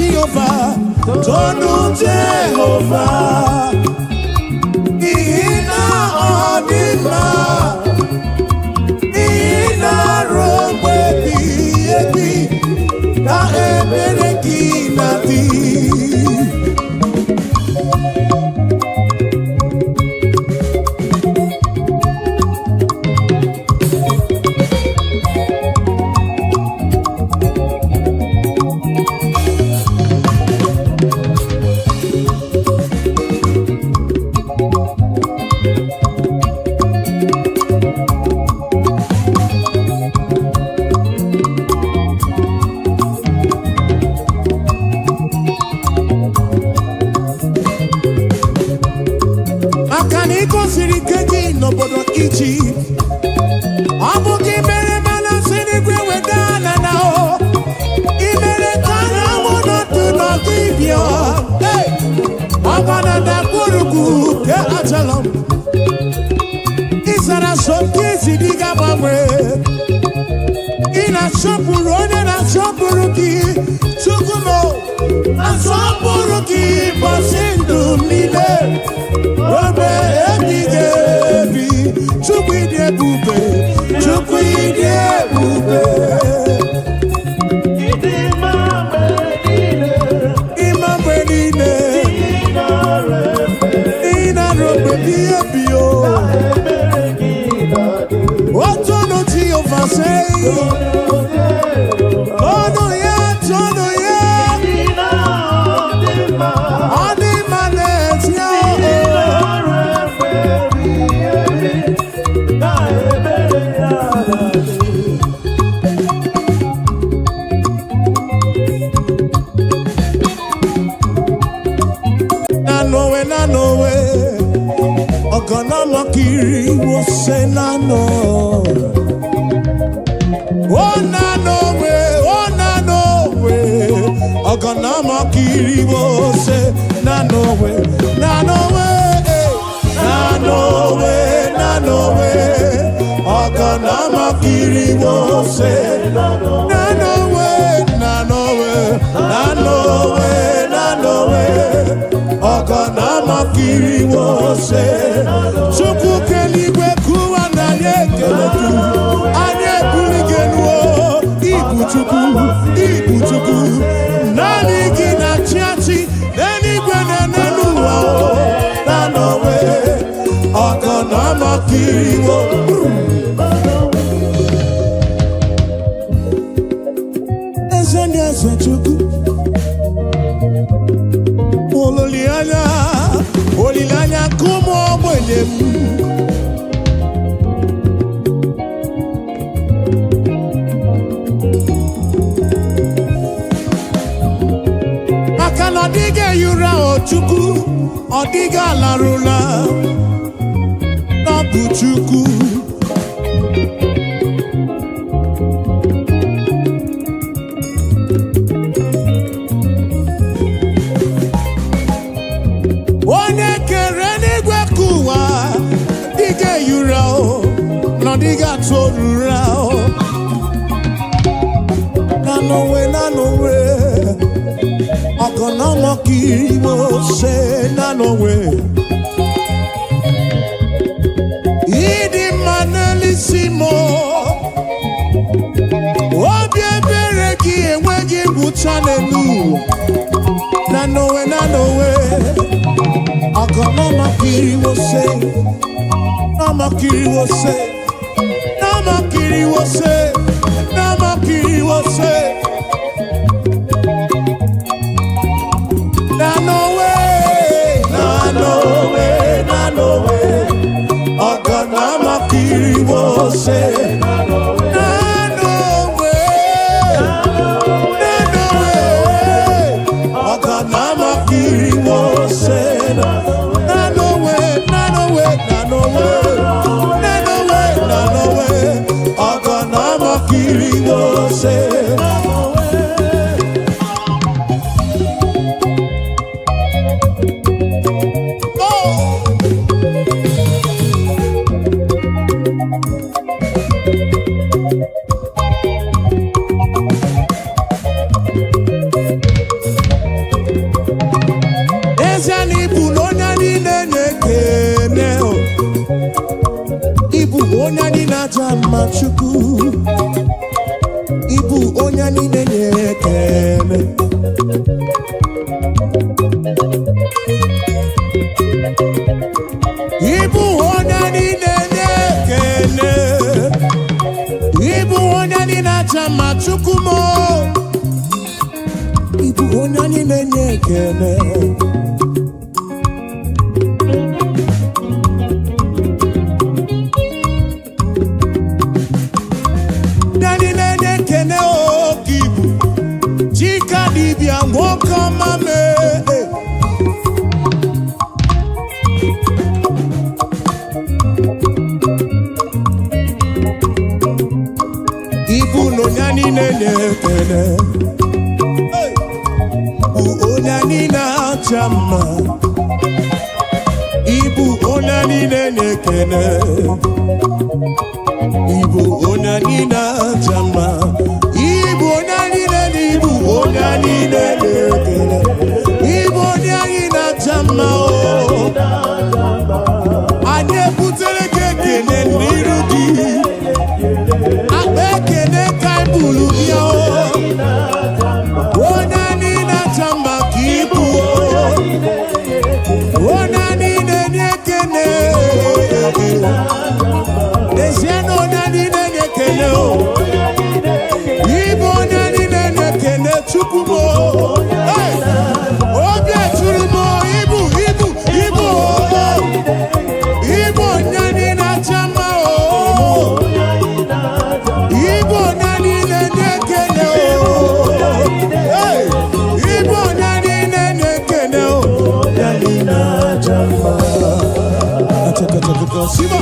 Jehovah, tonu Jehovah. Ina odima, ina romwe bi na ebere kinati. Nobodo ichi abuki mere mana sini kwe wedana nao imere kana mono tu no kibyo hey agana da kuruku ke achalam isara shoki zidiga mamwe ina shopuru one na shopuru ki chukumo na shopuru ki basindu mile robe ebige Chukwide bube, Chukwide bube. Imambe nile, ina robe biye biyo. Otono Jehovah say, Tono ya, Adima let ya. Ogana makiri wo se na no. Oh na no way. Ogana makiri wo se na no way. Na no way. Ogana makiri wo se na no way. Ogana makiri wo se Chuku keligwe kuwa na yekeletu Anye buligenuo Ibu chuku Nani gina chiachi Neni gwene nenuwa Nanowe Ogana makiri wo Eze chuku Olilanya kumo mwelem Akana dige yura ochuku Odiga larula Nabu chuku Diga torura no way Ogana makiri wo se no way Idi manelisimo Obi ebere ki enwegi buchanelu no way Ogana makiri wo se Namakiri wo se Namakiri wo se Na no way Ogana makiri wo se Na no way Ogana makiri wo se Na no way Ogana makiri wo se na-aja mma Chukwu Ibu onye niile na-ekele Ibu onye niile na-ekele Ibu onye niile na-aja mma Chukwu mo Ibu onye niile na-ekele Lokogoma me Ibu no nyani nenekene Onani na chama Ibu onani nenekene Ibu onani na chama Ibu onani nenekene Ibu onani nenekene Ibu onani na chama Anye putere kekene nirudi Abekene kaibulu biyo Onani na chama kibu Onani nenekene Desiano onani nenekene Ibu onani nenekene Chukumo Obye churumo Ibu Ibu onani na chama Ibu onani nenekene Ibu onani nenekene Onani na chama Ataka Siba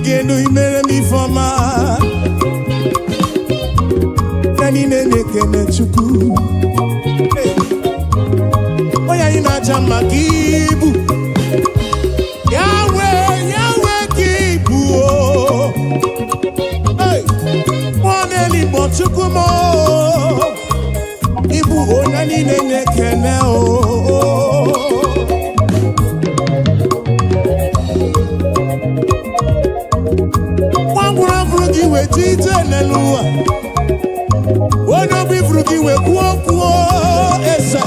Genu imere mi foma Nani nenekene Chukwu Oya ina chama kibu Yahweh kibu Mwane libo Chukwu mo Ibu onani nenekene we tite nelua Wono bifruki we kuo esa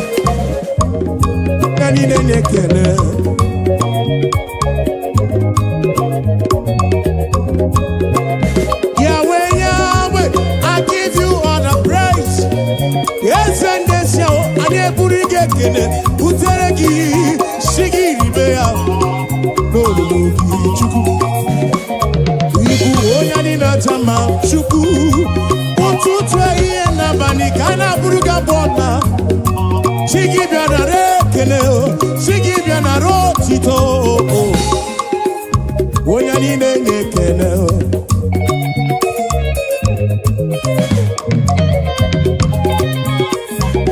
Nani nenekene Yahweh, I give you all the praise Yes and yes yo, ane burige kene Utereki, shigiri bea Nolo Chukwu Onani na chama Chukwu Ututu iye na bani kana buruga bona Shigi biana rekele Shigi biana rotito Onani nenekele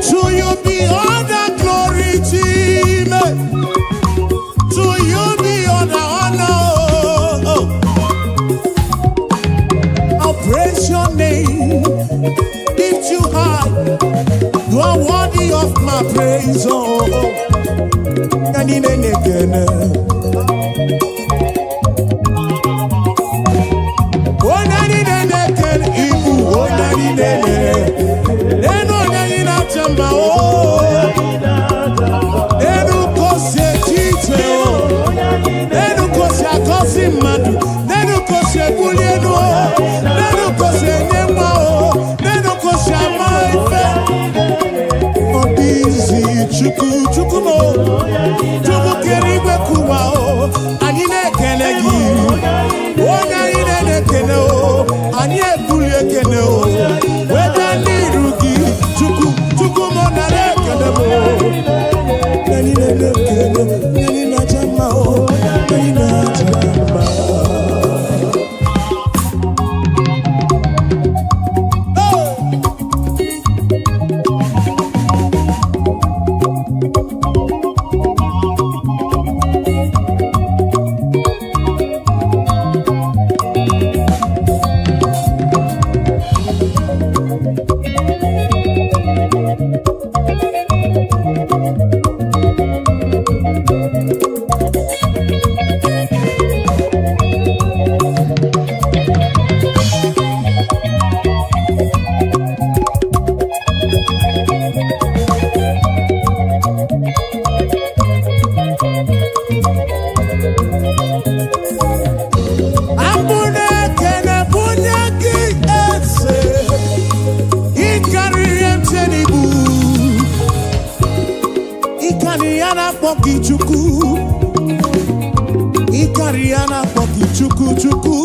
To you be all the glory, Jesus. To you be all the honor. Praise your name, lift you high. You are worthy of my praise. Nani nenekene, nani nenekene, Ibu nani nenekene. Neno nani na chamba Nenu kose tite Nenu kose akosi madu Nenu kose bulienu Nenu kose nyema Nenu kose amaife Obizi Chukwu mo Chukwu kerigwe kuwa Ikariana poki chuku. Ikariana poki chuku chuku.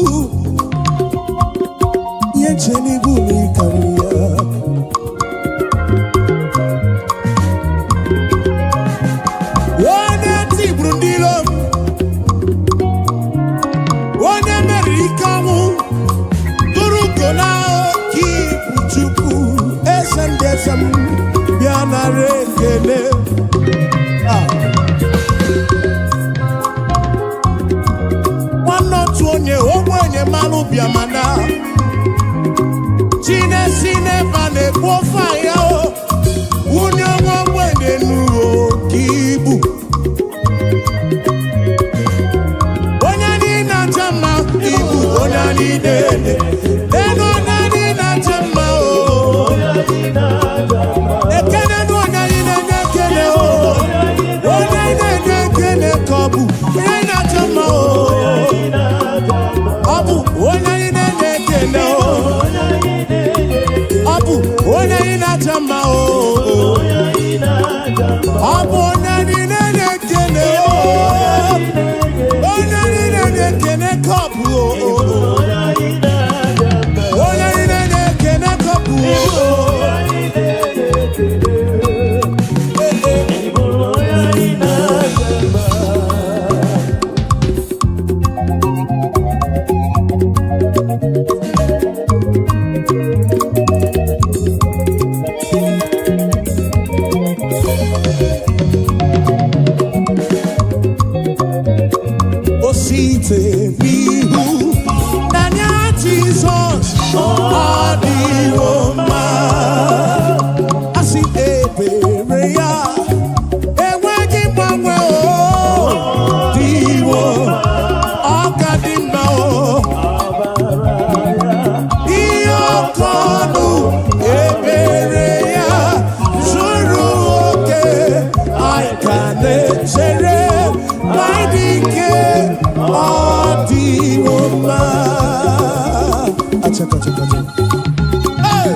Yencheni guni ikaria. One ti brundilo. One America mu. Turukona ki chuku. Esendesam biana rekele. Onye ogbenye manu biamana Chine sine bane fire o Unye ogbenye nuo kibu Onyani na jama ibu onyani dede Eno nani na jama o Ekene nu onyani na nekene o Onyani na nekene kobu Onyani na jama o Abu, onye na nekene o. Abu, onye na jama o. Abu, onye na nekene o. Onye na nekene kabu o. Onye na nekene kabu o. Mihu, Nanya Jesus, Adi Roma, Asi Eberea, Ewagi Bangwe o, Diwo, Akadimba o, Iyokonu, Eberea, Zuru oke, Aikane Sere, Maidike. Adi Roma. Acha. Hey!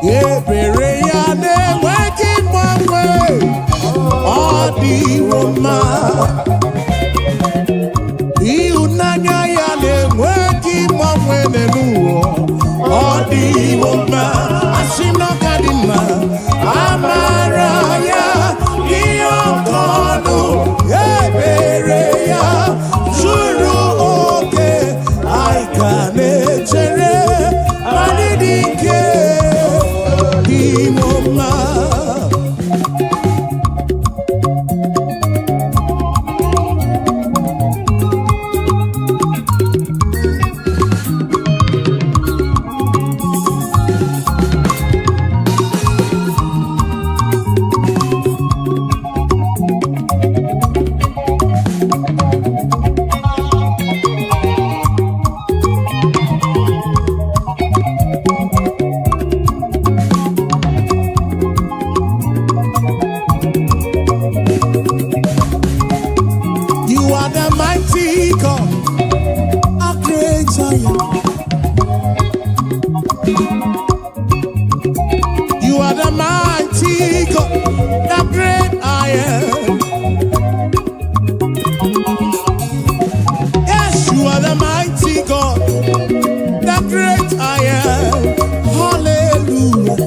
Eberea ne weki mwe. Adi Roma. Nanya ya ne mweki mwene nuo Odi woma Asino kadima Amara ya Iyokonu Ebere ya Zuru oke Aikane chere Manidike Di woma You are the mighty God, the great I am. Yes, you are the mighty God, the great I am. Hallelujah.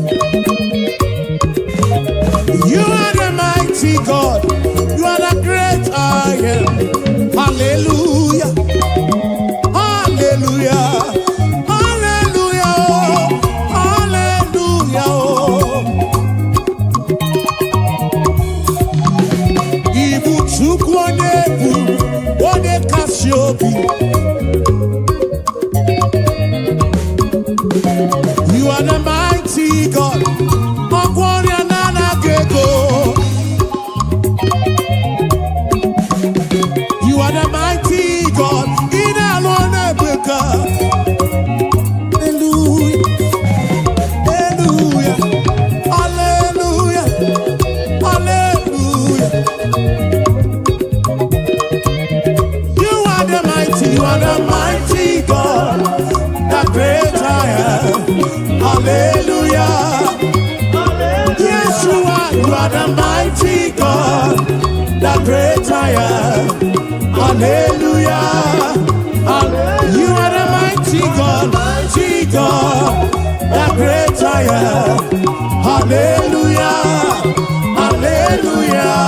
You are the mighty God, you are the great I am. Hallelujah. Hallelujah. You are the mighty God. You are the mighty God. Hallelujah. Hallelujah. Hallelujah. Hallelujah. are the mighty God, the great I am. Hallelujah. You are the mighty God, the great I am. Hallelujah. Hallelujah.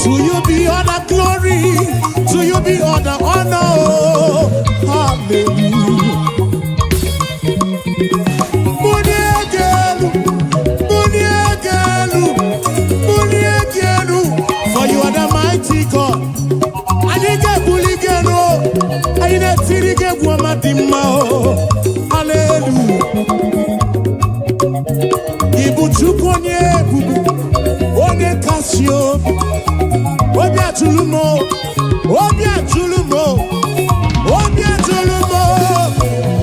To you be all the glory, to you be all the honor. Hallelujah. For you are the mighty God. I didn't get bully geno. I didn't see the get woman. Hallelujah. Ibuchukonye bubu One kasio Obia tulumo Obia tulumo Obia tulumo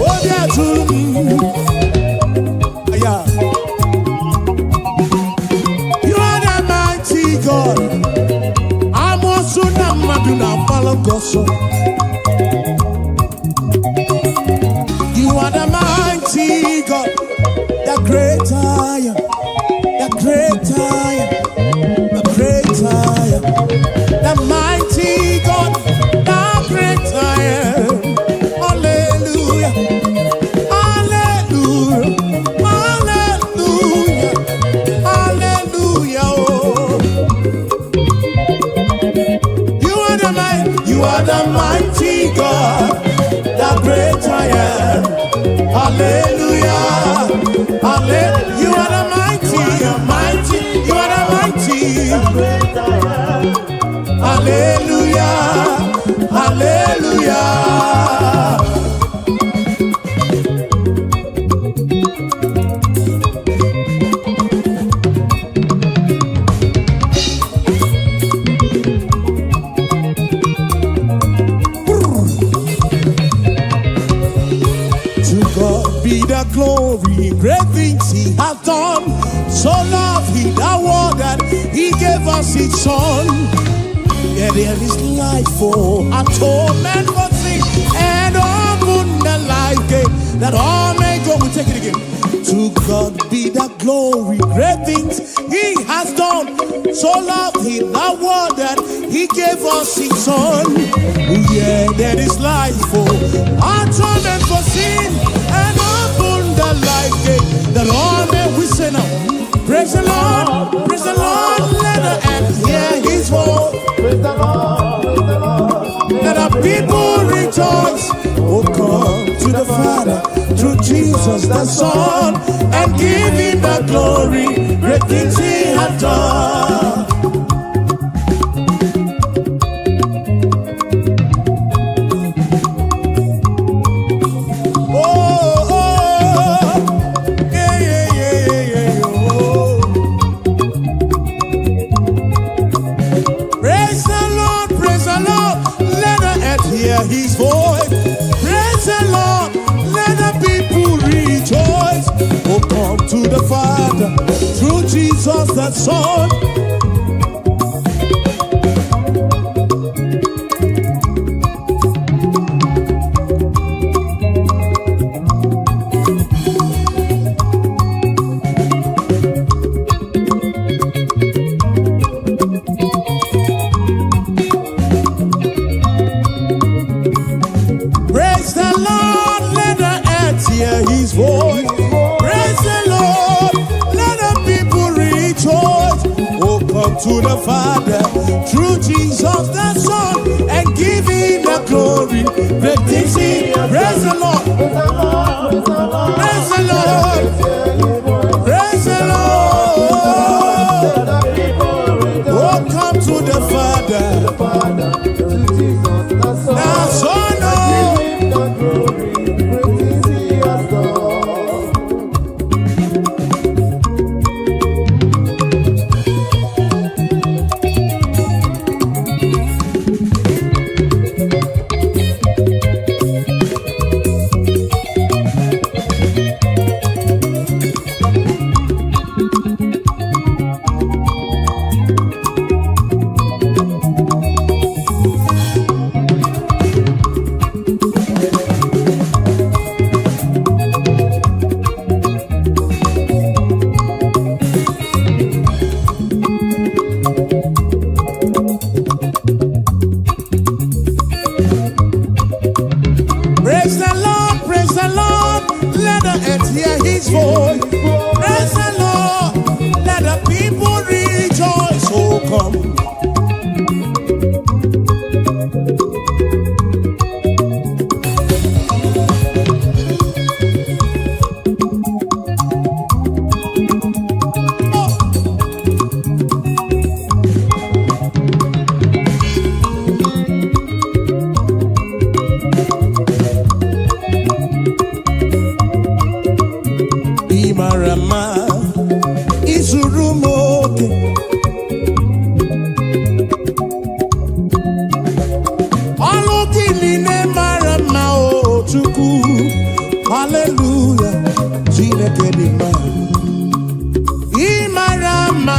Obia tulumo Yeah. You are the mighty God. I'm also the Maduna Palogoso. You are the mighty God, the great I am, the great I am, the great I am, the mighty God, the great I am. Hallelujah, hallelujah, hallelujah, hallelujah. Oh. You are the mighty God, the great I am. Hallelujah. Hallelujah. You are the mighty, mighty. You are the mighty. Hallelujah. Hallelujah. Be the glory, great things he has done. So loved he the world that he gave us his son. Yeah, there is life for atonement for sin, and open the life gate that all may go. We take it again. To God be the glory, great things he has done. So loved he the world that he gave us his son. Yeah, there is life for atonement for sin, and open the life gate that all may we say now. Praise the Lord, let the earth hear his voice. Praise the Lord, let the people rejoice. Oh, come to the Father through Jesus the Son, and give him the glory, great things he has done. His voice, praise the Lord, let the people rejoice. Oh, come to the Father through Jesus the Son. His voice, praise the Lord, let the people rejoice. Oh, come to the Father through Jesus the Son, and give him the glory. Great things he, praise the Lord, praise the Lord, praise the Lord. Oh, come to the Father, the Son, oh. Hallelujah, Chineke dị mma. Ị mara mma,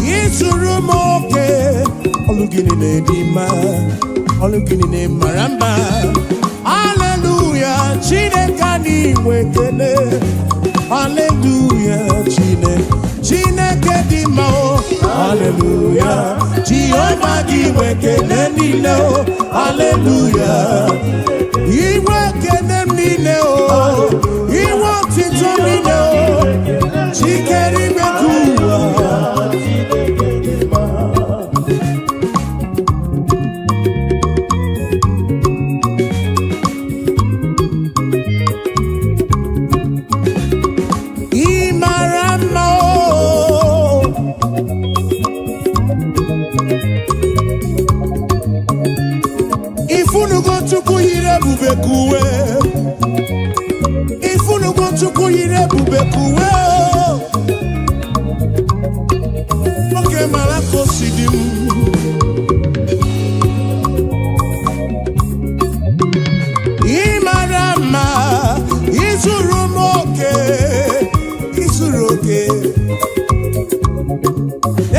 ị zuru m oke. Ọlụ gị niile dị mma, ọlụ gị niile mara mma. Hallelujah, Chineke anyị nwe ekele. Hallelujah, Chineke dị mma o. Hallelujah, Jehova gị nwe ekele niile o. Hallelujah, iwe ekele niile o. Iwe ọtụtụ niile o. Chikere ime ka ụwa. Ifunugo Chukwu yiri ebube kuwe. Oke mara ka o si dị m. Ị mara mma, ị zuru m oke, ị zuru oke.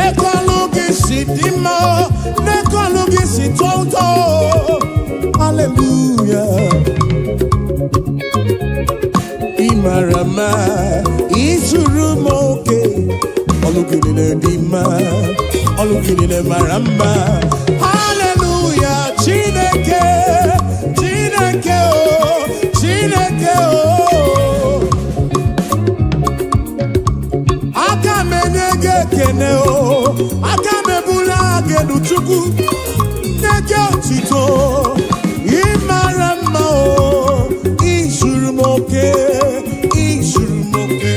Ego ọlụ gị si dị mma, ego ọlụ gị si tọọ ụtọ. Hallelujah. Imarama, izuru moke. Olugine ndima, olugine maramba. Hallelujah, Chineke, Chineke oh, Chineke oh. Akamenege kene oh, akamebula genu chuku. Nege otito. Imarama oh, izuru moke, izuru moke.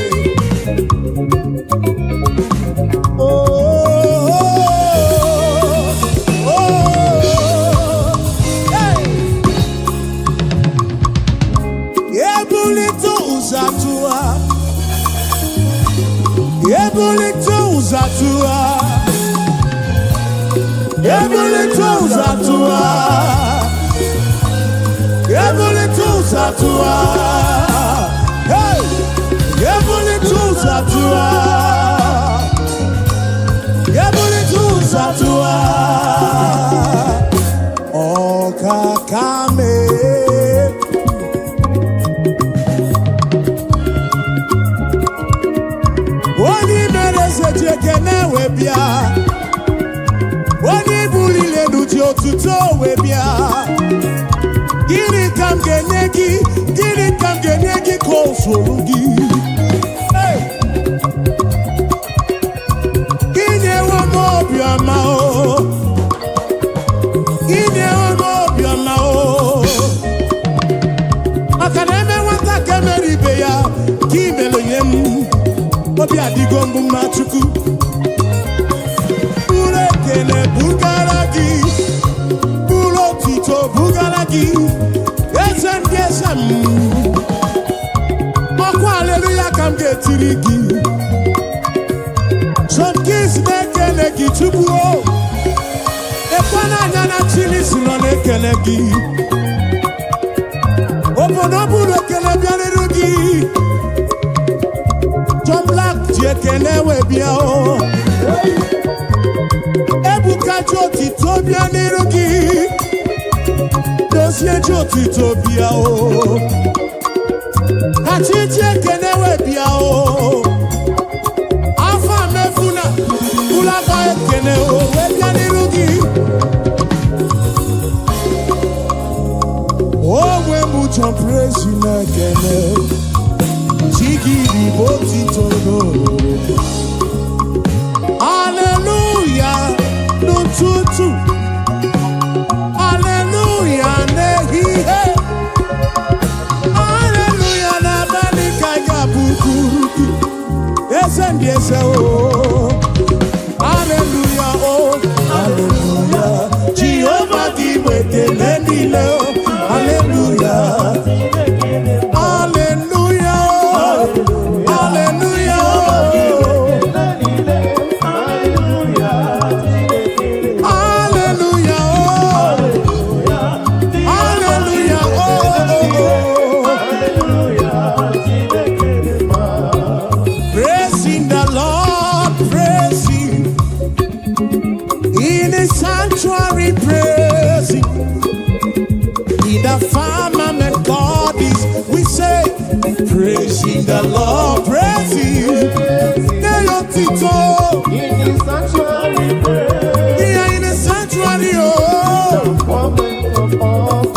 Oh, oh, oh, hey. Ebulito uzatua, ebulito uzatua, ebulito uzatua. Zatua, hey, Zatua, Zatua, oh kakame, wani merese jekene webia, wani bulile nuji otuto webia. Gini kam genegi kosulugi. Hey, ine wa mobiama o, ine wa mobiama o. Akaneme wata kemeribe ya, kimelo yem, obi adigombu machuku. Ure kele bugaragi, bulo tito bugaragi. Esem, Moko hallelujah kam getirigi. Some kids nekele gi chubuo. Ekwana nyana chili silo nekele gi. Obonobu nekele bianirugi. John Black jekele webia o. Ebuka joti to bianirugi. Dosie joti to bia o. Achije kenewe bia o. Afa mefuna ulaga kene o webia nirugi. Oh we mucho praise na kene. Chigi di boti tono. Hallelujah no tutu. Hallelujah nehi he. Yes, oh, hallelujah, oh, hallelujah. Jehovah, give me the lending, hallelujah, hallelujah, hallelujah, hallelujah, hallelujah, hallelujah, oh. sanctuary praising. In the firmament God is, we say, praising the Lord, praising. In the sanctuary praise. Yeah, in the sanctuary, oh.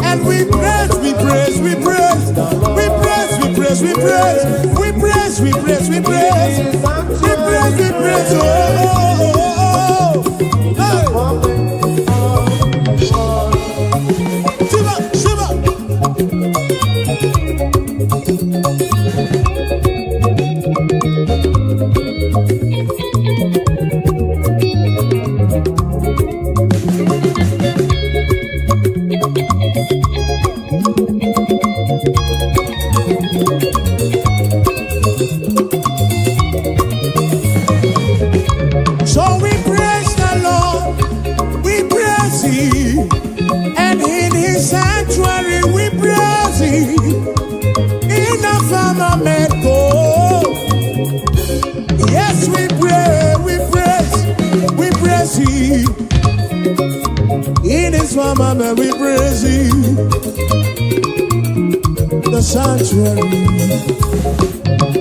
And we praise, we praise, we praise, we praise, we praise, we praise, we praise, we praise, we praise, we praise, we praise, oh. Shiva, Shiva. So we praise the Lord, we praise Him, and in His sanctuary we praise Him. In the firmament God, yes we pray, we praise Him. In His firmament we praise Him. The sanctuary,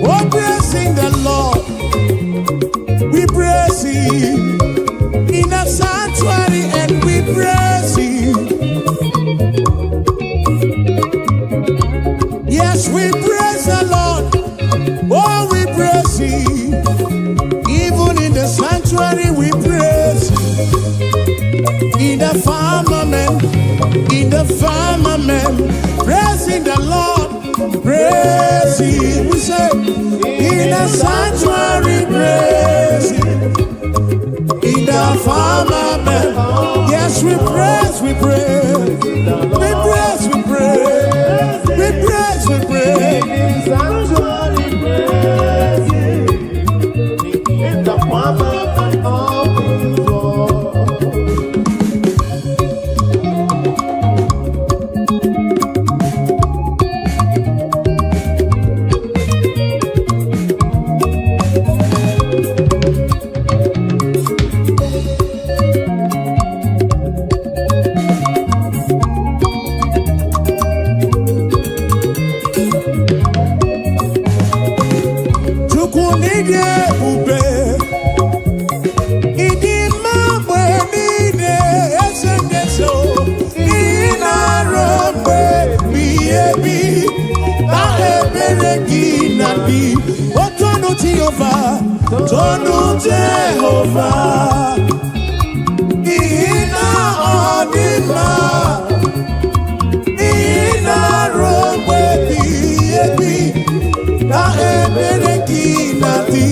oh praising the Lord. We praise Him in the sanctuary, and we praise Him. Yes, we praise the Lord. Oh, we praise Him. Even in the sanctuary, we praise Him. In the firmament, praising the Lord, praise Him. We say, in the sanctuary, praise Him. In the firmament, yes, we praise, we praise, we praise, we praise, we praise, we praise. In the sanctuary praise. In the firmament of His Lord. Tonu Jehovah, Ina Odima, Ina Robe Biebi, Na Ebereki Nati.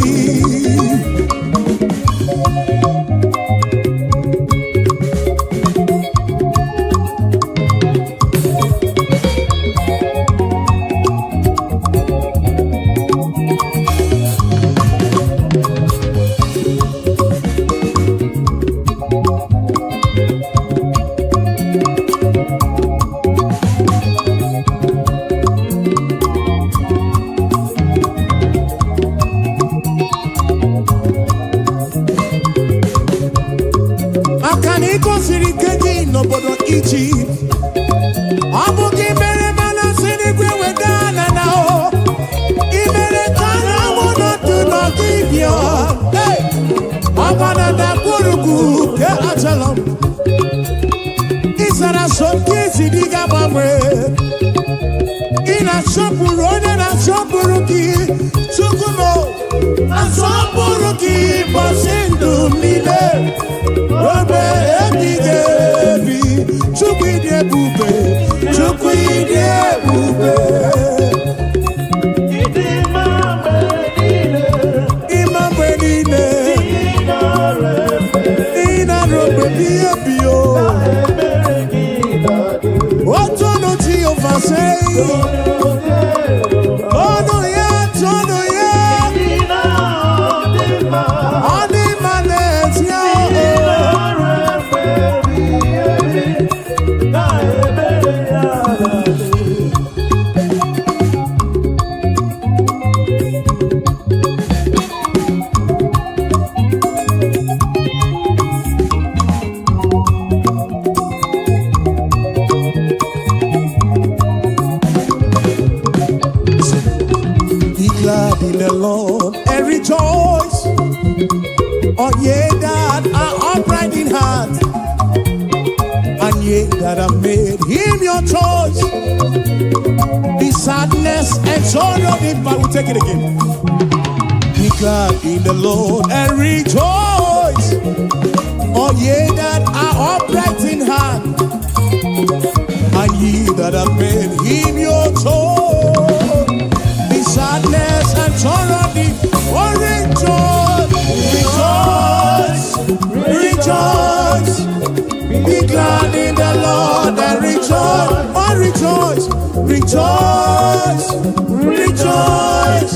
Egypt, Abuja mere mana sini kwe wedana nao. Imere kana mono tu no kibyo. Hey, abana da kuruku ke achalam. Isara soki sidiga mamwe. Ina shopuro na shopuruki. Sukumo, na shopuruki basindu mile. Robe ebigebi. Chukwide bube, Chukwide bube. Imambe nine, Ina robe biyo. Otono ti oversay. Ono ya, tono ya. ye that have made him your choice. The sadness and sorrow, if I will take it again. Be glad in the Lord and rejoice. All ye that are upright in heart, and ye that have made him your choice. The sadness and sorrow, oh rejoice, rejoice, rejoice. Be glad in the Lord and rejoice. Oh rejoice, rejoice, rejoice.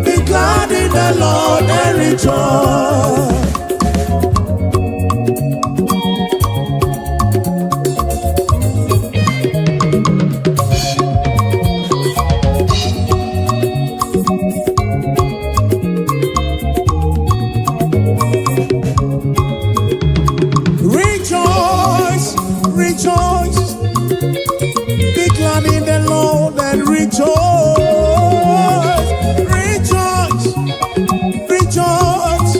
Be glad in the Lord and rejoice. Rejoice, rejoice. Be glad in the Lord and rejoice. Rejoice, rejoice.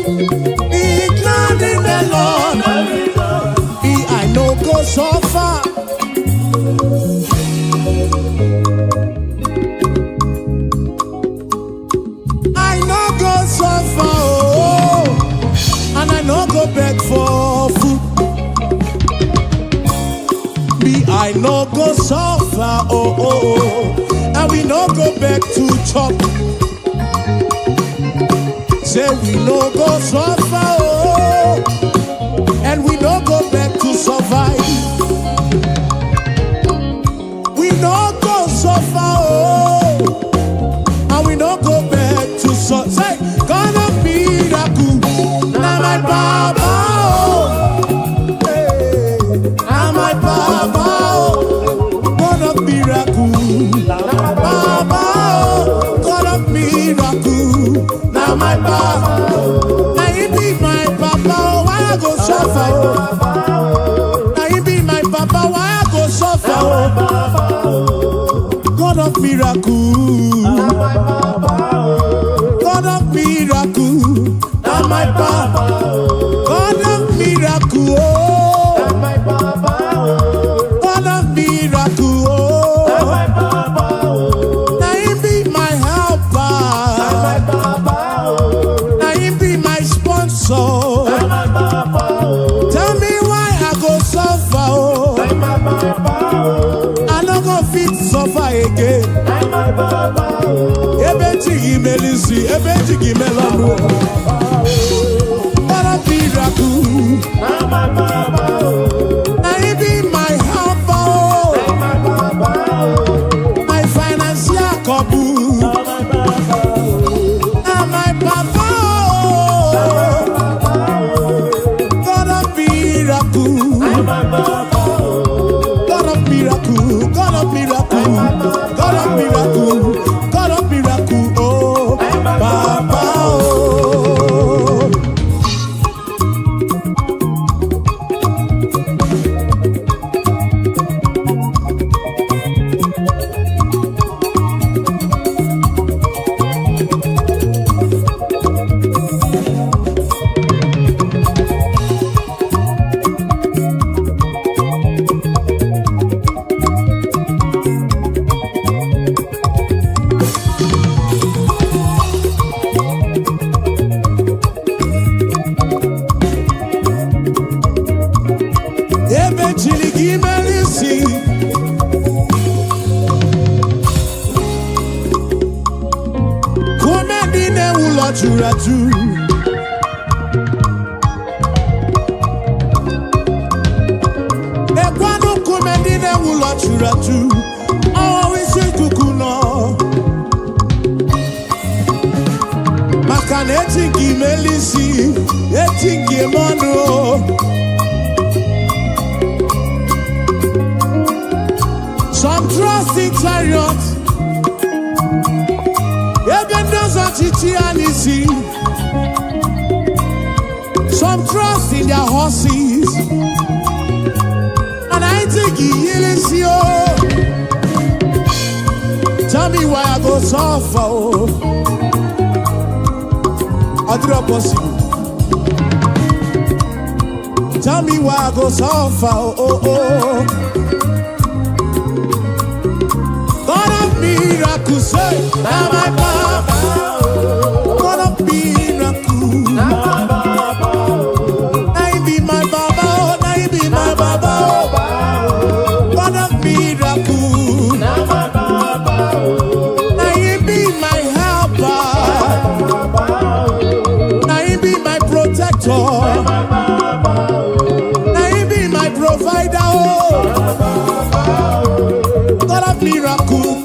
Be glad in the Lord. Be I know go so far. I know go so far, oh, and I know go beg for food. Be I know go so far, oh, oh, oh, and we no go back to chop. Say we no go so far, oh, and we no go back to survive. We no go so far, oh, and we no go back to survive. Say, gonna be that good. Now my Baba, oh, hey, now my Baba, oh, God of miracle. Baba, oh, God of miracle. Now my Baba, now you be my Papa, oh, why I go suffer, oh. Now you be my Papa, why I go suffer, oh. God of miracle. God of miracle. Now my Papa, God of miracle, oh. God of miracle, oh. Now you be my helper. Now you be my sponsor. Tell me why I go suffer, oh. I no go fit suffer again. Ebeti gimelisi, ebeti gimelano. God of miracle. Now you be my helper, oh. My financial couple. Now my Papa, oh. God of miracle. God of miracle. God of miracle. God of miracle. God of miracle, oh. Papa, oh. Eventually, give me see. Come dine ula churatu. Ekwano come dine ula churatu. Oh, we say kukuno. Makane tingi melisi, etingi mono. Some trust in chariots, even those are chichianisi. Some trust in their horses, and I think he is you. Tell me why I go suffer, oh. I do not possible. tell me why I go suffer. Oh, oh. God of miracles, say, now my Baba. God of miracles, now he be my Baba, now he be my Baba. God of miracles, now he be my helper, now he be my protector, now he be my provider. God of miracles.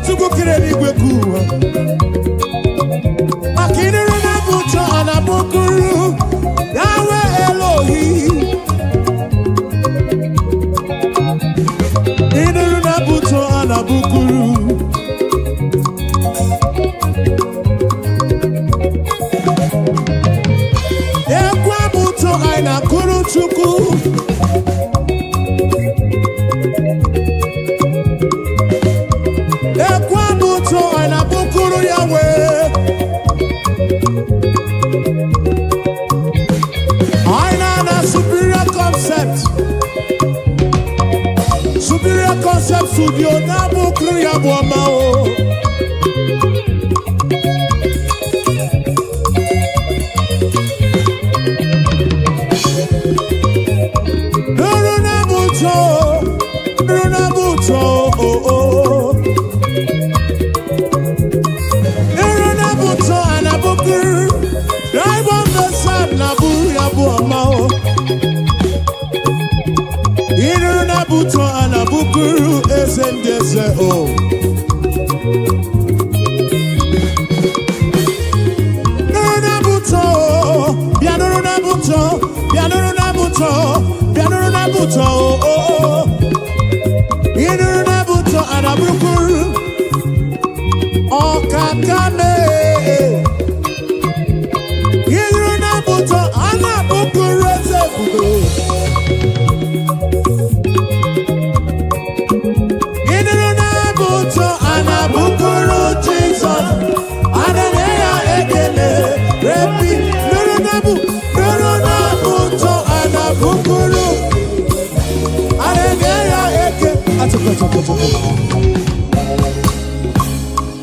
Chuku kireni gwekuwa I know superior concept. Superior concept studio na bukuru ya boma o. Buto anabukuru esendese o. Nuruna buto, bianuruna buto, bianuruna buto, bianuruna buto o. Inuruna buto anabukuru okakame. Inuruna buto anabukuru esefudo.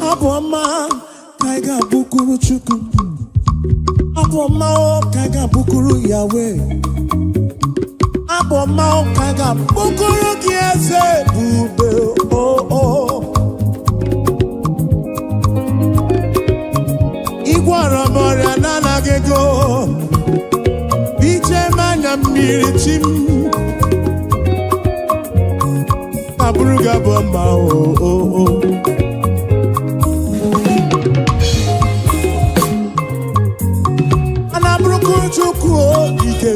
Aboma kaiga bukuru chuku. Aboma kaiga bukuru Yahweh. Aboma kaiga bukuru kiese bube oh. Igwara moria nana gego. Biche manya mirichim. Abuja bomba oh. Anabruku chuku ike.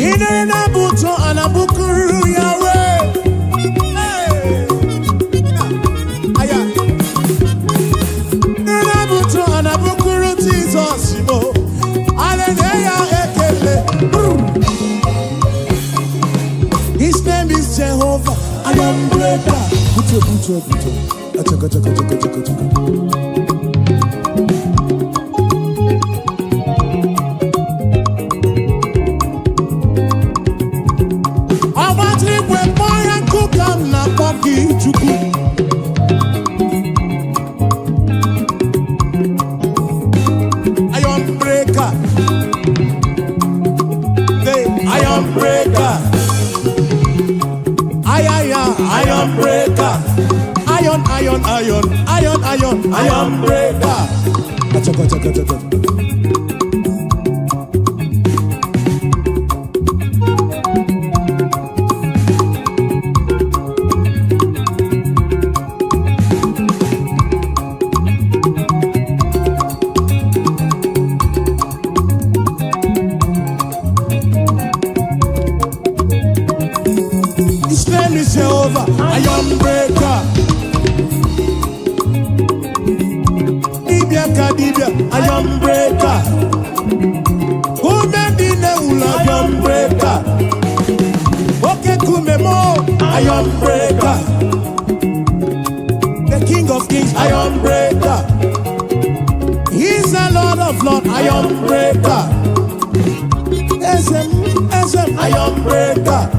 Ine na buto anabukuru Yahweh. Hey. Aya. Ine na buto anabukuru Jesus mo. Hallelujah ekele. His name is Jehovah. I am breaker. Buto. Achaka. I want to when boy and cook am na poki chuku. I am breaker. I am breaker. Iron breaker. Iron breaker. Achaka. His name is Jehovah. Iron breaker. Iron breaker. Who made the iron breaker? Okay, Kumemo, iron breaker. The King of Kings, iron breaker. He's the Lord of Lords, iron breaker. SM, iron breaker.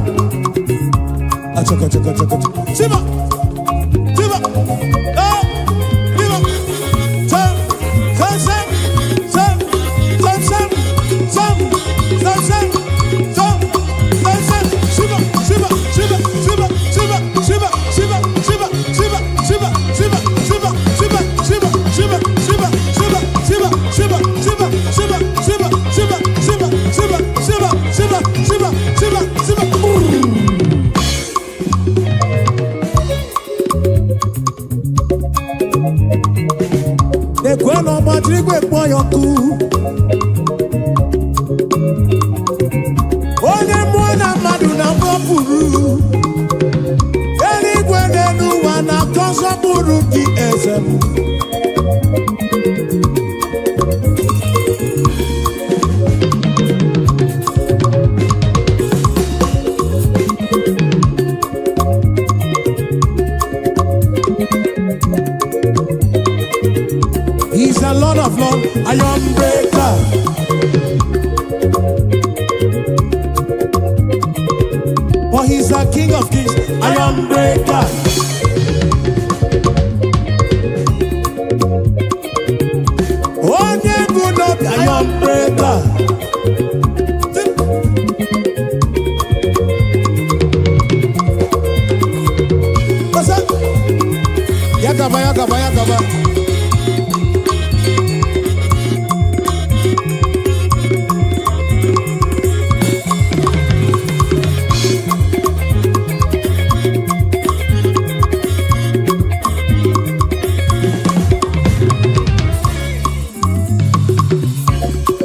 Achaka. Siba. Kweno matrigwe kwa yoku. Onye mwana madu na mwapuru. Eri kwenenu wana konsa buru ki ezemu. of love, iron breaker. For he's the King of kings, iron breaker. Oh, yeah, good up, iron breaker. What's up? Yakaba, yakaba, yakaba.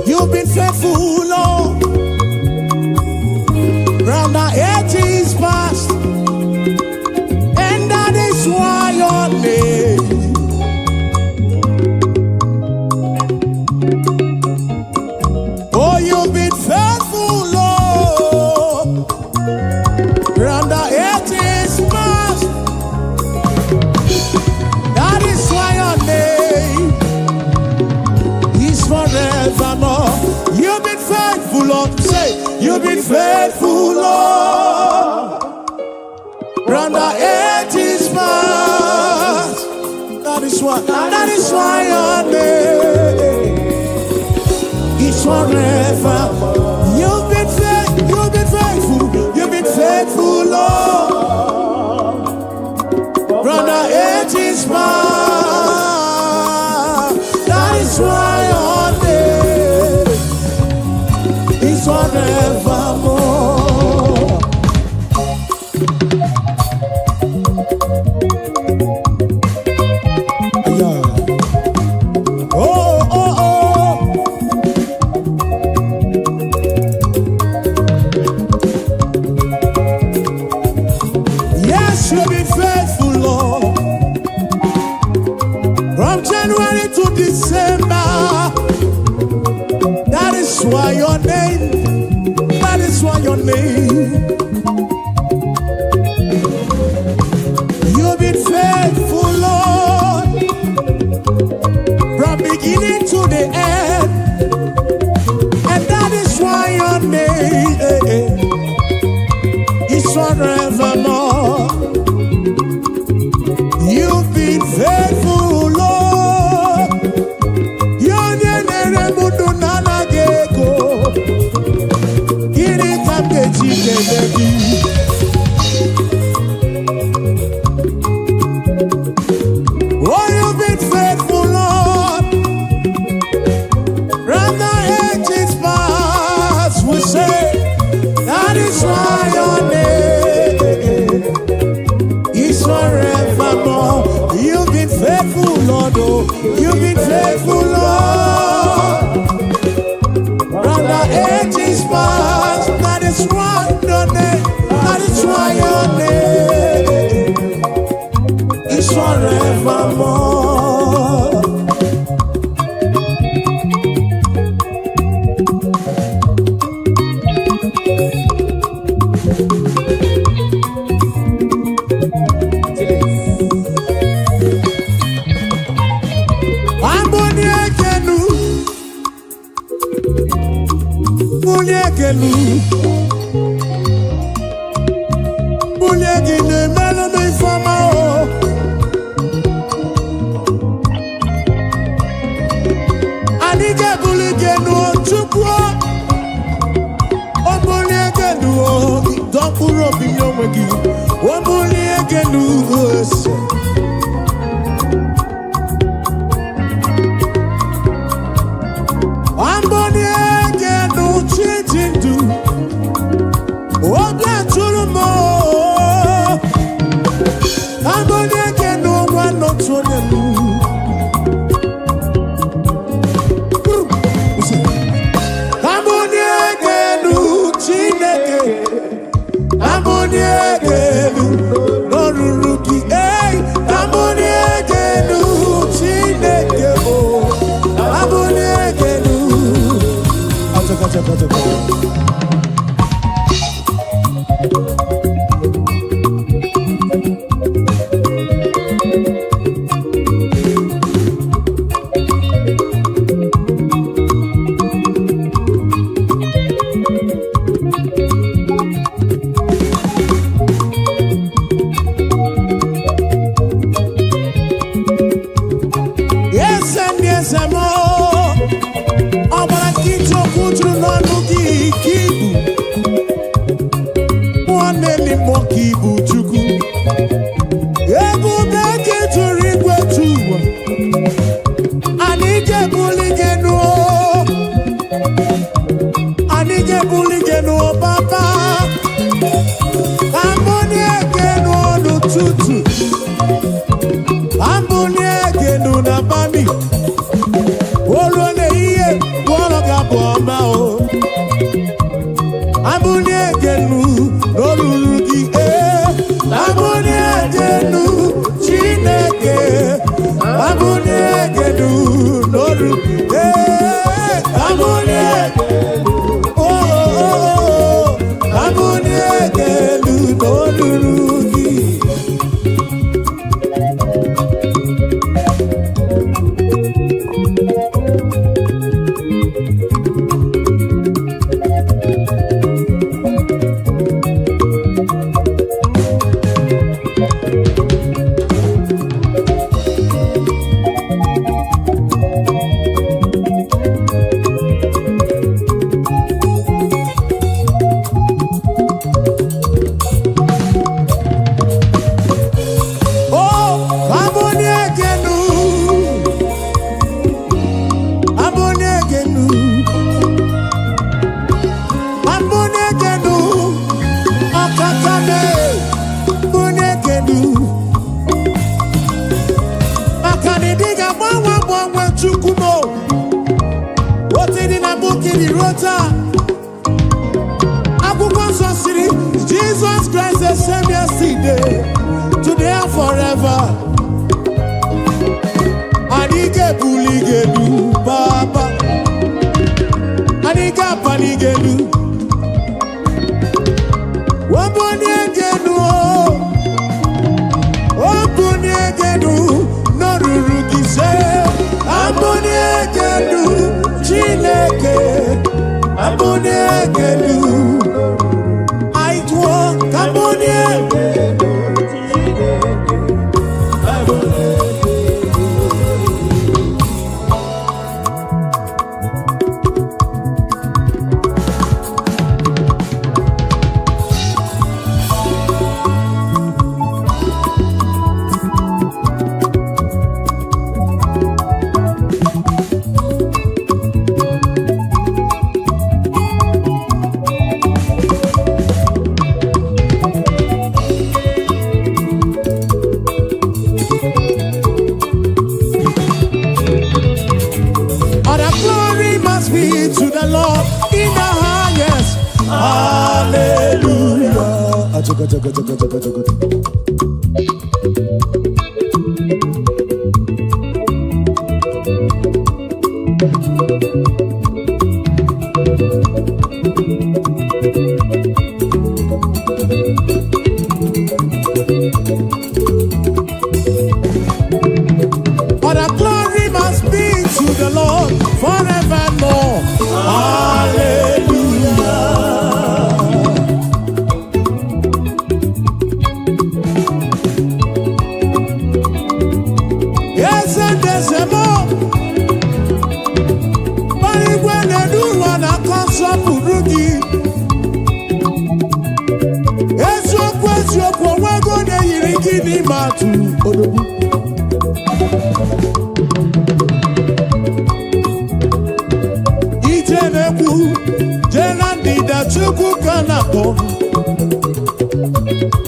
You've been faithful, Lord, round the ages past, and that is why your name. Oh, you've been faithful, Lord, round the ages past, that is why your name is forevermore. You've been faithful, Lord. Say, you've been faithful, Lord. Round the ages past. That is why your name is forever. You've been faithful, Lord. Round the ages past. That is why your name is forevermore. Yeah. Oh, oh, oh. Yes, you've been faithful, Lord. From January to December. That is why your name. You've been faithful, Lord, from beginning to the end, and that is why your name is forevermore. You've been faithful, Lord. Your name oh, you've been faithful, Lord. From the ages past, we say that is why your name is forevermore. You've been faithful, Lord. Oh, you've been faithful, Lord. From the ages past, that is why your name, that is why your name is forevermore. n'oru. Abụni ekelu. Abụni ekelu n'olulu gị. Jesus Christ the same yesterday, today and forever. Anike buligelu Baba, Anika panigelu. Wabonyegenu, Wabonyegenu, Norurugise. Abonyegenu, Chineke. Abonyegenu.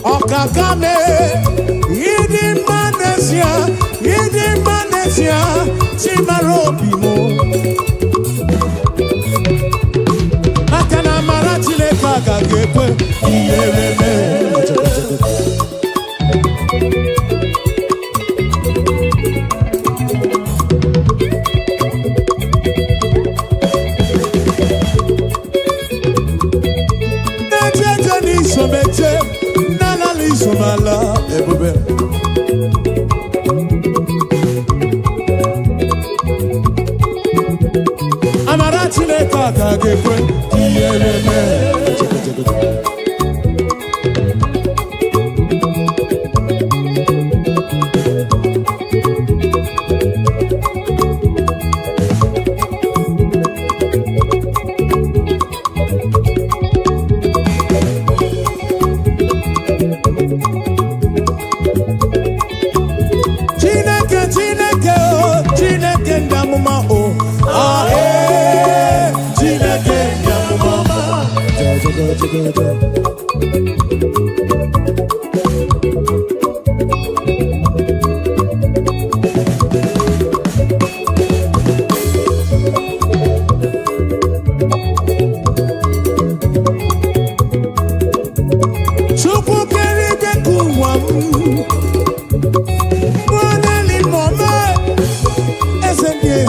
Okakame, Yidi Manesia, Chimarobimo. Akana Maratile Kaka Gekwe, Iyereme. Somala, Ebube. Amaratile Kaka Gekwe, Iyereme.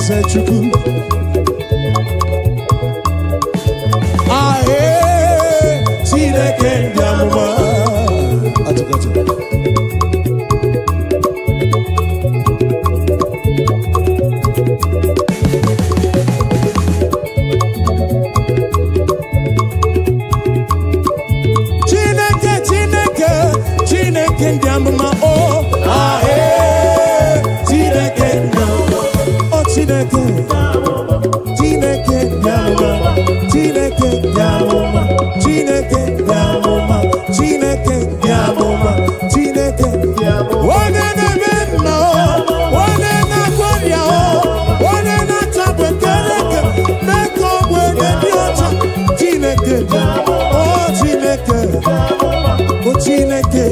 eze chukwu ahe Chineke ndị amụma atụkọtụ Chineke ndị amụma o ahe Chineke ndị amụma o Chineke ndị amụma Chineke ndị amụma Chineke ndị amụma Chineke ndị amụma Chineke ndị amụma onye na-eme mma o onye na-agwọ ọrịa o onye na-achapụ ekereke mee ka ogbenye dị ọcha Chineke ndị amụma o Chineke o Chineke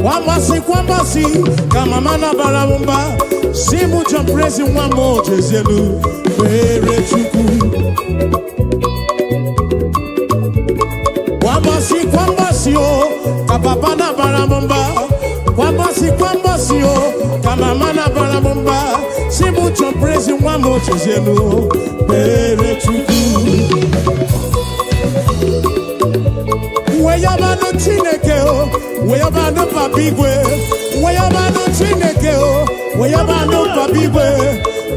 Kwambasi, kama mana baramumba, simu champrezi wamo jezelu, pere chuku. Kwambasi o, kapapana baramumba, kwambasi o, kama mana baramumba, simu champrezi wamo jezelu, pere chuku. Weyabano Chineke o, weyabano papigwe, weyabano Chineke o, weyabano papigwe,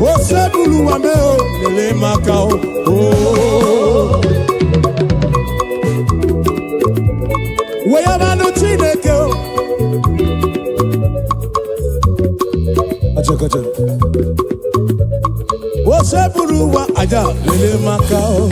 o sebulu wame o, lele makao o. Weyabano Chineke o, acha, o sebulu wa aja, lele makao.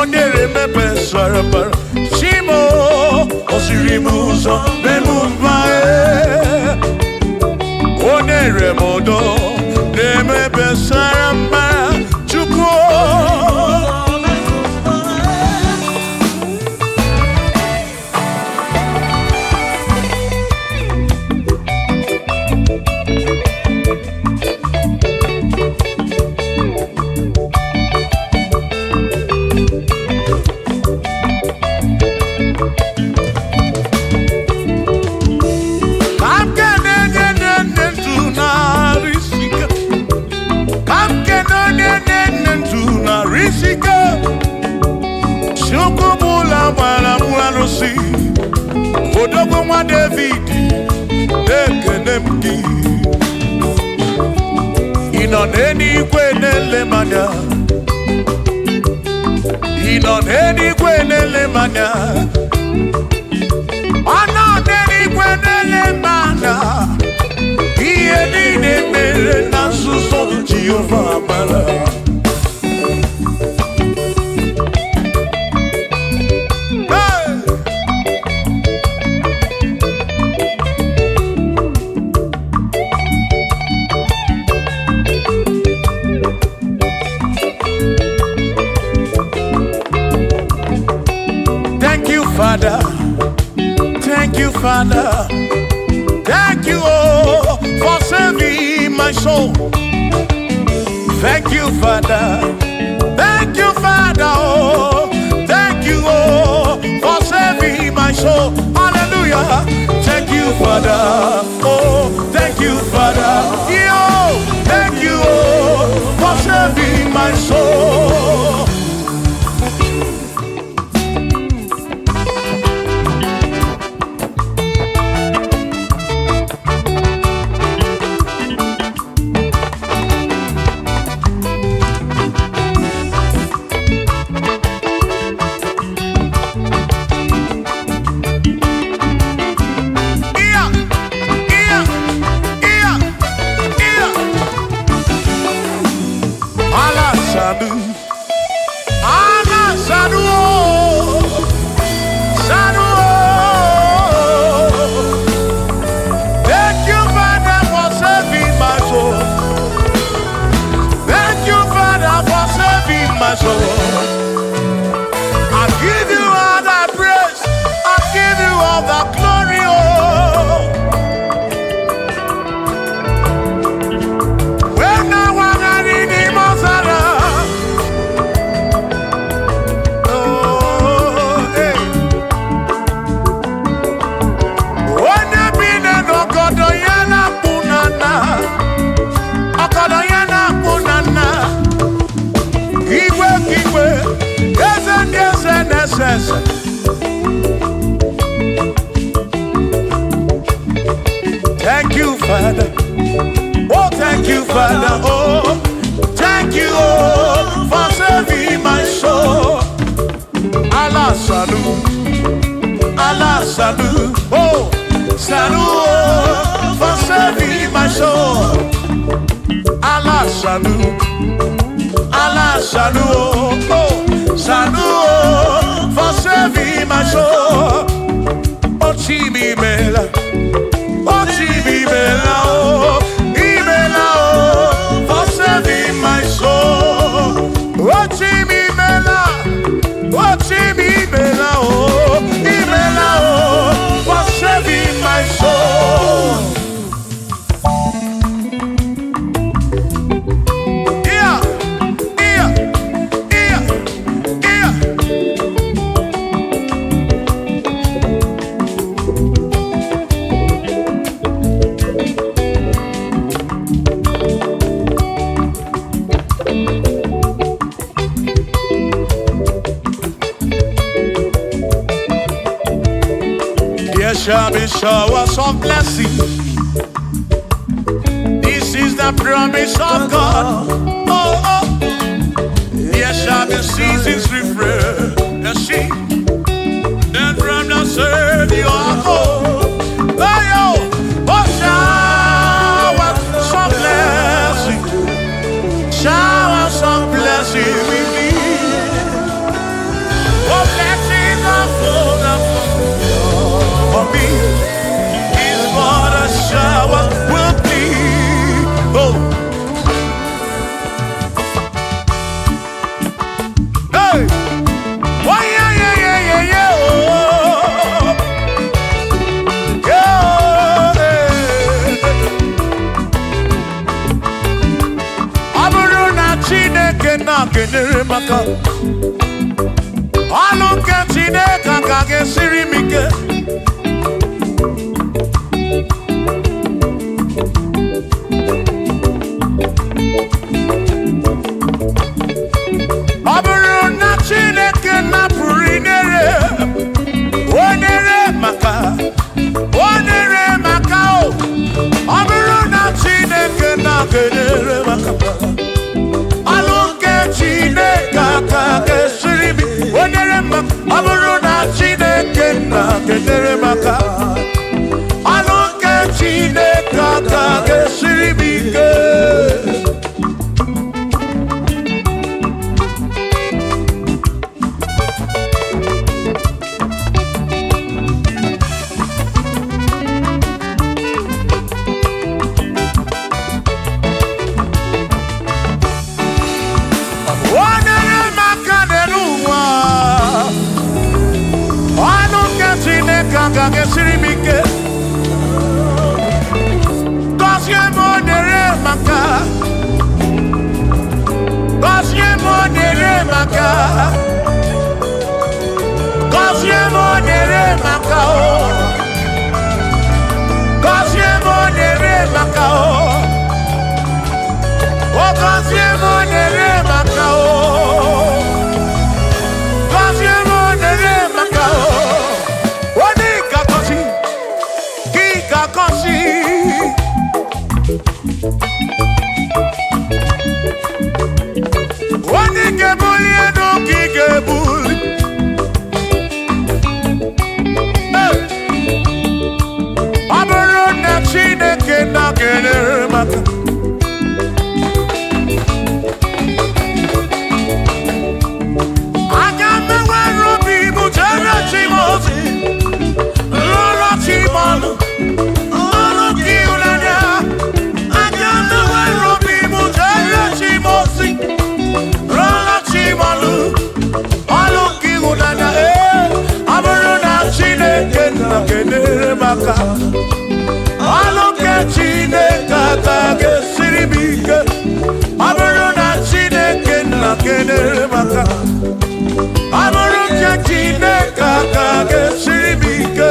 Onere mepe sarapar Shimo Osirimuso si odogwu nwa David ekene m gị ị nọ n'eluigwe na-ele m anya ị nọ n'eluigwe na-ele m anya ọ nọ n'eluigwe na-ele m anya ihe niile mere na nzuzo Jehova mara. Father, thank you, Father, thank you, oh, for saving my soul. Thank you, Father, thank you, Father, oh, thank you, oh, for saving my soul. Hallelujah, thank you, Father, oh, thank you, Father, yo, thank you, oh, for saving my soul. Thank you, Father. Oh, thank you, Father. Oh, thank you, oh, for saving my soul. Allah salut, Allah salut. Oh, salut, oh, for saving my soul. Allah salut, Allah salut. Oh, salut, oh, for saving my soul. Oh, Chimi Mela. Oh, Chibibela, oh, Ibela, oh, for saving my soul. Oh, Chibibela, oh, Ibela, oh, for saving my soul. Yeah, yeah, yeah, yeah. There shall be showers of blessing. This is the promise of God. Oh, oh. There shall be seasons refreshed. The sheep that from the serve you are home. Oh, yo. Oh, showers of blessing. Showers of blessing we need. Oh, blessings are full of for me is what a shower will be. Oh, hey, oh yeah, yeah, yeah, yeah, yeah. Oh, yeah. Aburu na Chineke na kenere maka. Alu ke Chineke ka gesiri mike. kedere maka ọnụ nke Chineke aka ga-esiri m ike. Gaga sirimike Gosie monere maka Gosie monere maka Gosie monere maka Gosie monere maka Gosie monere maka Gosie monere maka Wani kebuli eno ki kebuli Aburo na Chineke na kelere maka Aga mewe robi mujere chimozi Lola chimolu maka ọnụ nke Chineke aka ga-esiri m ike. Ọ bụrụ na Chineke nna kedere maka ọ bụrụ nke Chineke aka ga-esiri m ike.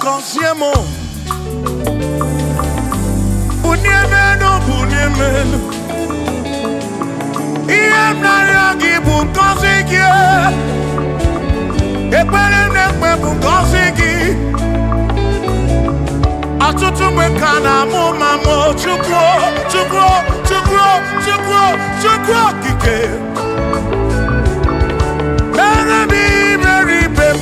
Consiemo Bunyemenu Iem naragi bunkosiki Ekpere nekpe bunkosiki Atutu mwekana mumamo Chukwo, chukwo, chukwo, chukwo, chukwo kike Berebi, beribem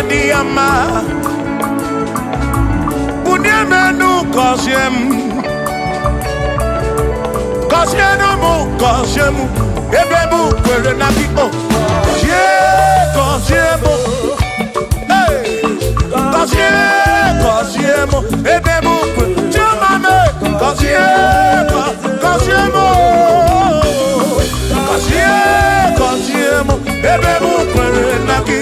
Diama Bunyemenu kosiem Kosienu mu kosiemu Ebemu kwere na ki o Kosie kosiemu Kosie kosiemu Ebemu kwere Chumame Kosie kosiemu Kosie kosiemu Ebemu kwere na ki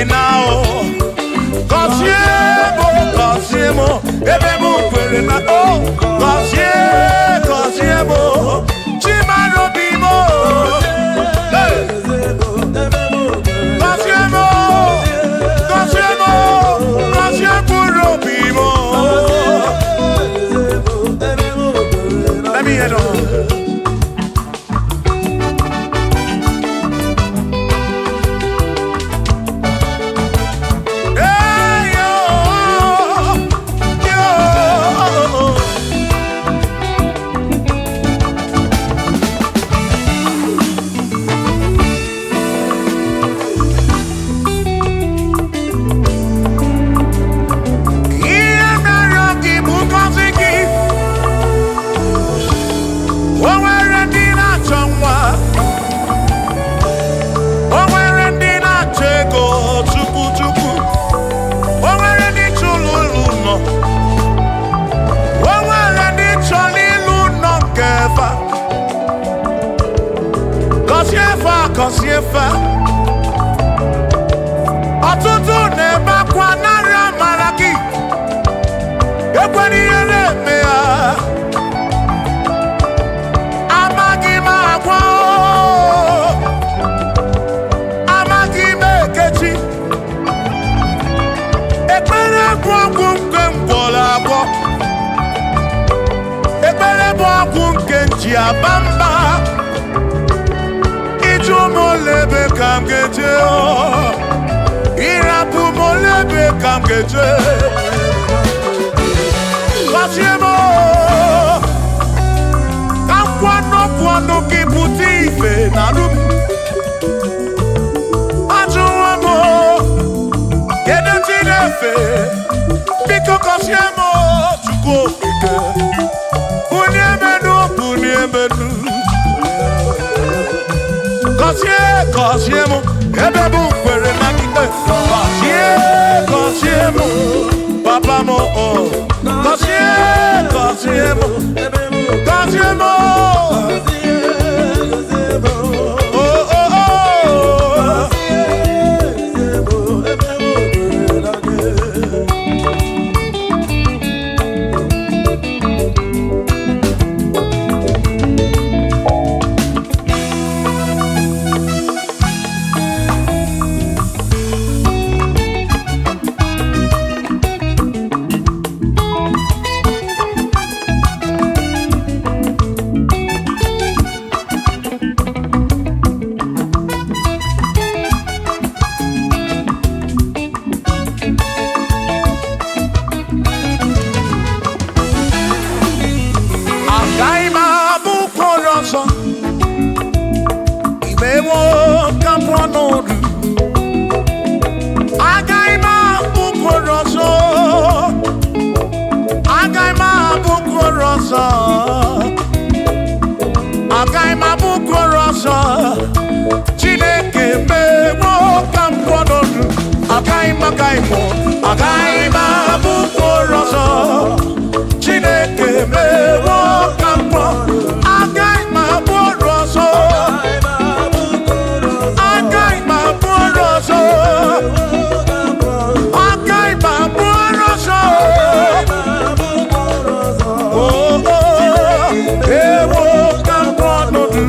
Now, Cosiemo, Ebemu, Cosiemo, Chimano Bimo, Cosiemo, Bimo. Let me head on. ọtụtụ na-ebe akwa narị amara gị ekwere ihe na-eme ya amaghị m agwa amaghị m ekechi ekpere bụ ọgwụ nke m gwọrọ agwọ ekpere bụ ọgwụ nke nji aba mba ịjụ m olebe ka m ga-eje ịrapụ m olebe ka m ga-eje gọzie m ka m kwanọpụ ọnụ gị pụta ife na rum ajụwa m kedu chi na-efe biko gọzie m Chukwu okike bunye menu gọzie m ebe bụ kwere na ikpe gọzie m papa m gọzie m gọzie m Chineke mewo ka m kwọnọdụ agaghị m abụ mkpụrụ ọzọ Chineke mewo ka m kwọ agaghị m abụ ọrụ ọzọ agaghị m abụ ọrụ ọzọ agaghị m abụ ọrụ ọzọ ewo ka m kwọnọdụ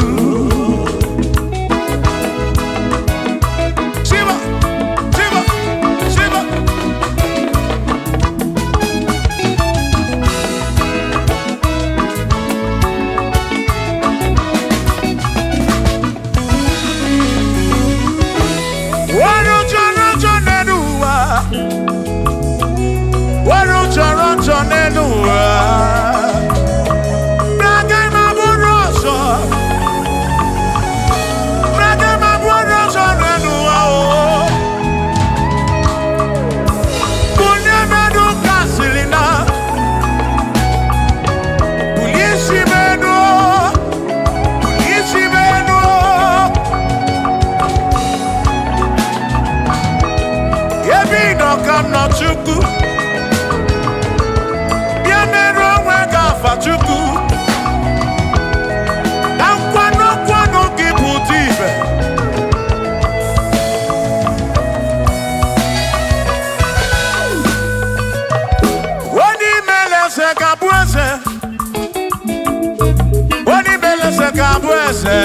Chukwu na nkwanụ gị pụta ibe onye imeleze ga-abụ eze onye imeleze ga-abụ eze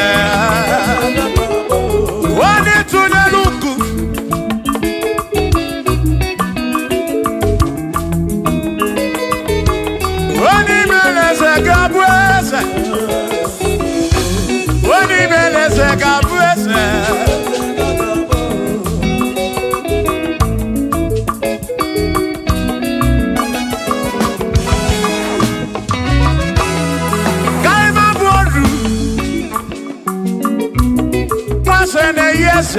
onye tụnyere ukwu Yes,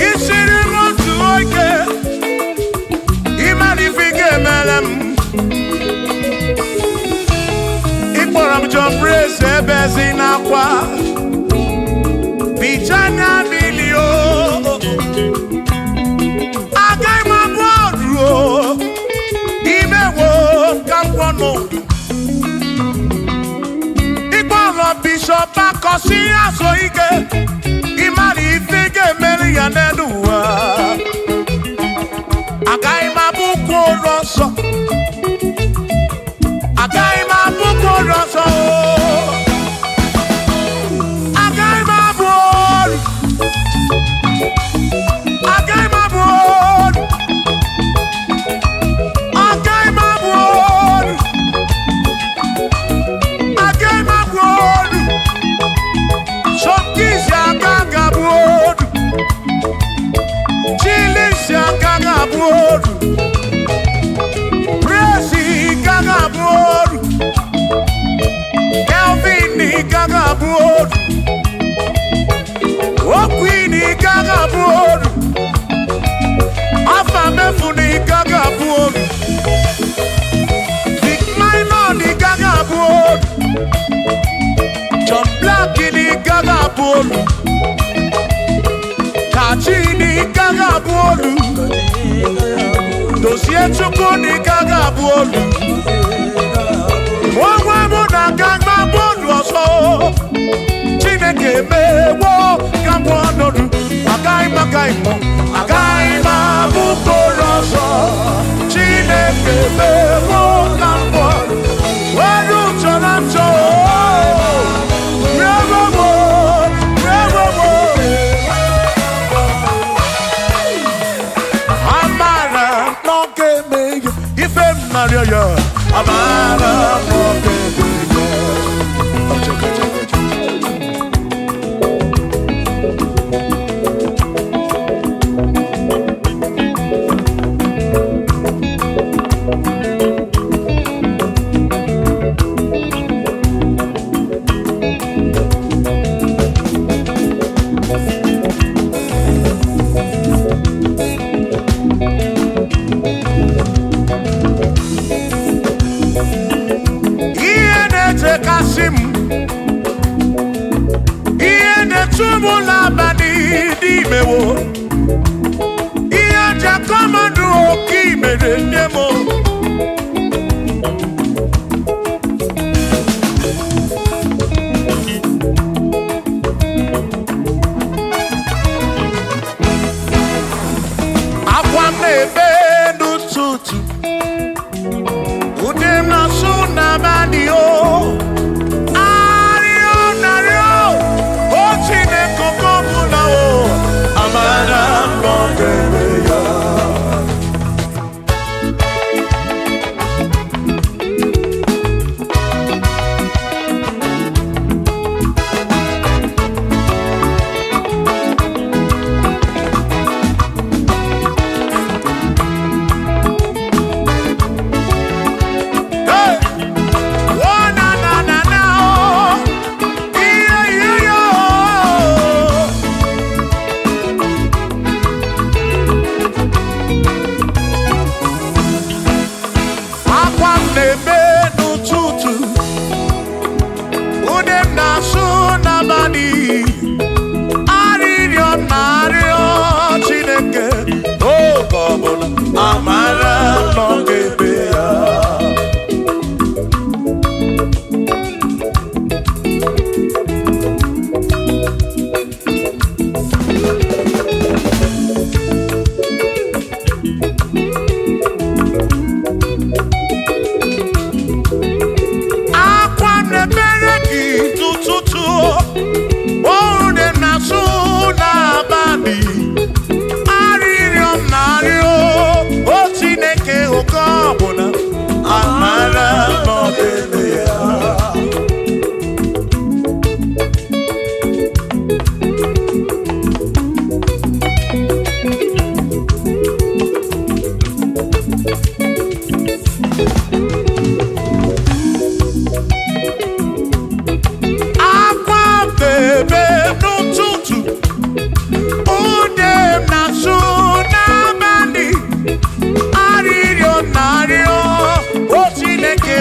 Isiri motu oike Ebezinakwa Bichanya milio Agai mabodro Imewo kampono Igboro Bishop Akosi Asoike Imali Ifige Melianeluwa Agai mabuko roso Agai mabuko roso Agai mabuko Agai mabuko Agai mabuko Agai mabuko Shokisha kagabuko Chilisha kagabuko Presi kagabuko Kelvini kagabuko Okwini kagabuko Afamefuni kagabuko Big Minor ni kagabuko John Black ni kagabuko Kachini kagabuko Dossier Chukwu ni kagabuko Wawamuna kagabuko Oso Chineke mewo kagabuko Agai mabuko Oso Chineke mewo kagabuko Wadu cholamcho Maria, Amara, Tumula bani di mewo Iya jakomadu oki mere nemo Akwam nebe nututu Udem na suna bani o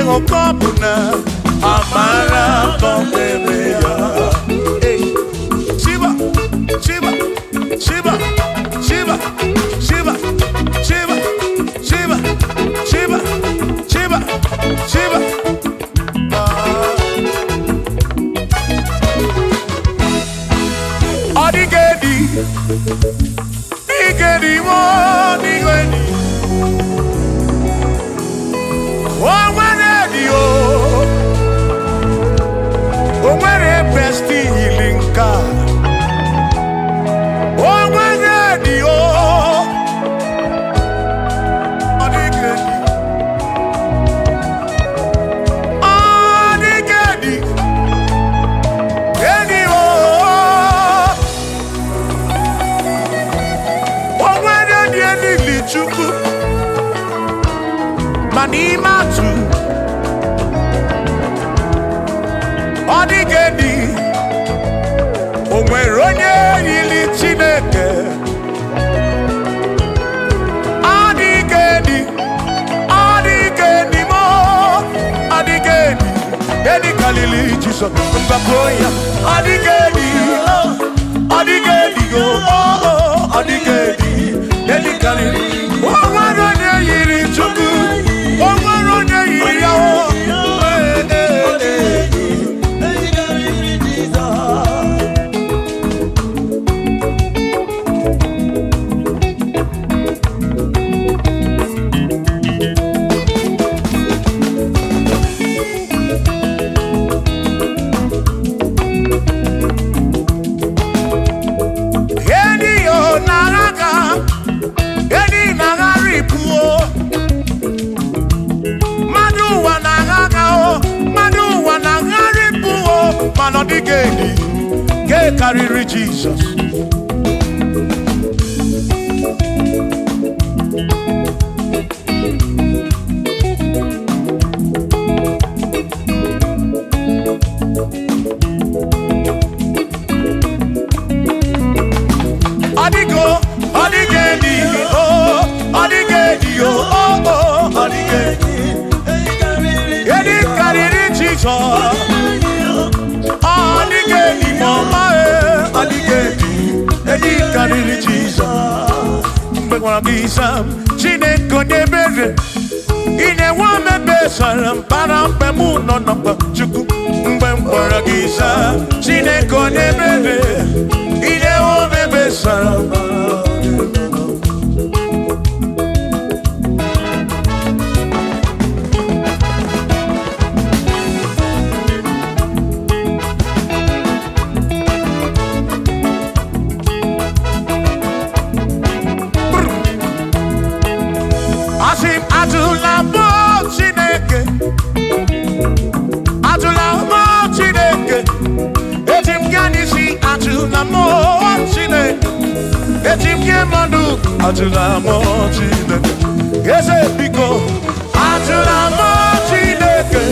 Lokogoma amara nọdebe ya. Shiba, Shiba, Shiba, Shiba, Shiba, Shiba, Shiba, Shiba, Shiba, Shiba. Odigedi, Igedi, Odigedi, Owanedi, Owere besti ilinka, Owanedi, Odigedi, Odigedi, Edi Owanedi edi lichuku, Manimatu, Odigedi, onwere onye yiri Chineke. Odigedi, Odigedi mo, Odigedi, edi kalili Jesus, mbakoya. Odigedi, Odigedi go, Odigedi, edi kalili. Onwere onye yiri Chukwu, onwere onye yiri ya. Odigedi, ke karịrị Jesus. Odigo, Odigedi, Odigedi, Odigedi, edi karịrị Jesus. Odigedi mama, Odigedi, edi karịrị Jesus. Mgbe gwara gị Sam, Chineke onye ebere, ị na-enwe omebe sara mbara mgbe mụ nọ n'ọgba Chukwu. Mgbe m gwara gị Sam, Chineke onye ebere, ị na-enwe omebe sara mbara. Atula mo Chineke, eze biko. Atula mo Chineke,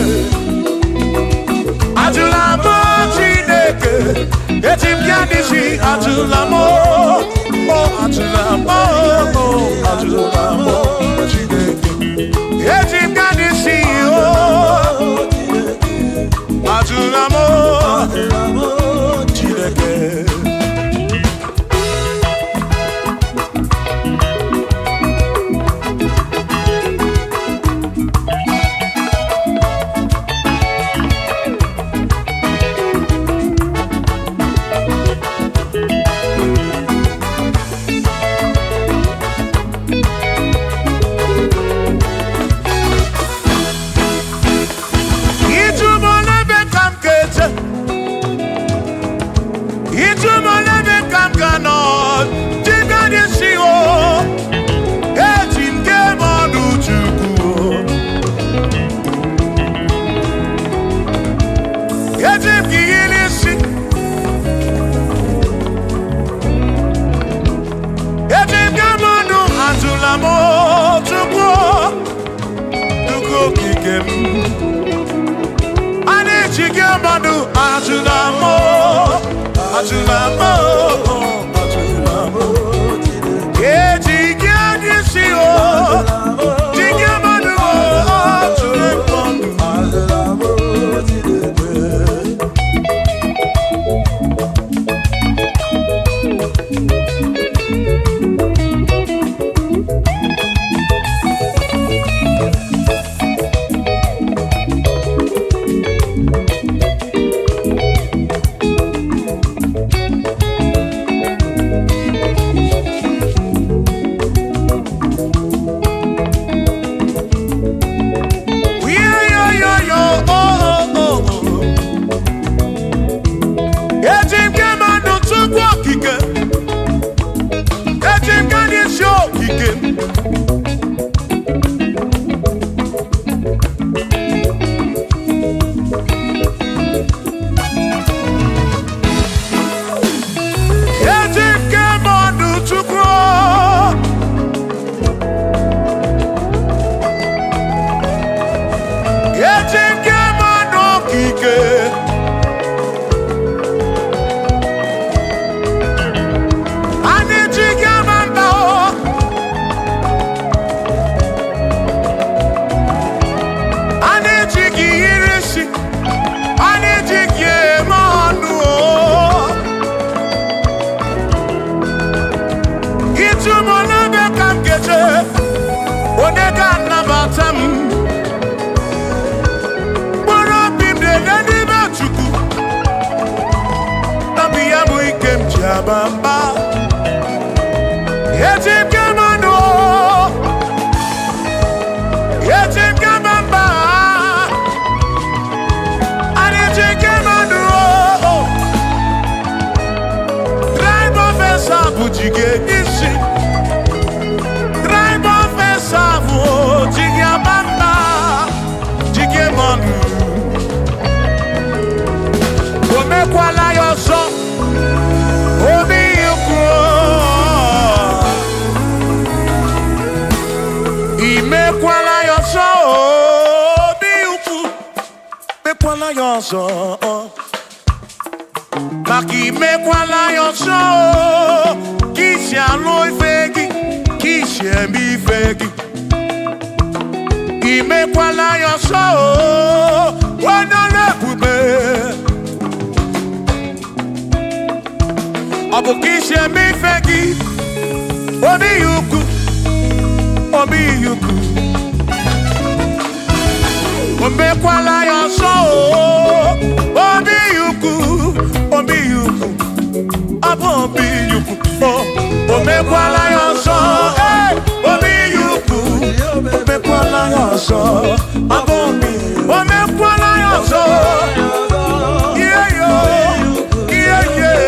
atula mo Chineke, etim yanisi. Atula mo, atula mo, atula mo Chineke, etim yanisi. Atula mo Chineke. jige nisi Driver fesavu jige bamba jige monu Omekwala yoso obi yuko Imekwala yoso obi yuko Mekwala yoso Maki mekwala yoso Kishi aloi fegi Kishi embi fegi Imekwala yoso Wana lepube Abu kishi embi fegi Obi yuku Obi yuku Omekwala yoso Obi yuku Obi yuku Abu obi yuku Omekwala yoso Obi yuku Omekwala yoso Abu obi Omekwala yoso Yeah yo Yeah yeah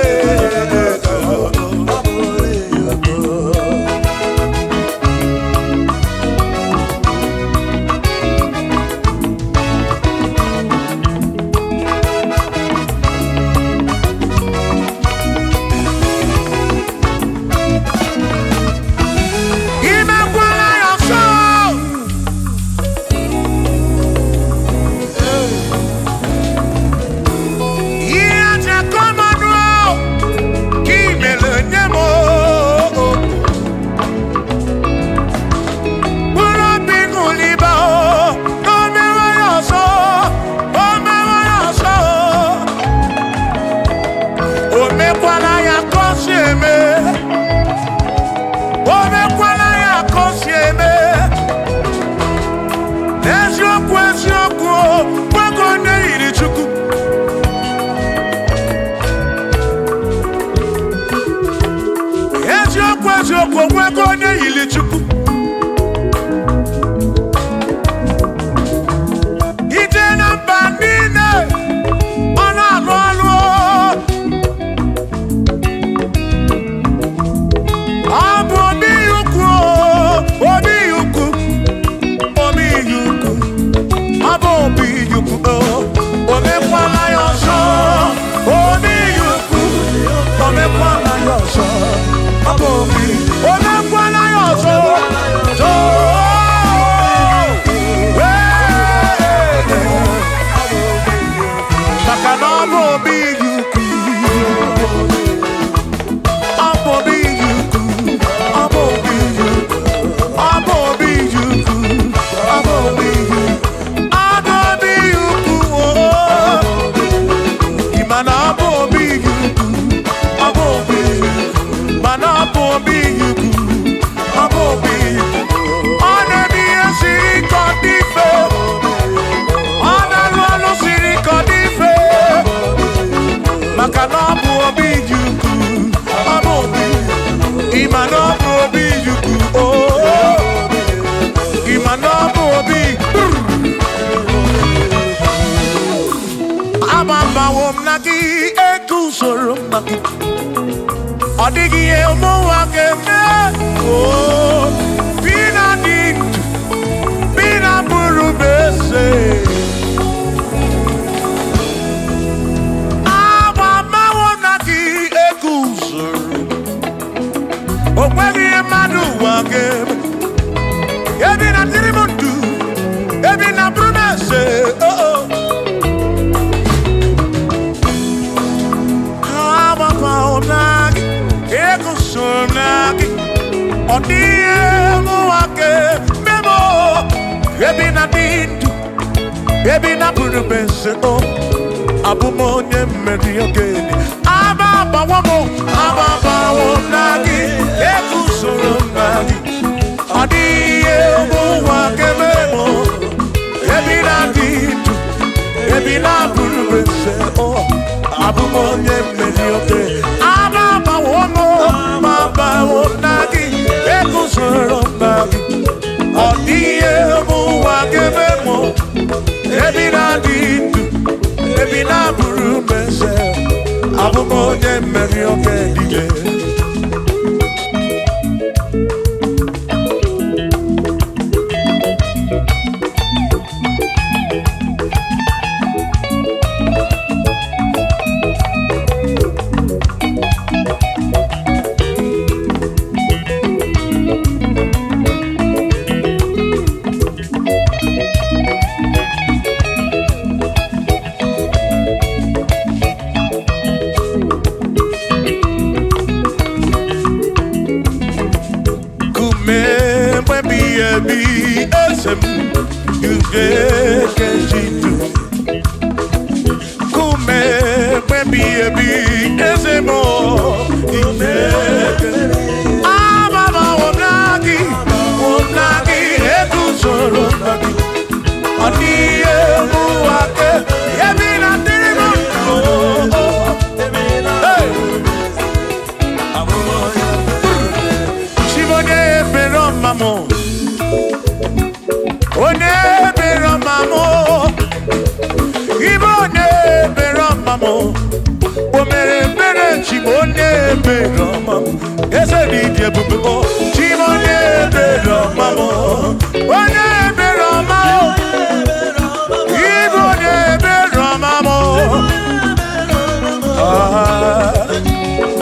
Odigi elmo akeme oh bina dintu bina burubese Mama wonaki ekuzuru Okwegi madu akeme Ebina tirimundu ebina burubese oh Mama wonaki Ekusonaki Odiemu wake Memo Ebina dintu Ebina burubese oh Abumonye mediogeni Ababa wamo Ababa wonagi Ekusonaki Odiemu wake Memo Ebina dintu Ebina burubese oh Abumonye mediogeni Ababa wamo Ababa wonagi Ekusonaki Odiemu wake Memo Ebina dintu Ebina burubese Abumonye mediogeni mamo. Ibone bera mamo. Omere bere chimone bera mamo. Ese DJ bubo chimone bera mamo. One bera mamo. Ibone bera mamo.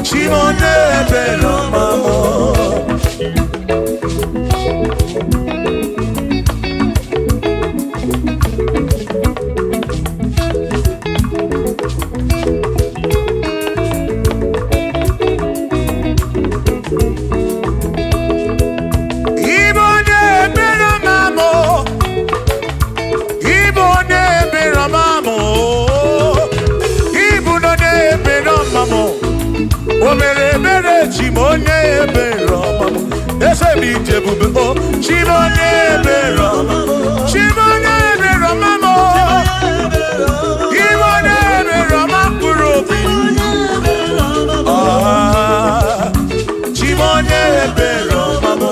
Chimone bera mamo. Chimone bera mamo, ese DJ bubo. Chimone bera mamo, chimone bera mamo. Chimone bera mamo, chimone bera mamo.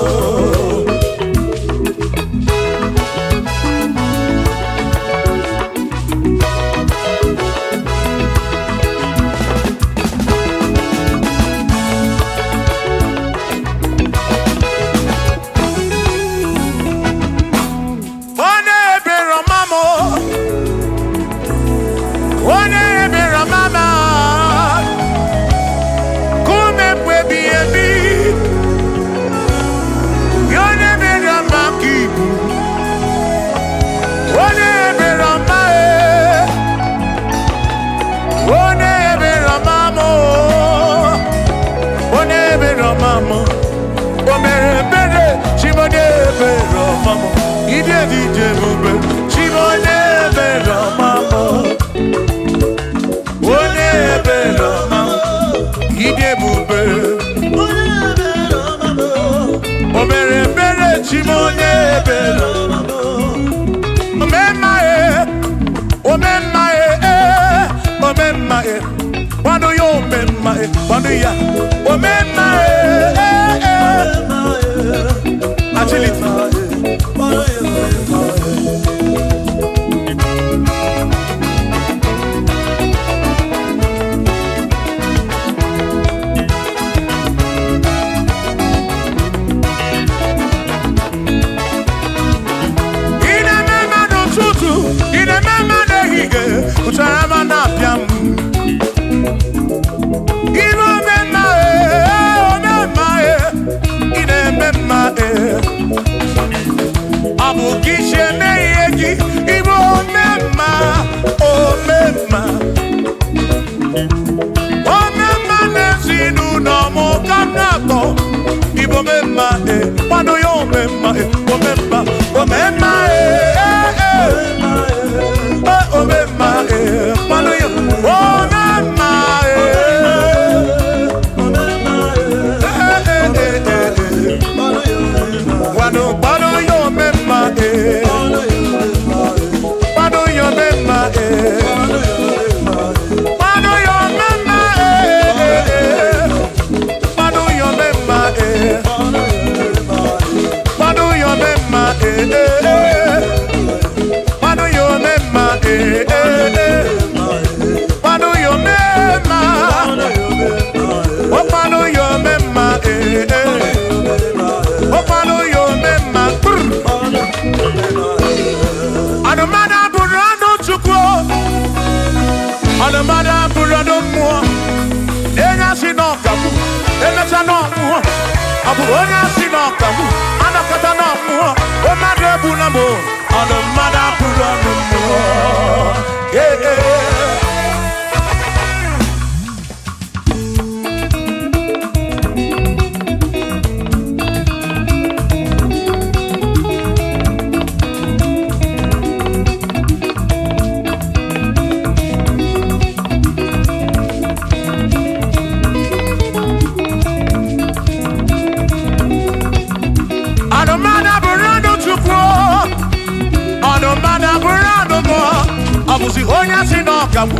kamu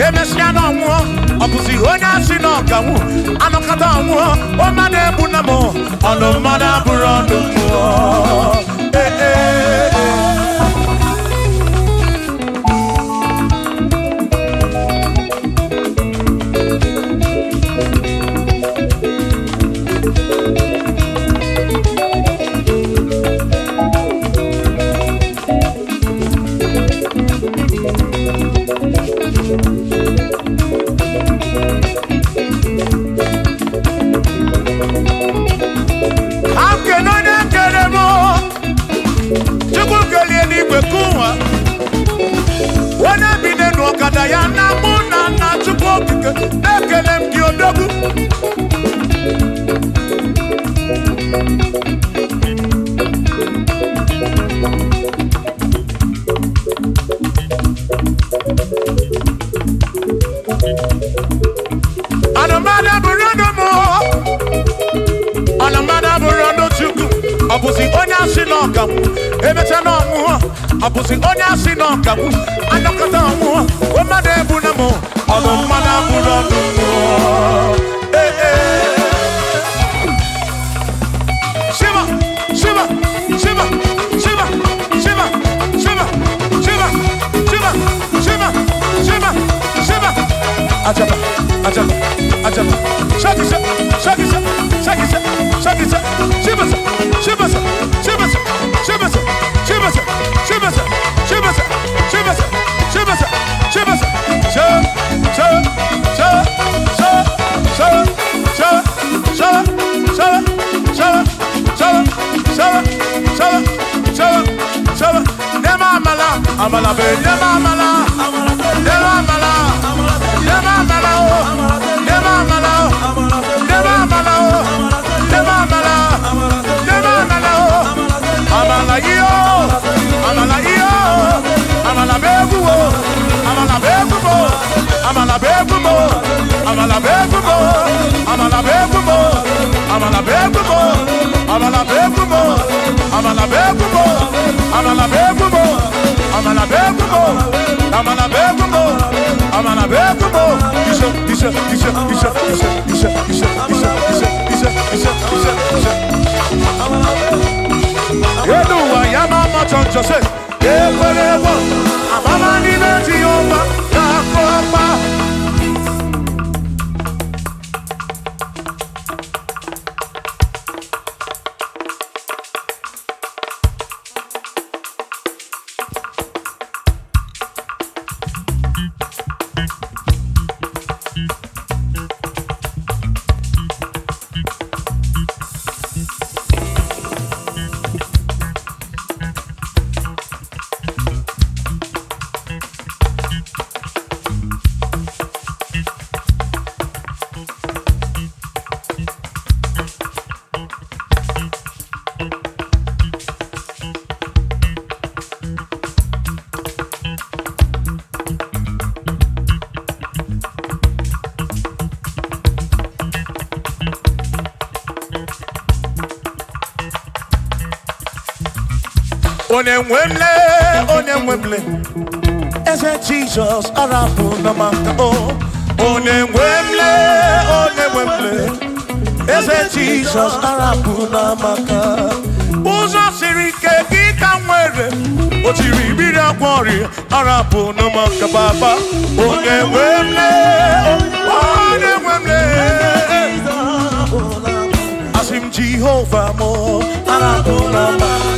emesia na mu obusi onya si na kamu anokata mu o ma de bunamo ono mada burondo mu Eweda ya na muna na chukwu kike nekele m gị odogwu. Anamada burando mo, anamada burando chukwu. Abusi onye asị n'ọkamu, emecha n'ọnwụ. Abusi onye asị n'ọkamu, anọkọta ọnwụ. Ọmọdé ebu na mo, ọnụ mmadụ abụrụ ọnụ mo. Shiva, Shiva, Shiva, Shiva, Shiva, Shiva, Shiva, Shiva, Shiva, Shiva, Shiva. Ajaba, ajaba, ajaba. Shakisa, shakisa, shakisa, shakisa. Shivasa, shivasa, shivasa, shivasa, shivasa, shivasa, shivasa, shivasa, shivasa, shivasa. Sha, sha, sha, sha, sha, sha, sha, sha, sha, sha, sha, sha, sha, sha. Nema amala, amala be, nema amala, nema amala, nema amala, nema amala, nema amala, nema amala, nema amala, amala iyo, amala iyo, amala begumo, amala begumo, amala begumo, amala begumo, amala begumo, amala begumo, amala begumo, amala begumo, amala begumo, amala begumo, amala begumo, amala begumo. Isha, isha, isha, isha, isha, isha, isha, isha, isha, isha, isha, isha. Yeduwa ya mama choncho se, ekwelewa, amama ni beti yoma, yakopa. Onye nwemle, eze Jesus arapu na maka o. Onye nwemle, eze Jesus arapu na maka. Ụzọ siri ike gị ka nwere, o tiri biri akwọrị arapu na maka baba. Onye nwemle, asim Jehovah mo arapu na maka.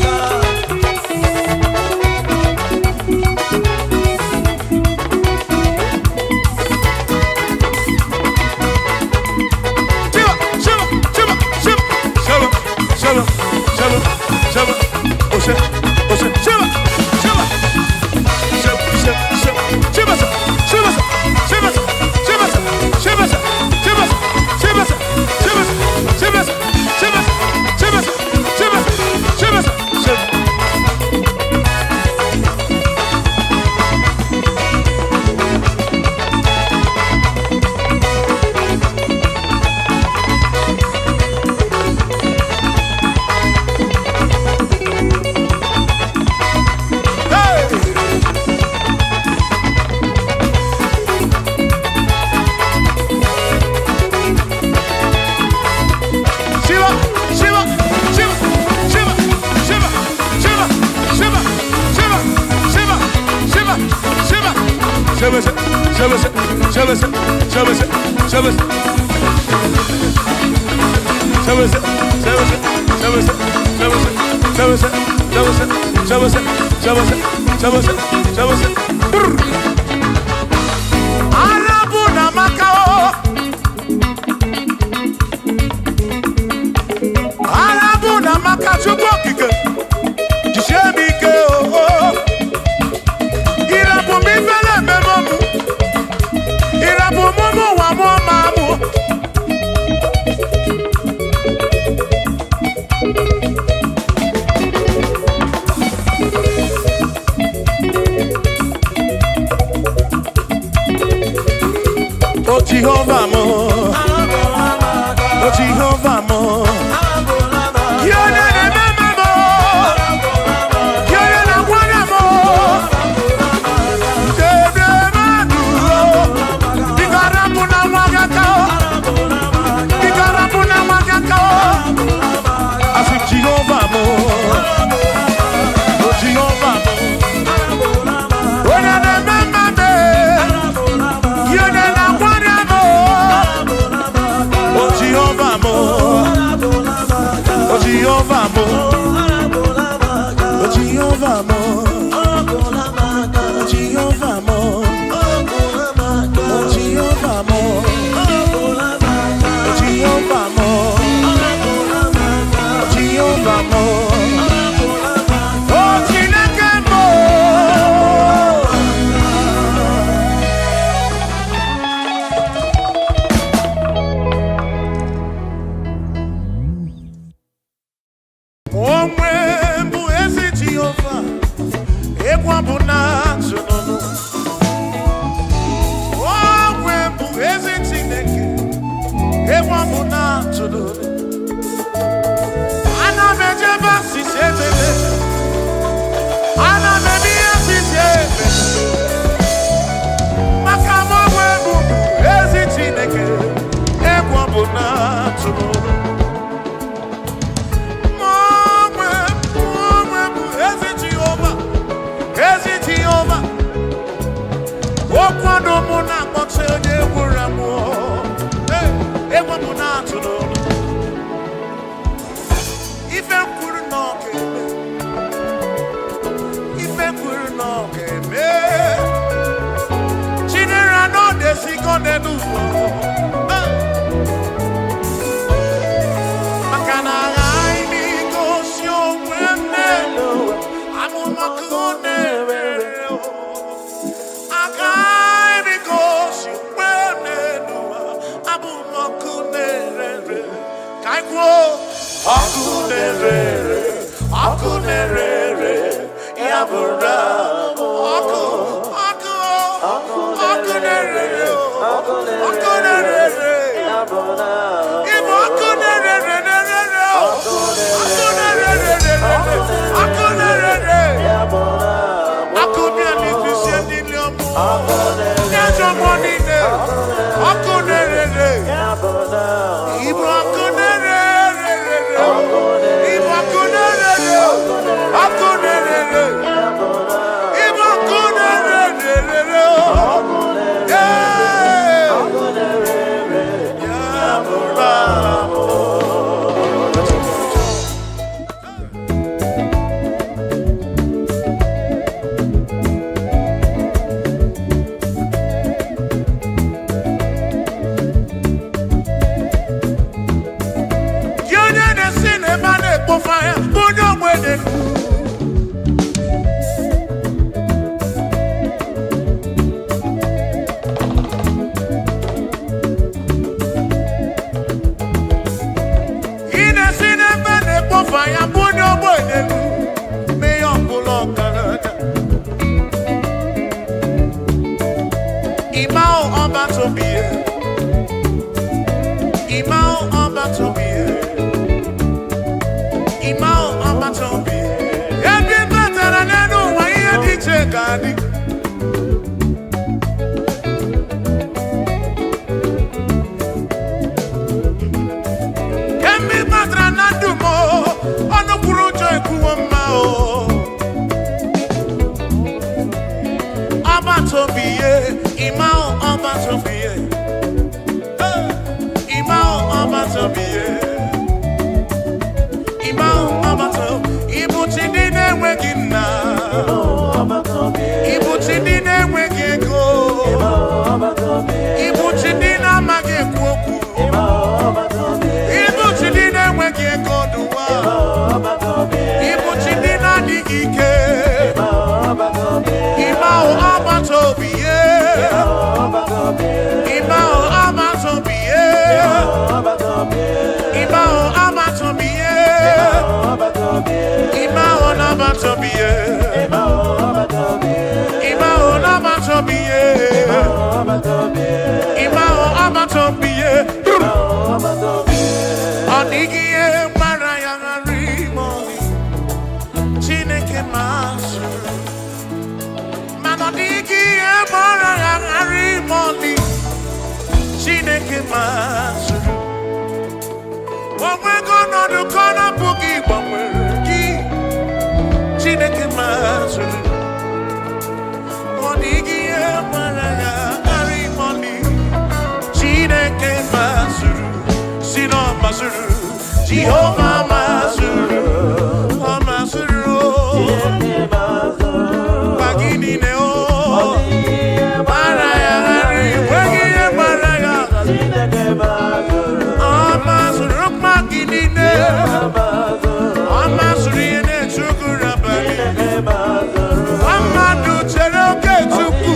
Oh Jehovah mo, oh Jehovah mo. Ima Chineke masuru. Onwego n'ọdụ kọna bụghị gbanwere gị. Chineke masuru. Ọ dịghị ihe gbara ya ghara ịmọli. Chineke masuru. Si na ọ masuru. Jehova masuru. Ọ masuru. Chineke masuru. Bagini ne o. Gbara ya ghara ịnweghị ihe gbara ya. Chineke masuru. Ọ masuru bagini ne. Ọ masuru ihe na-echukwu abalị. Mmadụ chere oke Chukwu.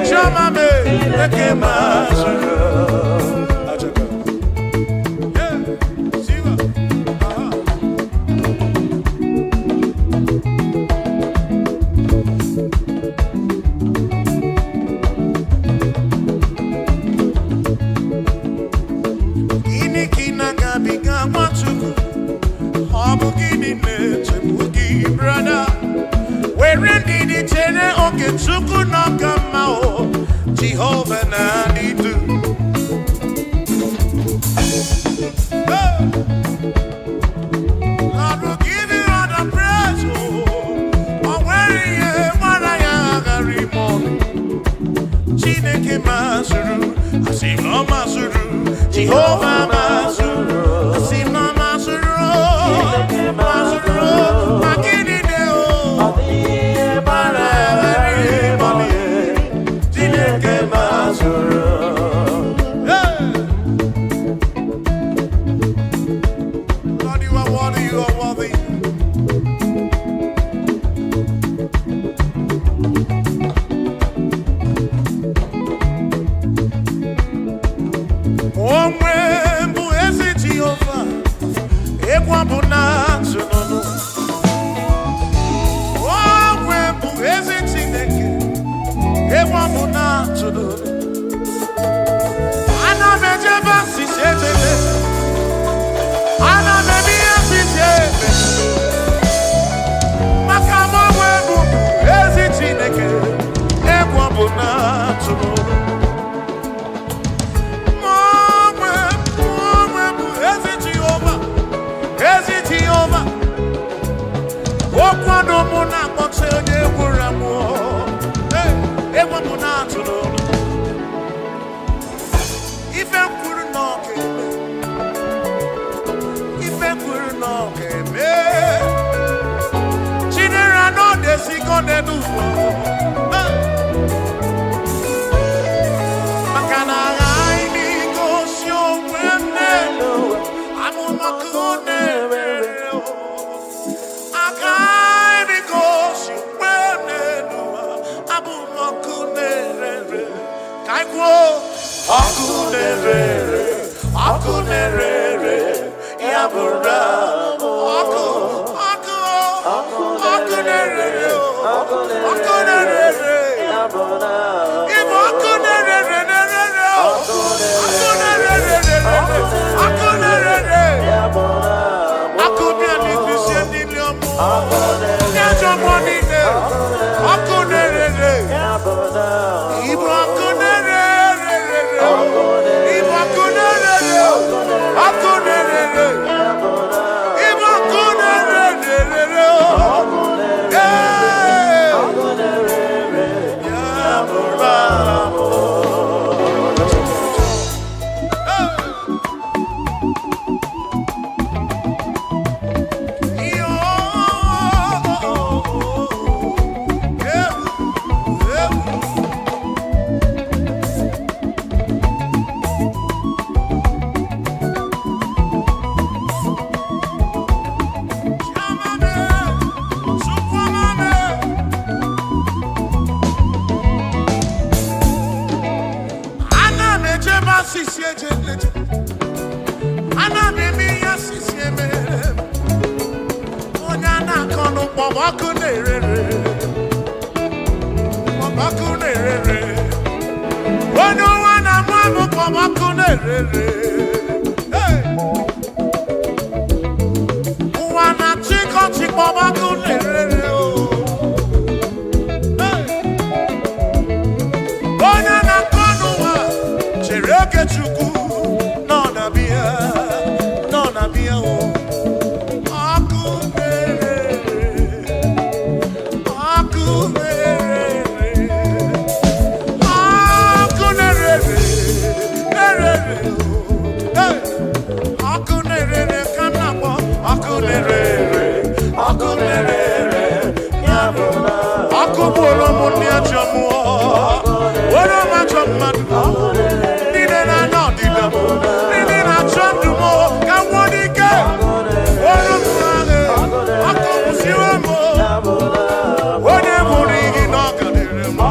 Chioma me Chineke masuru. Chukwu n'ọkama o, Jehovah na-adịdu. Lord will give you all the praise o. O nwere ihe gbara ya ghara ime ọnụ. Chineke masuru, asị na ọ masuru. Jehovah masuru, asị na ọ masuru. Chineke masuru, ma gịnị dị o? Ọ dịghị ihe gbara ya ghara ime ọnụ. Chineke masuru. Lord, you are worthy, you are worthy. Onwe mbụ ezi Jehova, egwu abụ na-atụ n'ọnụ. Onwe mbụ ezi Chineke, egwu abụ na-atụ n'ọnụ. Ana m ejebe asịsị ejebe, ana m eme ihe asịsị eme. Maka m onwe mbụ ezi Chineke, egwu abụ na-atụ n'ọnụ. Okwado mụ na-akpọte onye gwụrụ amụ. Egwu mụ na-atụ n'ụlọ. Ife kwuru na ọ ga-eme. Ife kwuru na ọ ga-eme. Chinere anọ na-esigo n'ụlọ. Maka na aghaghị m igosi onwe m n'elu. Amụmakụ na-emere. Akunerere, yabura, akunerere, yabura, ibo akunerere, akunerere, yabura, akunerere, kusyendi lyomu, nyajo monine, akunerere, yabura, ibo akunerere. Hey! Akubolo mundi achomo. Oro machomadu. Nine na no didamo. Nine na chondumo. Kawodike. Oro mane. Akubusiwamo. One muri no kadiremo.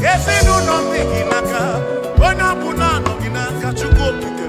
Yes, I do not think in a car. When I'm put on in a car to go to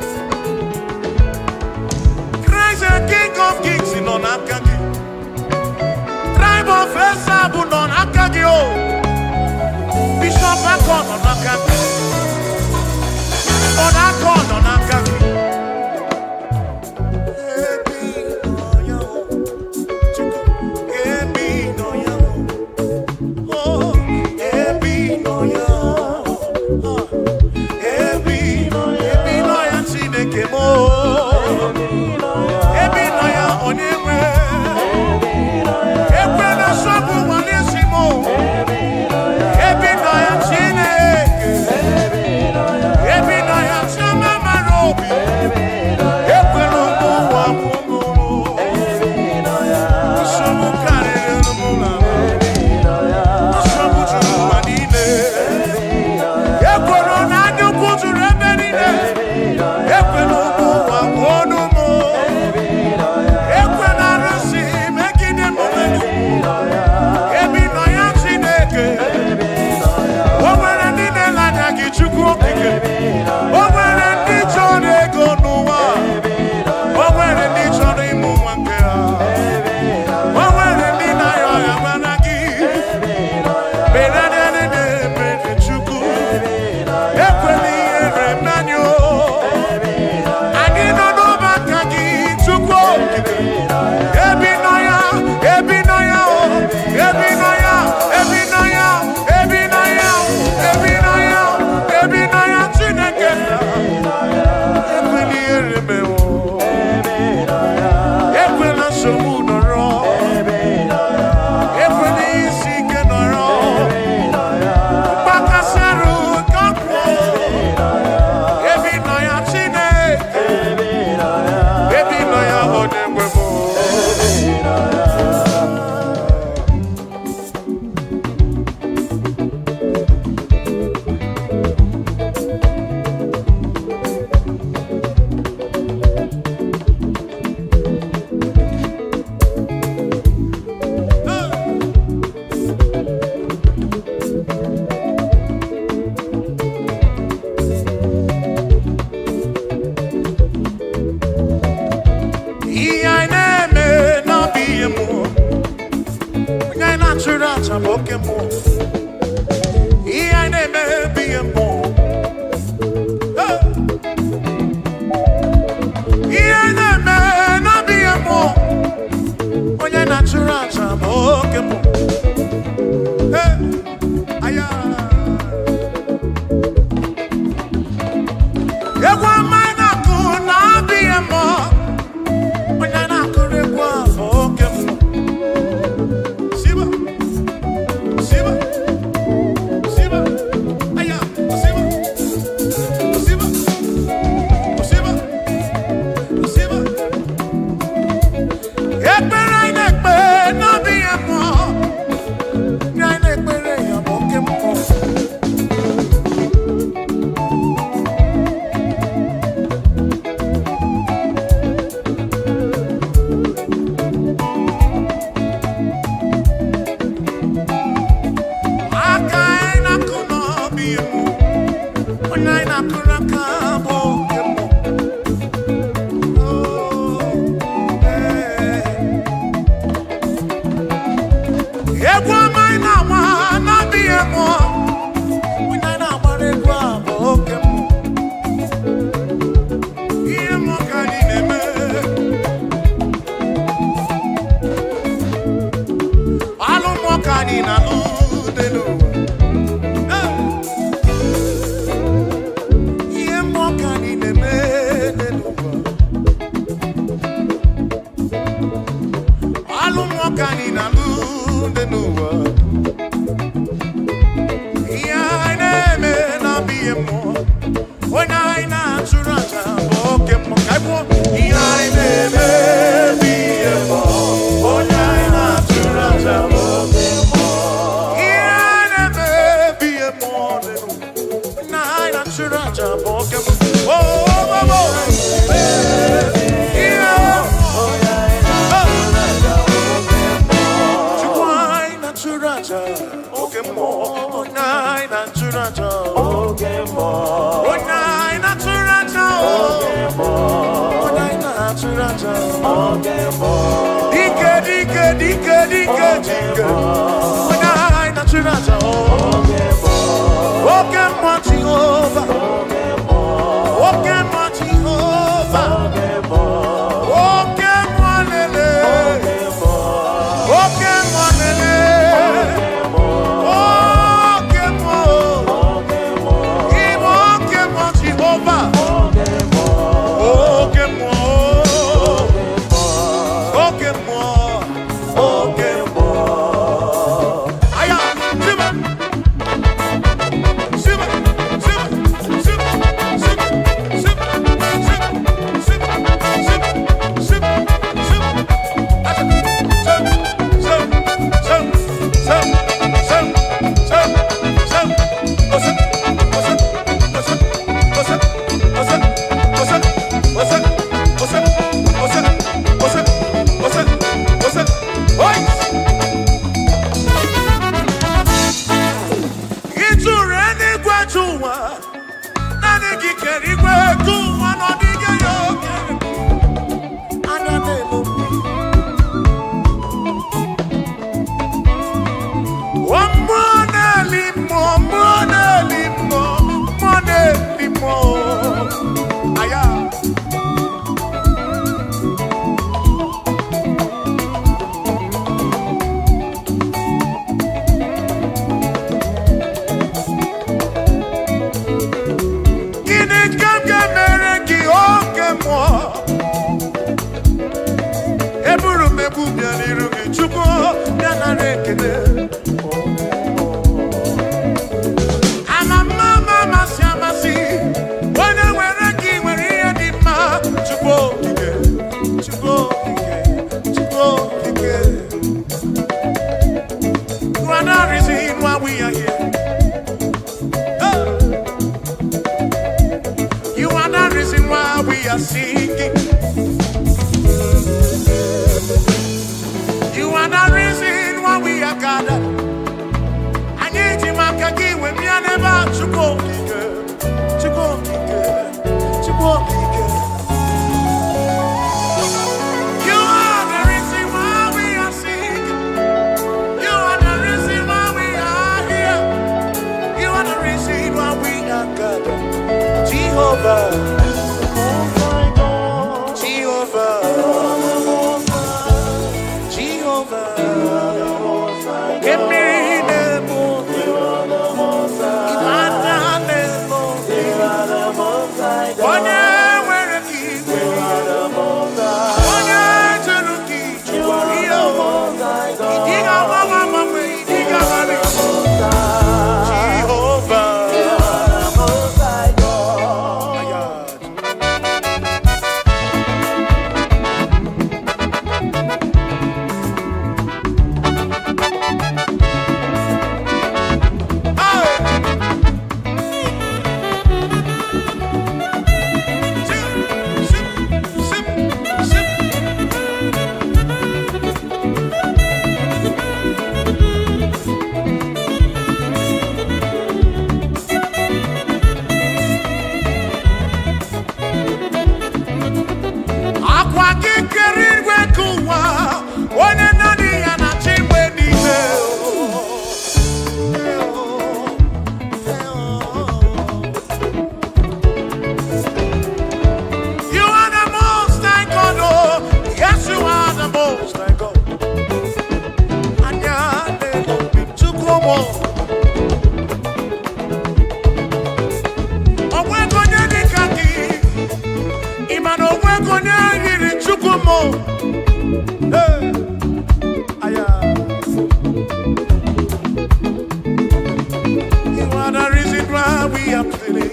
we are pleading.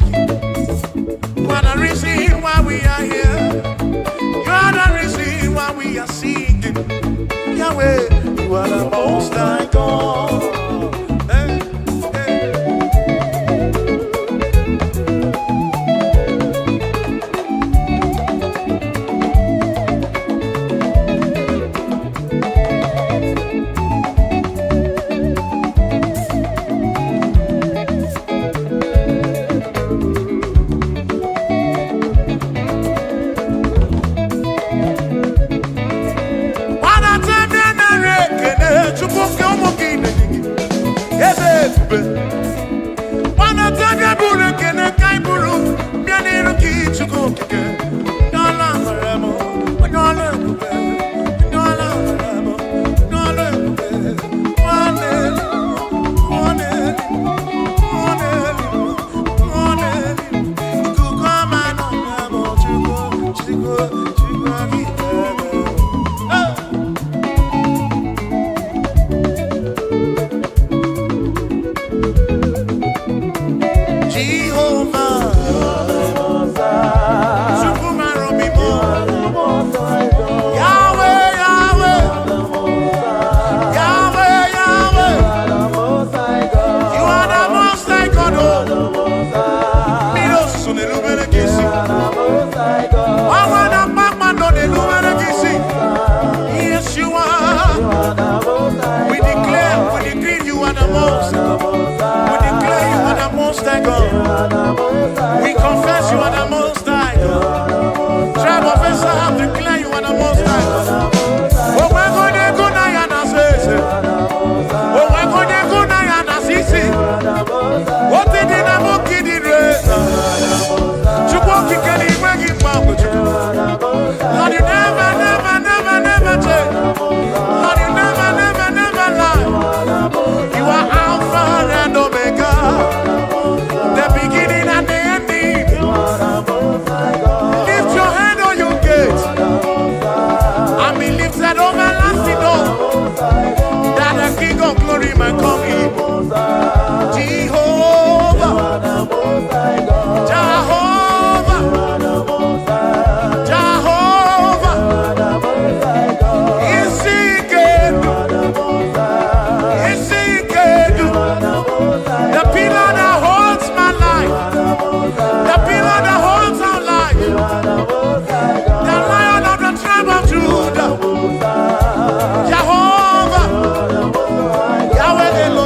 What a reason why we are here. Yahweh, you are the most high God. Hey, hey. We confess you are the most high God. Tribe of Esau, declare you are the most high God. Oh, we're going to go now and say, oh, we're going to go now and see. What did the Namo kid in race? To walk in Kelly, where you found with you. Lord, you never, never, never, never change. Lord, you never, never, never lie. You are Alpha and Omega. The beginning and the ending. Lift your hand on your gate and be lifted over lasting door, that the King of glory might come in. Jehovah, Jehovah, Jehovah, is he good? Is he good? The pillar that holds my life, the pillar that holds our life, the Lion of the tribe of Judah, Jehovah, Yahweh.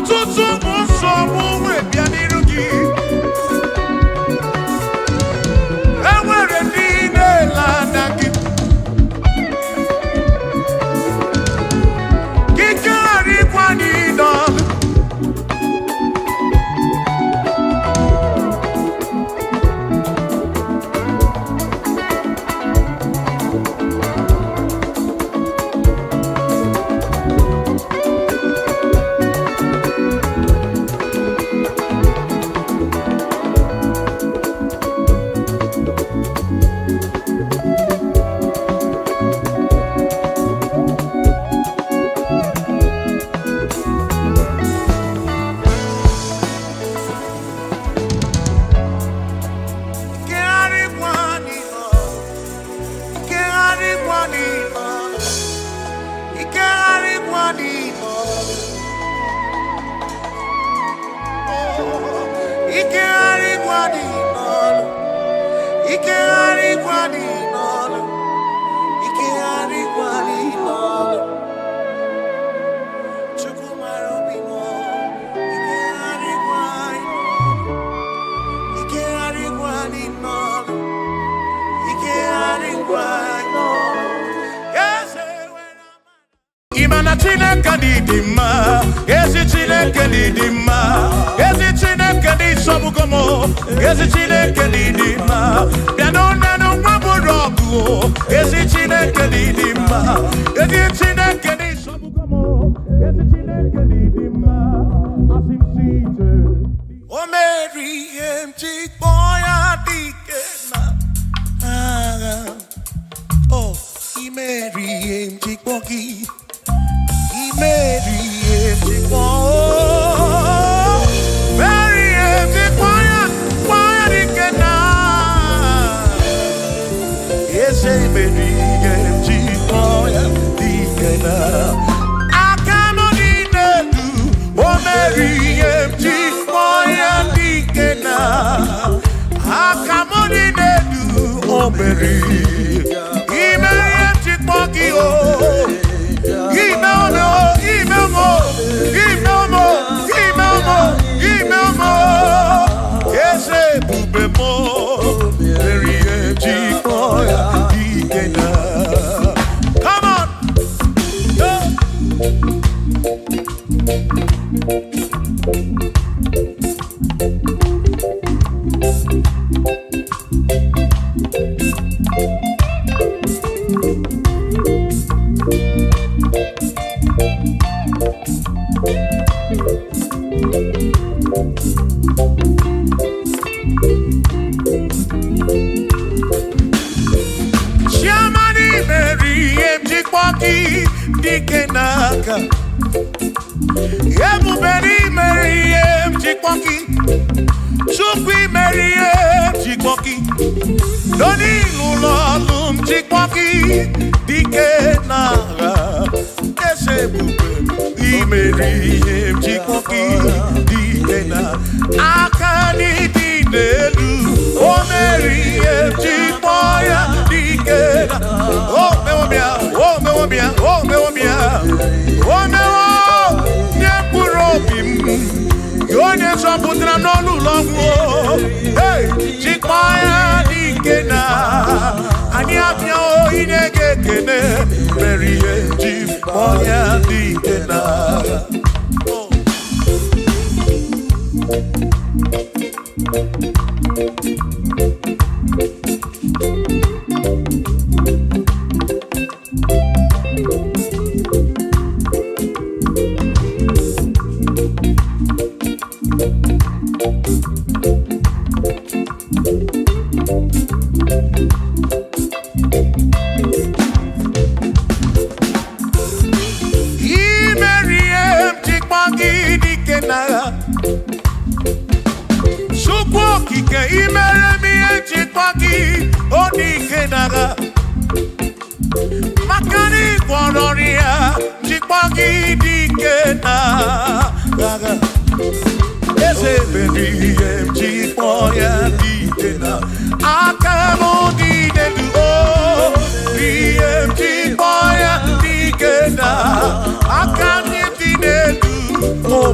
ọtụtụ bụ nsogbu wee bịa n'iru gị enwere ndị na-ele anya gị kegharịkwa n'ịnọ Imana Chineke dị mma, ezi Chineke dị mma, ezi Chineke dị Obugomo, ezi Chineke dị mma, bịanụ nenu nwa bụrụ ọgụ, ezi Chineke dị mma, ezi Chineke dị Obugomo, ezi Chineke dị mma, asị m si ije. O meri ihe m ji kpọọ ya dike na agha, o imeri ihe m ji kpọọ gị. Mary, Mary, quiet, yes, Mary, I cannot do, oh Mary, I cannot do, oh Mary, come on. Dikenaka Ebuberi Meriem Chikpoki Chukwi Meriem Chikpoki Doni Lulolum Chikpoki Dikenaka Esebuberi Meriem Chikpoki Dikenaka Akani Dinelu O Meriem Chikpoya Dikenaka Oh Meomia Oh Meomia Oh Meomia Oh Meomia Nyepurobim Yonye Soputra Nolu Longo Hey Chikpoya Dikena Anyapnya O Inege Kene Merie Chikpoya Dikena Oh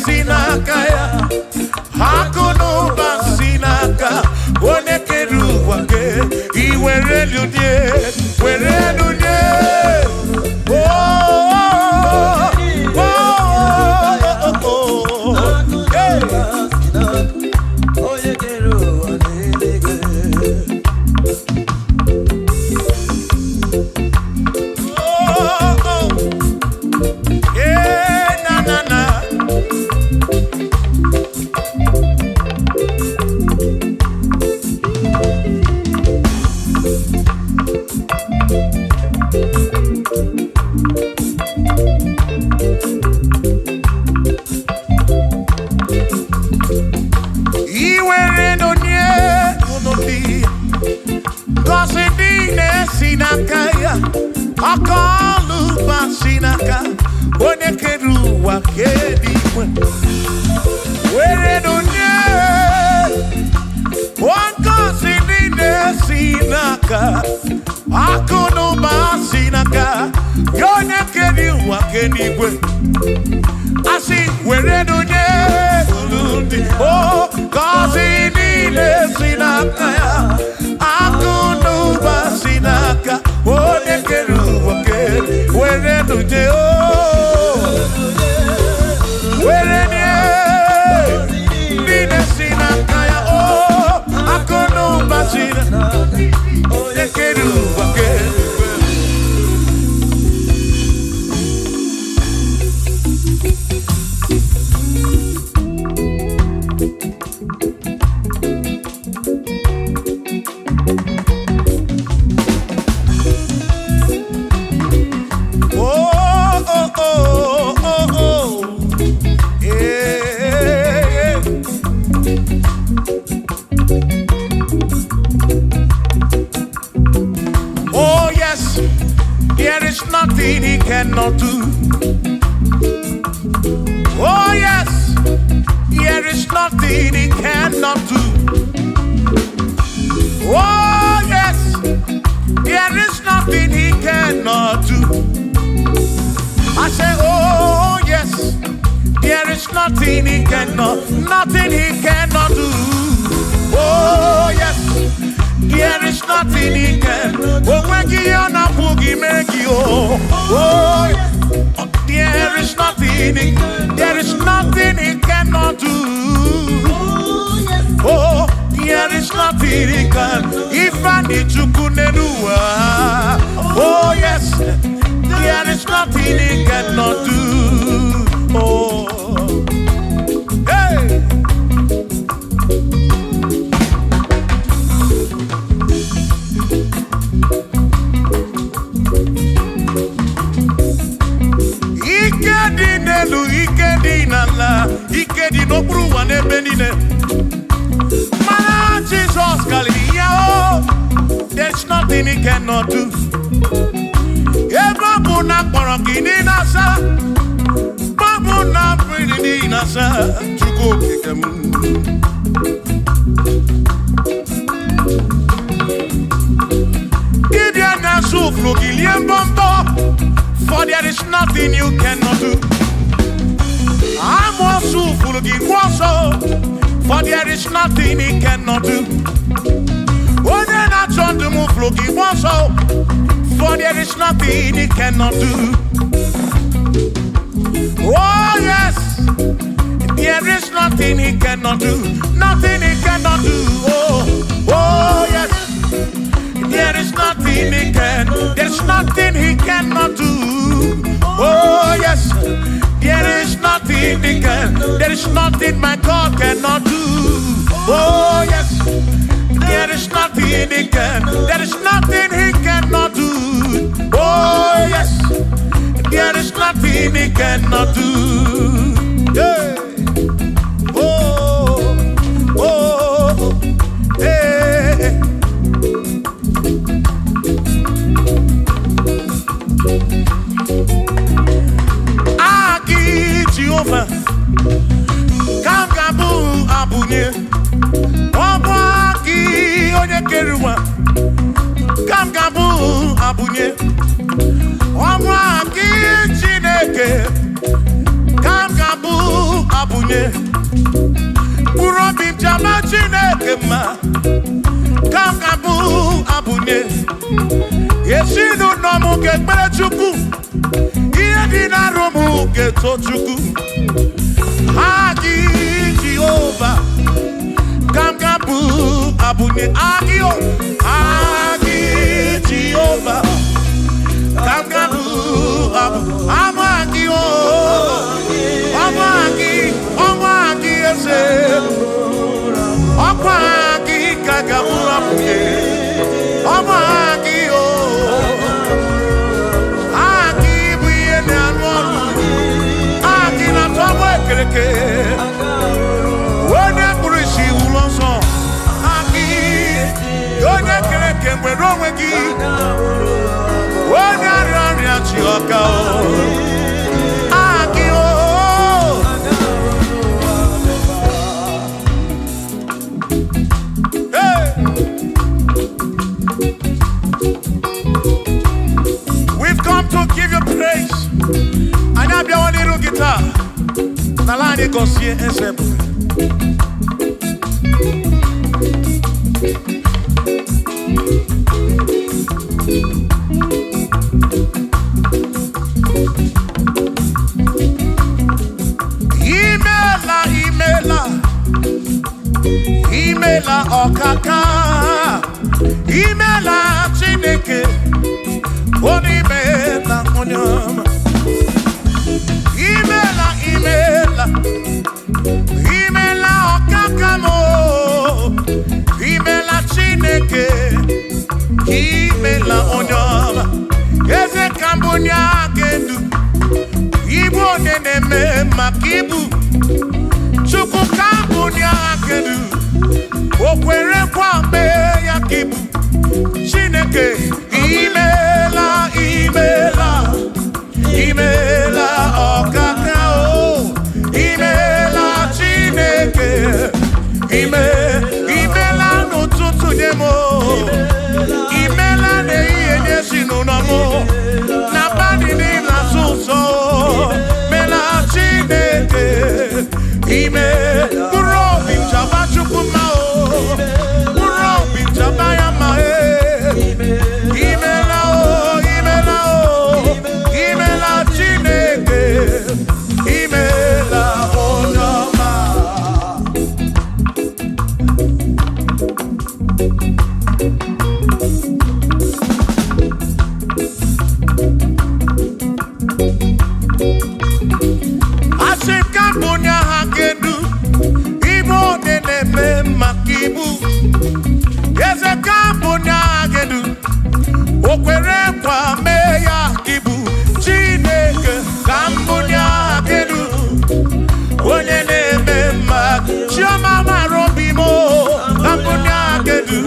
Sinakaya Hakono basinaka, one keru wake, iwere lunye, were lunye. For there is nothing you cannot do. I'm also full of for there is nothing he cannot do. Oh, then I turn to move, for there is nothing he cannot do. Oh, yes, there is nothing he cannot do. Nothing he cannot do. Oh, yes, there is nothing he can. There's nothing he cannot do. Oh, yes, there is nothing he can. There is nothing my God cannot do. Oh, yes, there is nothing he can. There is nothing he cannot do. Oh, yes, there is nothing he cannot do. Hey. Oh, oh, hey. Aki Jehovah, Kamgabu Abunye, Obaki Onyekeruwa, Kamgabu Abunye, Obaki Chineke, Kamgabu Abunye, kema Kangabu abune Yesinu nomu kekpere chuku Iye dina romu keto chuku Agi Jehovah Kangabu abune Agio Agi Jehovah Kangabu abu Amagio Amagi ese Amagi Kangabu abune Amagi Agi buye ne anwaru Agi na tomo ekereke Wone kurishi ulonso Agi Yone kereke mwero wegi Wone arari achioka Agi We've come to give you praise. And I be one little guitar. Nalani gosie ensemble. Imela okaka. Imela chineke. Onimela onyama. Imela okakamo. Imela chineke. Imela onyama. Eze kambunya gendu. Ibu oneneme makibu. Chuku kambunya gendu. Okwere kwame yakibu. Chineke. Imela okakao. Imela chineke. Imela n'ụtụtụ nye mo. Imela n'ihe nye si n'ụlọmụ. Na bani n'ịla sụsọ. Mela chineke. Mkpụrụ obi nchaba chukwu ma o. Mkpụrụ obi nchaba ya ma e. Imela o. Imela chineke. Imela onyama. Asikambunya hakedu. Ibo neneme makibu. Yeze kambunya hakedu. Okwere kwa meya kibu. Chineke kambunya hakedu. Onye neme mak. Chioma marobimo. Kambunya hakedu.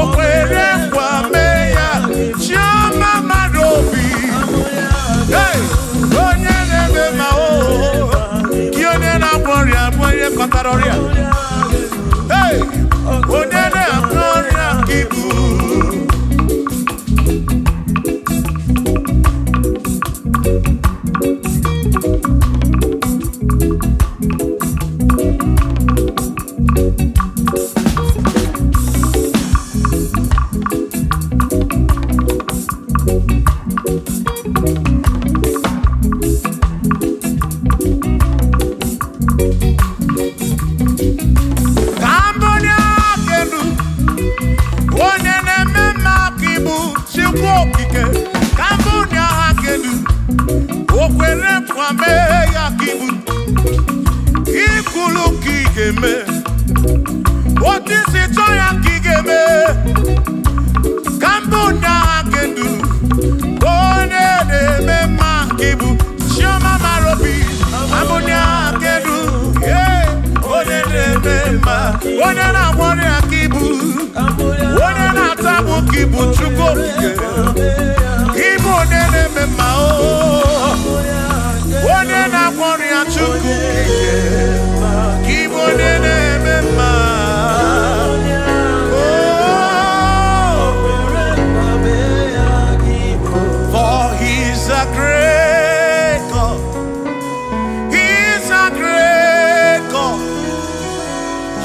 Okwere kwa meya. Chioma marobi. Hey! Onye neme ma o. Kiyone na gloria. Mwenye kotaroria. Hey! Onye na gloria kibu. What is it?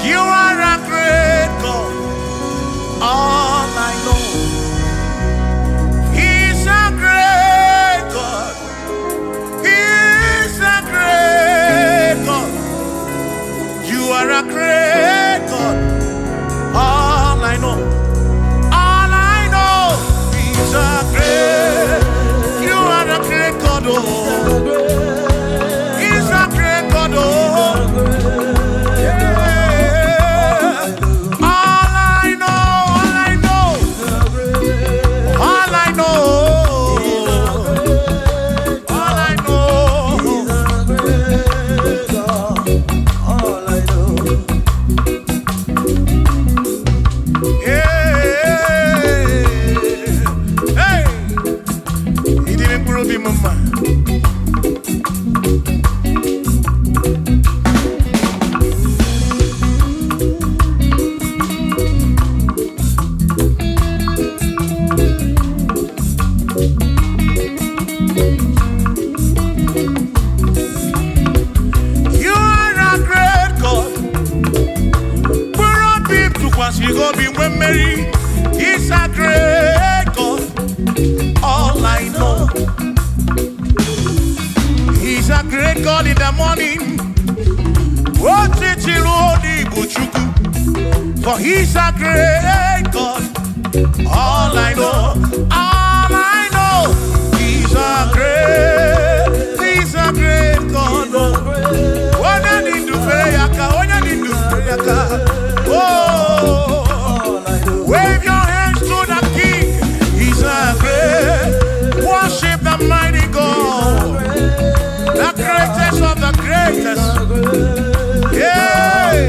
You are a great thank God in the morning. For he's a great God. All I know, he's a great God. When I need to pray, oh, wave your hands to the King. He's a great. Worship the mighty God, the greatest of the greatest. Yeah.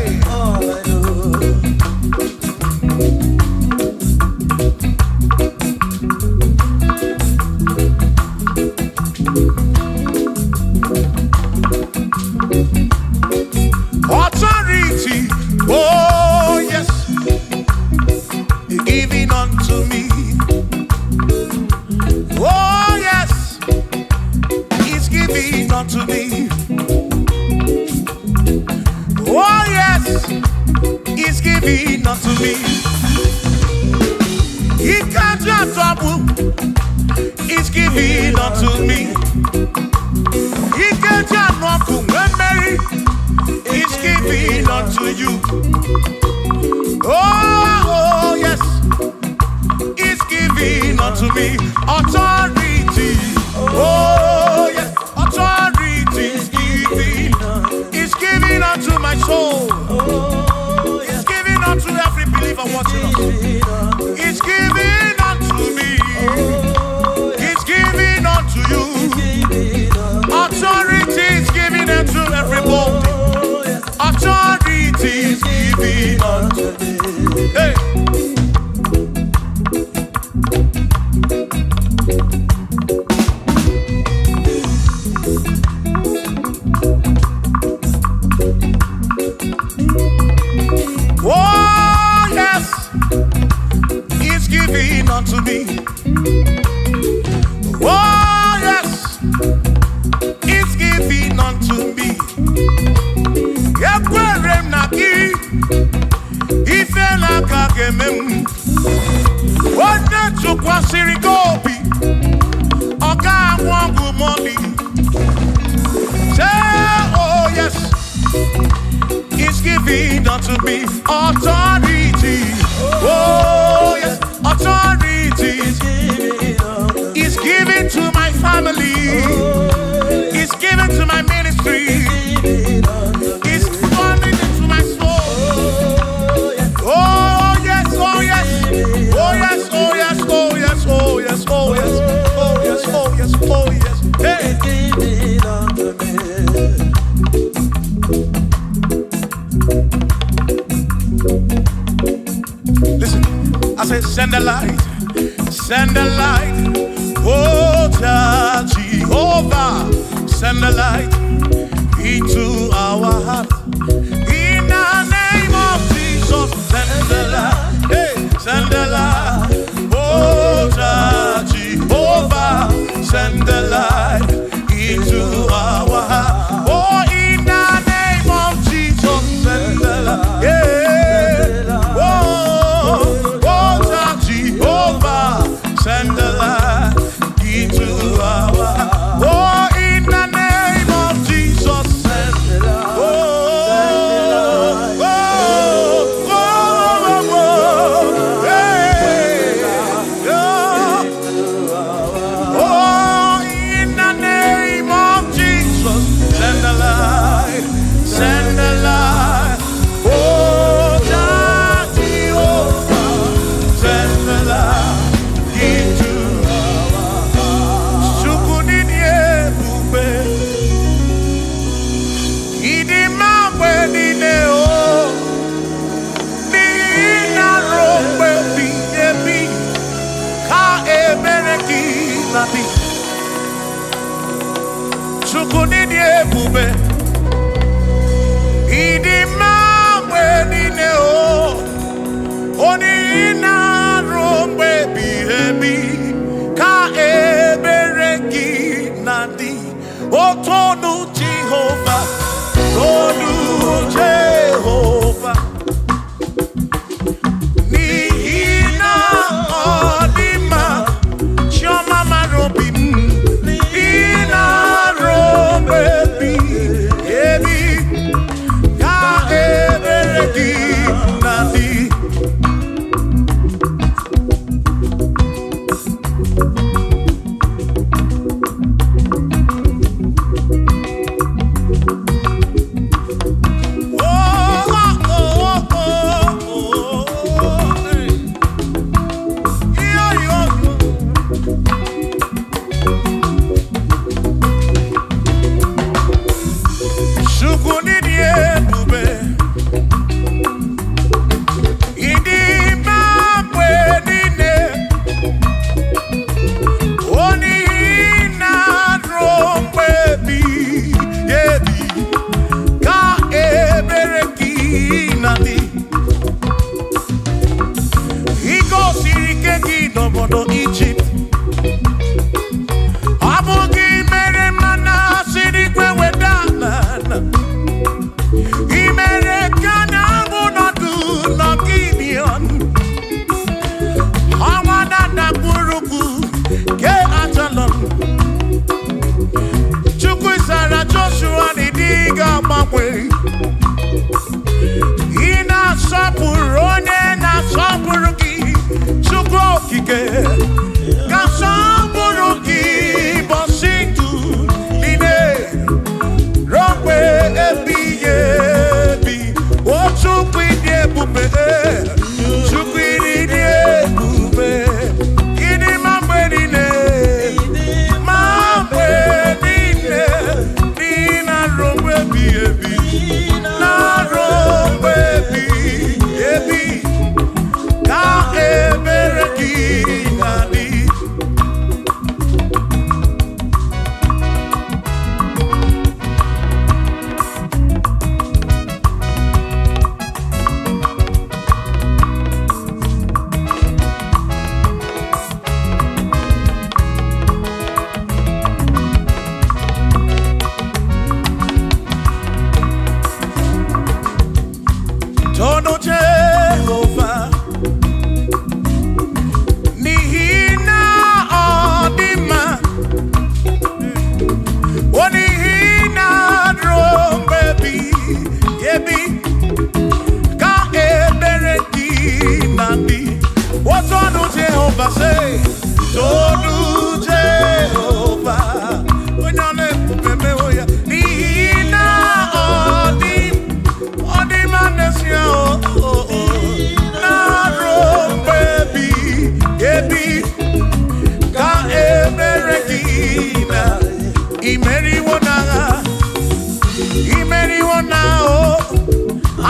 Authority, oh yes, giving unto me. Oh yes, he's giving unto me. Oh yes, he's giving unto me. He can't just trouble. He's giving unto me. He can't just trouble when Mary. He's giving unto you. Oh yes, he's giving unto me. Authority. Oh yes, authority is giving. He's giving unto my soul. He's giving unto every believer watching us. He's giving unto me. He's giving unto you. Authority is giving unto everybody. Authority is giving unto me. Hey. Oh yes, he's giving unto me. Oh yes, he's giving unto me. Ifela kagemem Wanda chukwa sirigobi Oka wangu moli. Say oh yes, he's giving unto me. Authority. Oh yes, authority. He's giving to my family. He's giving to my ministry. He's coming into my soul. Oh yes, oh yes, oh yes, oh yes, oh yes, oh yes, oh yes, oh yes, oh yes, oh yes. Hey. Listen, I said send the light, send the light. Oh Jehovah, send the light into our heart. In the name of Jesus, send the light. Hey, send the light. Oh Jehovah, send the light into our heart. Oh, in the name of Jesus, send the light. Yeah. Oh Jehovah, send the light into our heart. Oh, in the name of Jesus, send the light. Send the light. Oh, Jehovah, send the light into our heart. Sukunidie bube, idimamwe dineo, nina rombe biyebi, ka ebereki nabi. Sukunidie bube. Idimamwe dineo, onina rombe bihebi, ka ebereki nadi. Otonu Jehovah, Tonu Jehovah. Nihina odima, Shoma marobim, Nihina rombe bi. chokike kasamboroki bosintu line rompe ebi ochukwidi ebube chukwidi ebube ini mambe nine nina rompe ebi na rompe ebi ka ebereki nadi. Tono Jehovah Nihina Odima Onihina Drombebi Yebi Ka Ebereki Nandi. What Tono Jehovah say? Tono Jehovah Nihina Odima Imeriwona o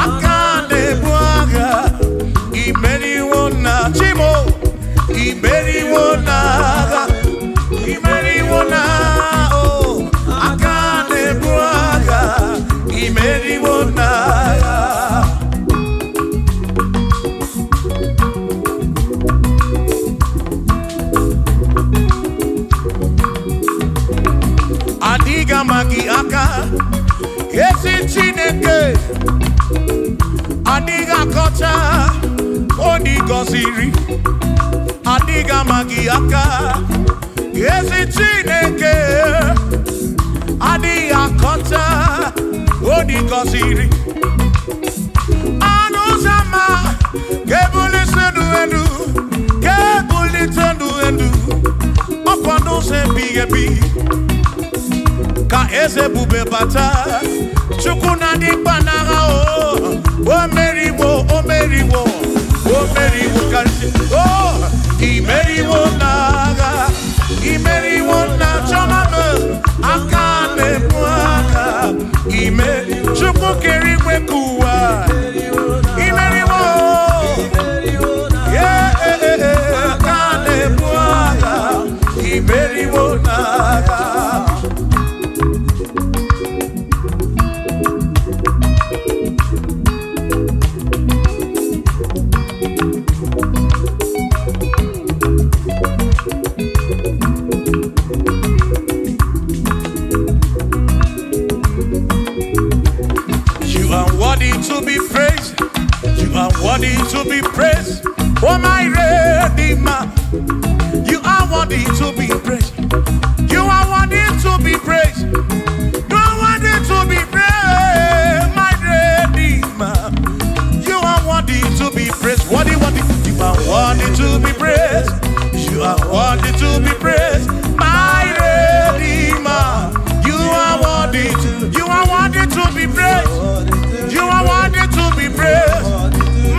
akane buaga Imeriwona chimo Imeriwona o akane buaga Imeriwona. Adiga magi aka esi Chineke adiga kocha onigoziri adiga magi aka esi Chineke adiga kocha onigoziri anuzama kebuli sendu enu okwano se bigebi ka eze bube bata chukuna di banara o meriwo kansi imeriwo na chomame akane mwaka chukwu keri kwekuwa imeriwo akane mwaka imeriwo naga. To be praised, you are worthy to be praised. Oh my Redeemer, you are worthy to be praised. You are worthy to be praised. You are worthy to be praised, my Redeemer. You are worthy to be praised. Worthy. You are worthy to be praised. You are worthy to be praised, my Redeemer. You are worthy to be praised. You are worthy to be praised,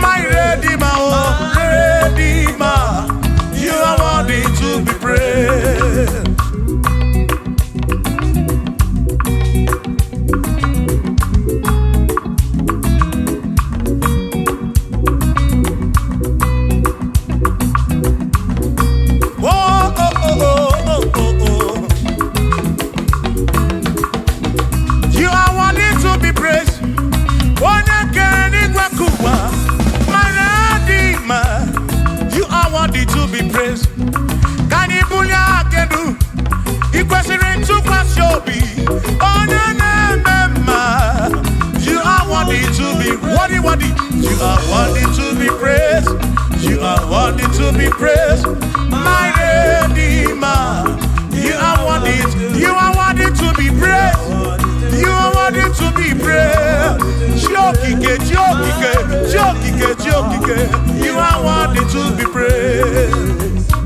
my Redeemer, oh Redeemer. You are worthy to be praised. You are worthy to be praised. You are worthy to be praised. Can you believe I can do? You question to Kwashobi. Oh, no. You are worthy to be worthy. You are worthy to be praised. You are worthy to be praised, my Redeemer. You are worthy to be praised. You are worthy to be praised. Jokike. You are worthy to be praised.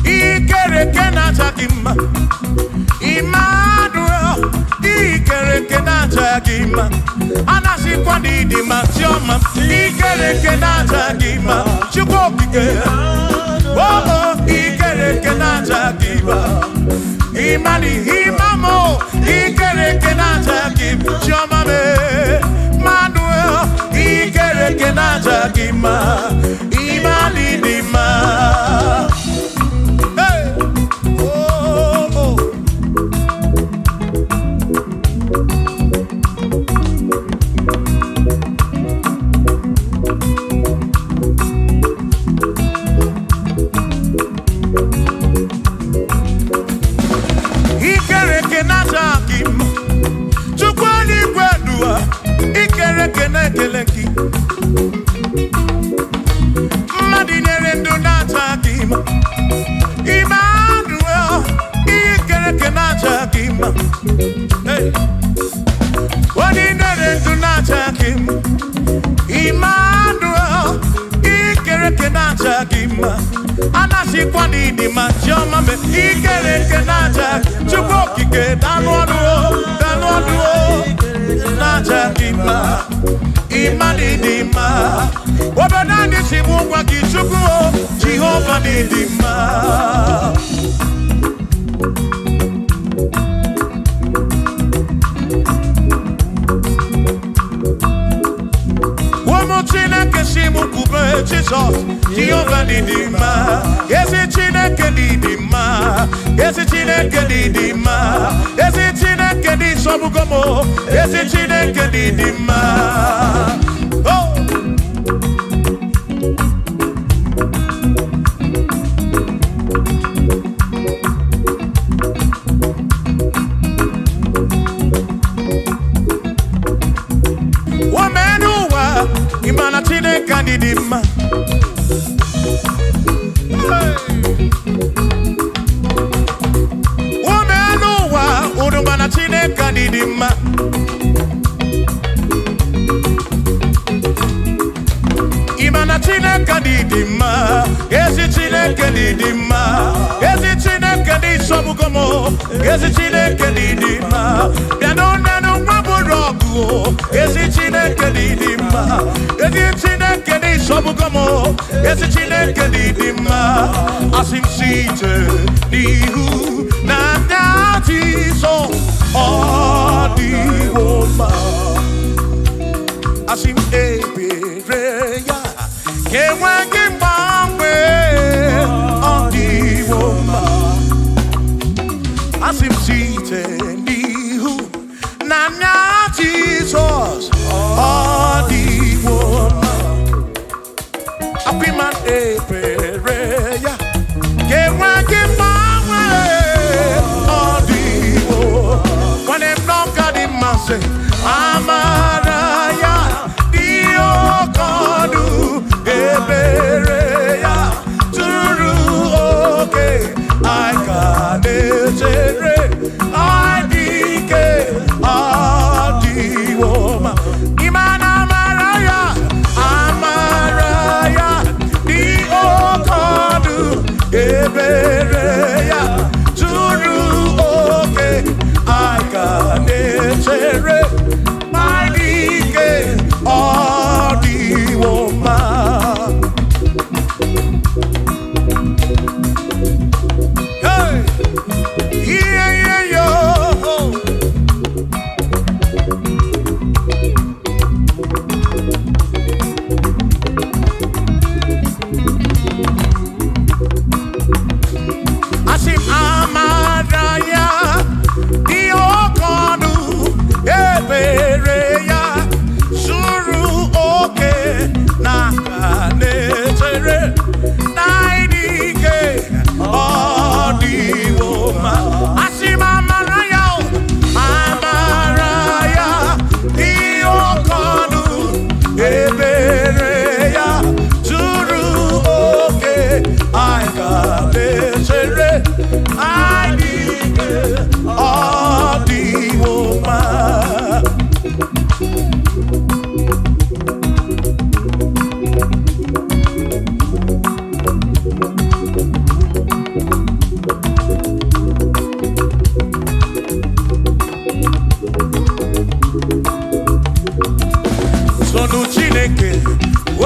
ikereke na-aja gị mma Emmanuel ikereke na-aja gị mma anasịkwa n'ịdị ma chiọma ikereke na-aja gị mma Chukwu okike ikereke na-aja gị mma Imani imamo ikereke na-aja gị mma chiọma me Emmanuel ikereke na-aja gị mma Imani dị mma Oh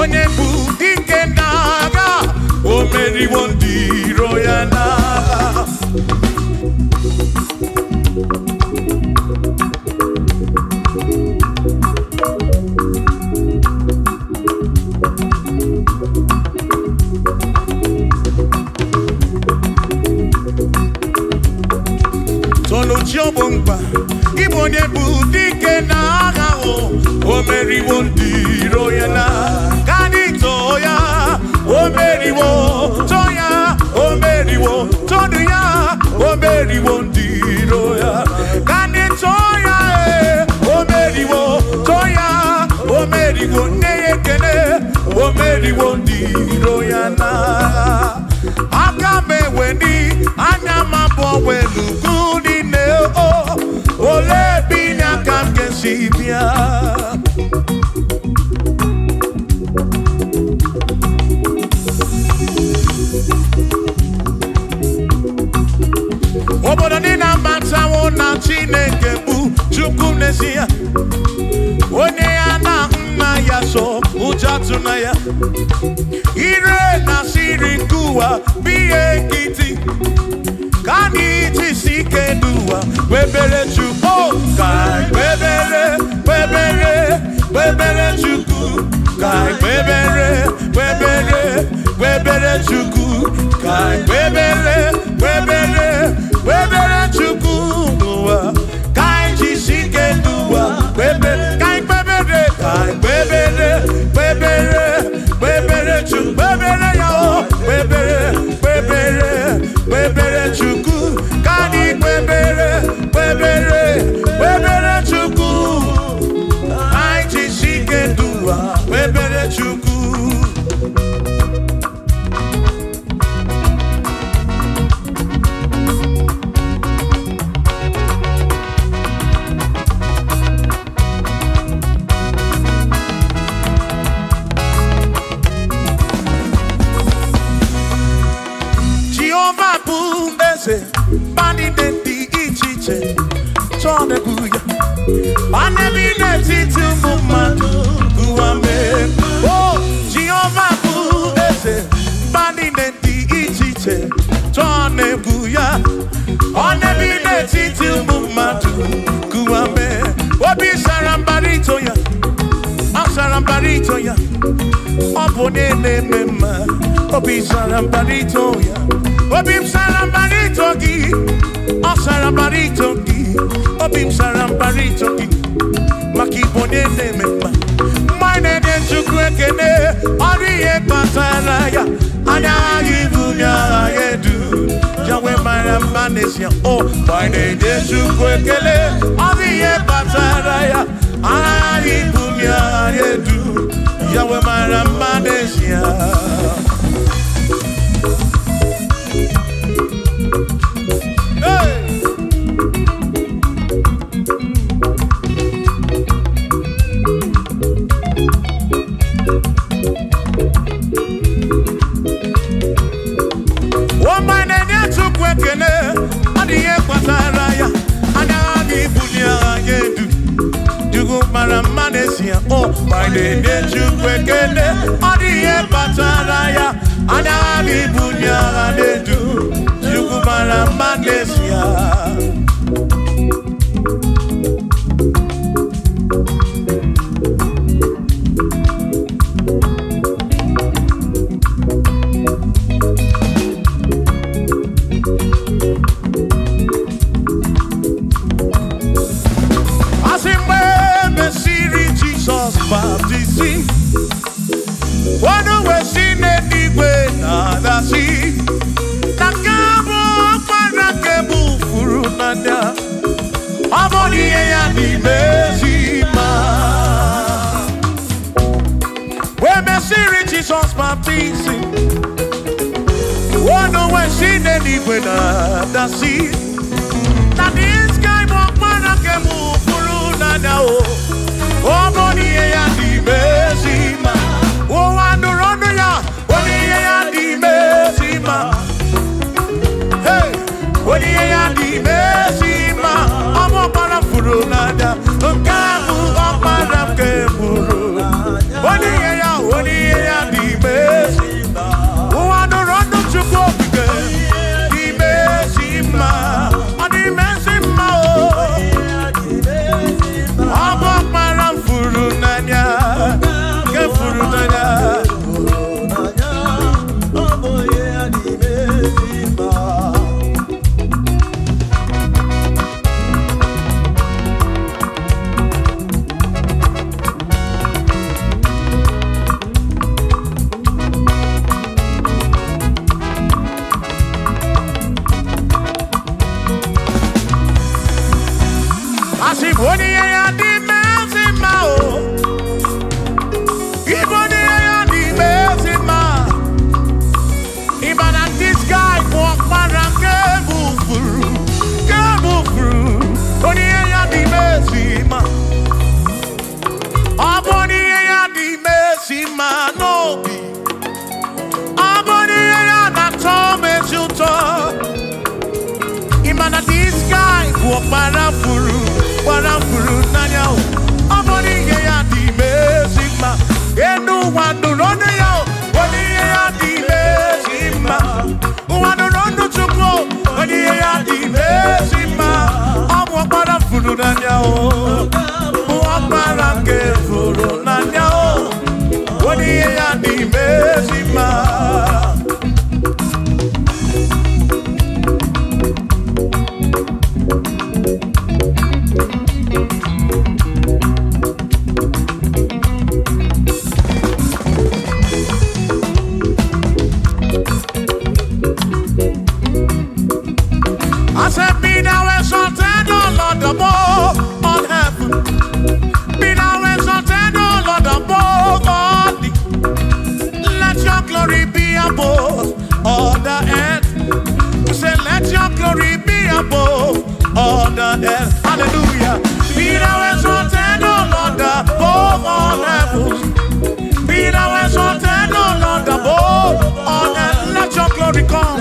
onye bụ dike n'agha, o meriwo ndị iro ya n'agha. Chiobomba, ibo onye bụ dike n'agha, o meriwo ndị iro ya na kanito ya, o meriwo toya, o meriwo todu ya, o meriwo ndị iro ya kanito ya, o meriwo toya, o meriwo neyekene, o meriwo ndị iro ya na aka meweni anya mabọ welugu. Ole binya kam kesibia obodo ni na matawo na Chineke bụ Chukwu n'ezie, onye ya na nna ya so ụjọ na ya, ire na siri nkuwa biye nkịtị kani tisike duwa webere chuku kai webere chuku kai webere chuku kai webere chuku duwa kai tisike duwa webere kai webere chuku webere yo webere chuku kani webere chuku ai chisike duwa webere chuku. Jehovah Bundese bani denti ichiche chone kuya bani bineti tumumadu kuame. Oh Jehovah Bundese bani denti ichiche chone kuya bani bineti tumumadu kuame. Obi sarambarito ya, sarambarito ya, opone mema. Obi sarambarito ya, obi sarambarito ki, o sarambarito ki, obi sarambarito ki, makibone mema. Mine de chukwekene, oriye pataraya, anya yibunya yedu, jawe maramanesia. Oh, mine de chukwekele, oriye pataraya, anya yibunya yedu, jawe maramanesia. Oh, my name is Chukwekene, Odiye Pataraya, Anabi Bunya Adedu, Chukumara Manesia. Baptism, one way seen anyway, nada see. Nakabo, Panakebu, Furunanda, Amoni and Imezima. When Messiri Jesus baptism, one way seen anyway, nada see. That this guy, Panakebu, Furunanda. Oh, Monie and Mezima. Oh, Andoronia, Monie and Mezima. Hey, Monie and Mezima. I'm up on a Furunada. Kamu up on a Kemuru. Monie para furu nanya o. Amoni ye ya di mesima. Enu wanu ronu ya o. Oni ye ya di mesima. Wanu ronu chuko. Oni ye ya di mesima. Amu para furu nanya o. Para ke furu nanya o. Oni ye ya di mesima. I said, be thou exalted, O Lord, above all heaven. Be thou exalted, O Lord, above all the. Let your glory be above all the earth. We say, let your glory be above all the earth. Hallelujah. Be thou exalted, O Lord, above all heaven. Be thou exalted, O Lord, above all earth. Let your glory come.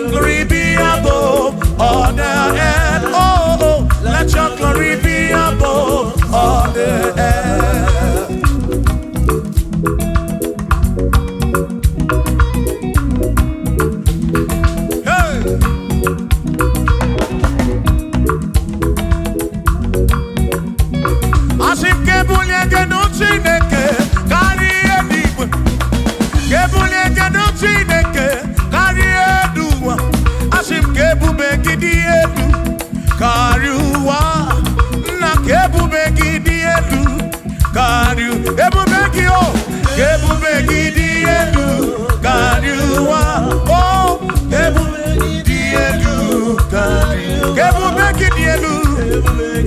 Glory be above all the earth. Oh, let your glory be above all the earth. Hey. Asim kebulie genuchineke kari ediwe. Kebulie genuchineke kari eduwa. Asim kebube gidi edu kariwa. Na kebube gidi edu kariu. Ebube gio. Kebube gidi edu kariwa. Oh, kebube gidi edu kariu. Kebube gidi edu.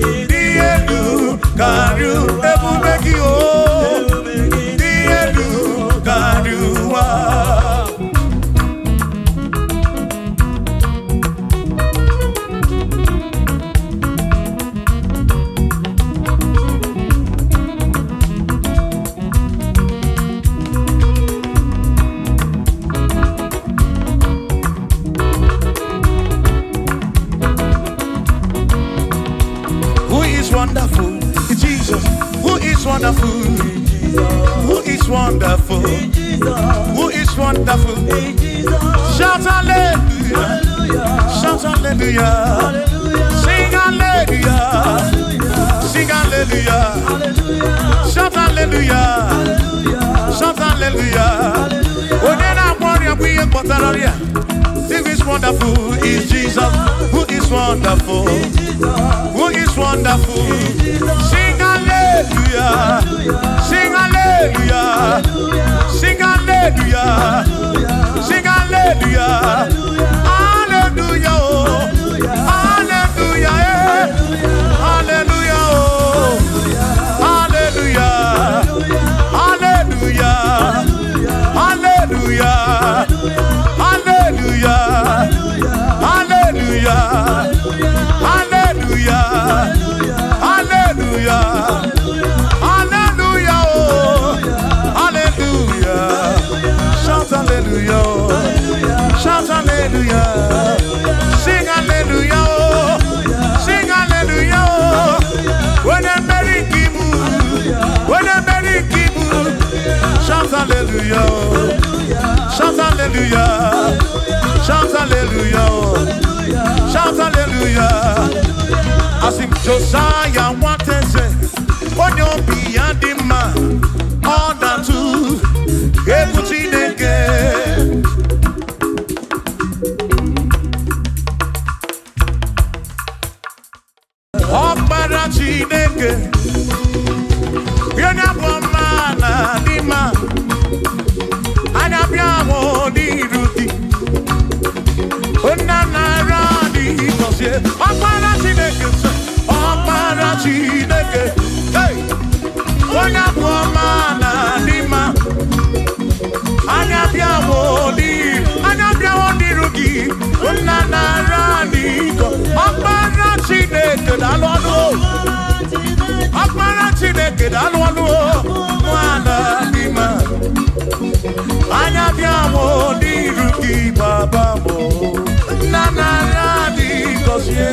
Gidi edu kariu. Ebube gio. Gidi edu kariwa. Wonderful, Jesus. Who is wonderful? Who is wonderful? Who is wonderful? Shout hallelujah! Shout hallelujah! Sing hallelujah! Sing hallelujah! Shout hallelujah! Shout hallelujah! Onena warrior we are. Who is wonderful is Jesus. Who is wonderful? Who is wonderful? Sing hallelujah! Sing hallelujah! Sing hallelujah! Sing hallelujah! Hallelujah! Hallelujah! Hallelujah! Hallelujah! Hallelujah! Hallelujah! Hallelujah! Hallelujah! Hallelujah! Hallelujah! Hallelujah! Oh, hallelujah! Shout hallelujah! Shout hallelujah! Sing hallelujah! Sing hallelujah! When a merry kibu, when a merry kibu, shout hallelujah! Shout hallelujah! Shout hallelujah! Shout hallelujah! As if Josiah wanted to say, when you're beyond the man, all that too, able to again. Oh, para Chineke, you're not one man, the man, and I'm your the Rudy. Oh, Nana Radi, because you're para Chineke, para Chineke, hey, onye bụ ọma na n'ime anya bịawo n'iru gị nna na-ara n'iko ọkpara Chineke daalụ ọnụ ọkpara Chineke daalụ ọnụ nwana n'ime anya bịawo n'iru gị baba m nna na-ara n'iko sie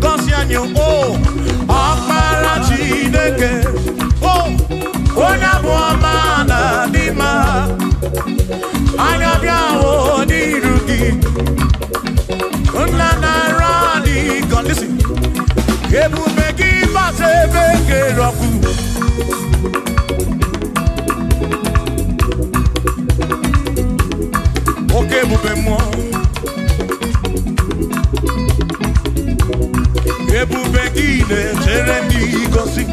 gọzie anyị o ọkpara Chineke o onye bụ ọma na dị mma anya bịa o n'iru gị nna na-arụ adịghị listen ebube gị gbasa ebe kere ọkụ oke ebube mmụọ ebube gị na-echere ndị gosi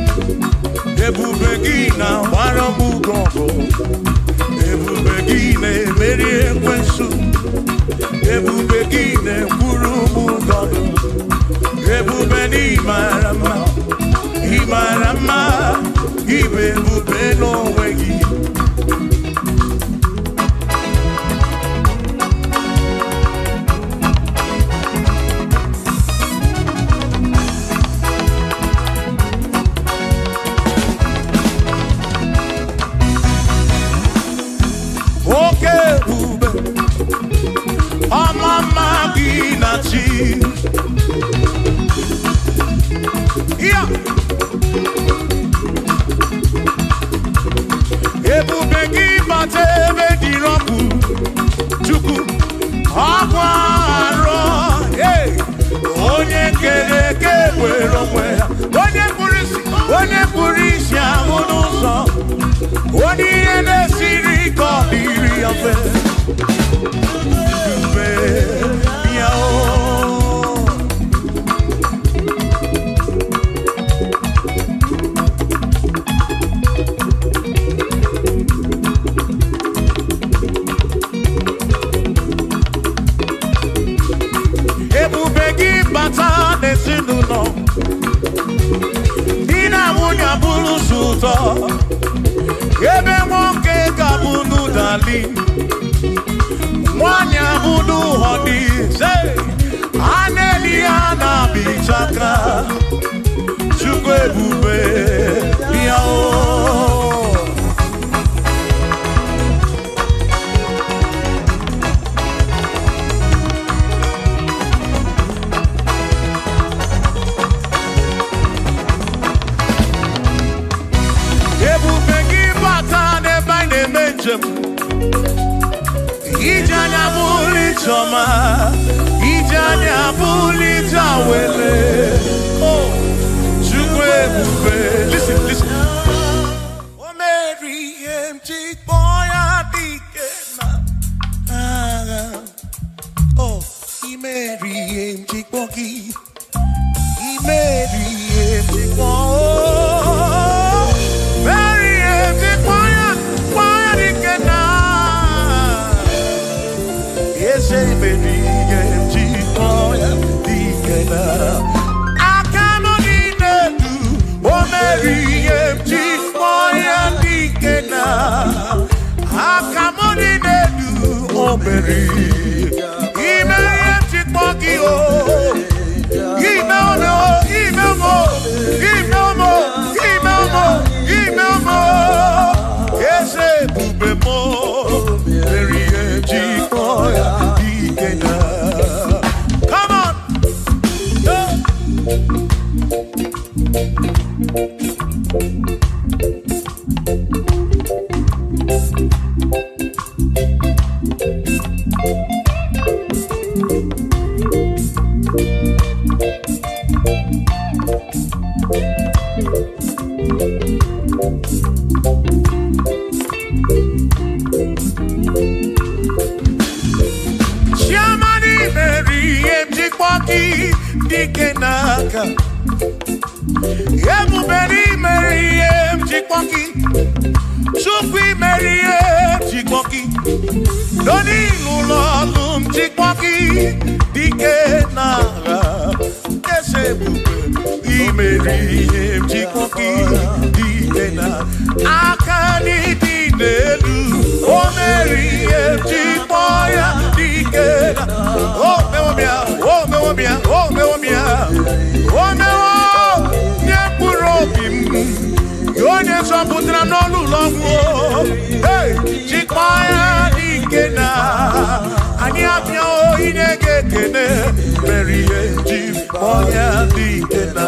ebube gị na-agbara m ọgụ ebube gị na-emeri ekwensu ebube gị na-ekwuru m ụgọdụ ebube n'ịmara mma ịmara mma ịbụ ebube n'onwe gị oke ebube ọmama gị na chi ya ebube gị bata ebe dị ọkụ Chukwu ọkwa arọ onye kere eke were onwe ya onye kpụrụ isi ahụ n'ụzọ onye ihe na-esiri ka ọ dịrị ya mfe ebube ya ebube gị bata n'ezinụlọ di na nwunye bụrụ ụzọ ebe nwoke ga-abụ n'ụdali nwanyị abụ n'ụhọdị a na-eli ya na-abịchaka Chukwu ebube ya ebube gị bata n'ebe anyị na-eme njem ije anya bụrụ ijeọma ije anya bụrụ ije awele Chukwu ebube listen o meri ihe m ji kpọọ ya dike na agha imeri ihe m ji kpọọ gị imeri ihe m ji kpọọ moya dikena.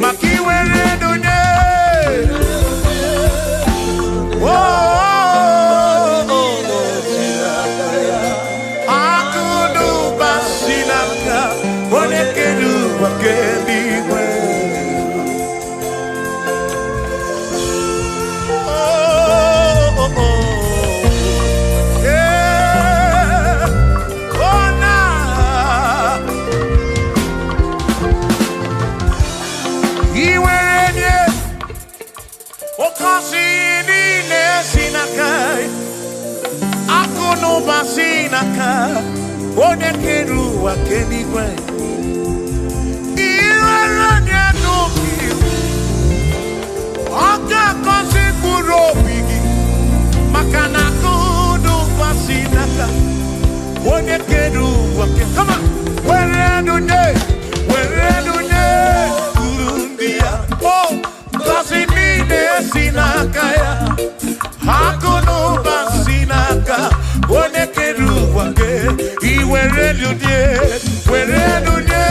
Makiwe onye kere ụwa kenigwe ihere nye n'obi ọ ga-akọzi mkpụrụ obi gị maka na akụnụ gbasi n'aka onye kere ụwa kama were nunye uru ndị ya o ngọzi niile si n'aka ya akụnụ gbasi n'aka onye kere ụwa ke iwere nunye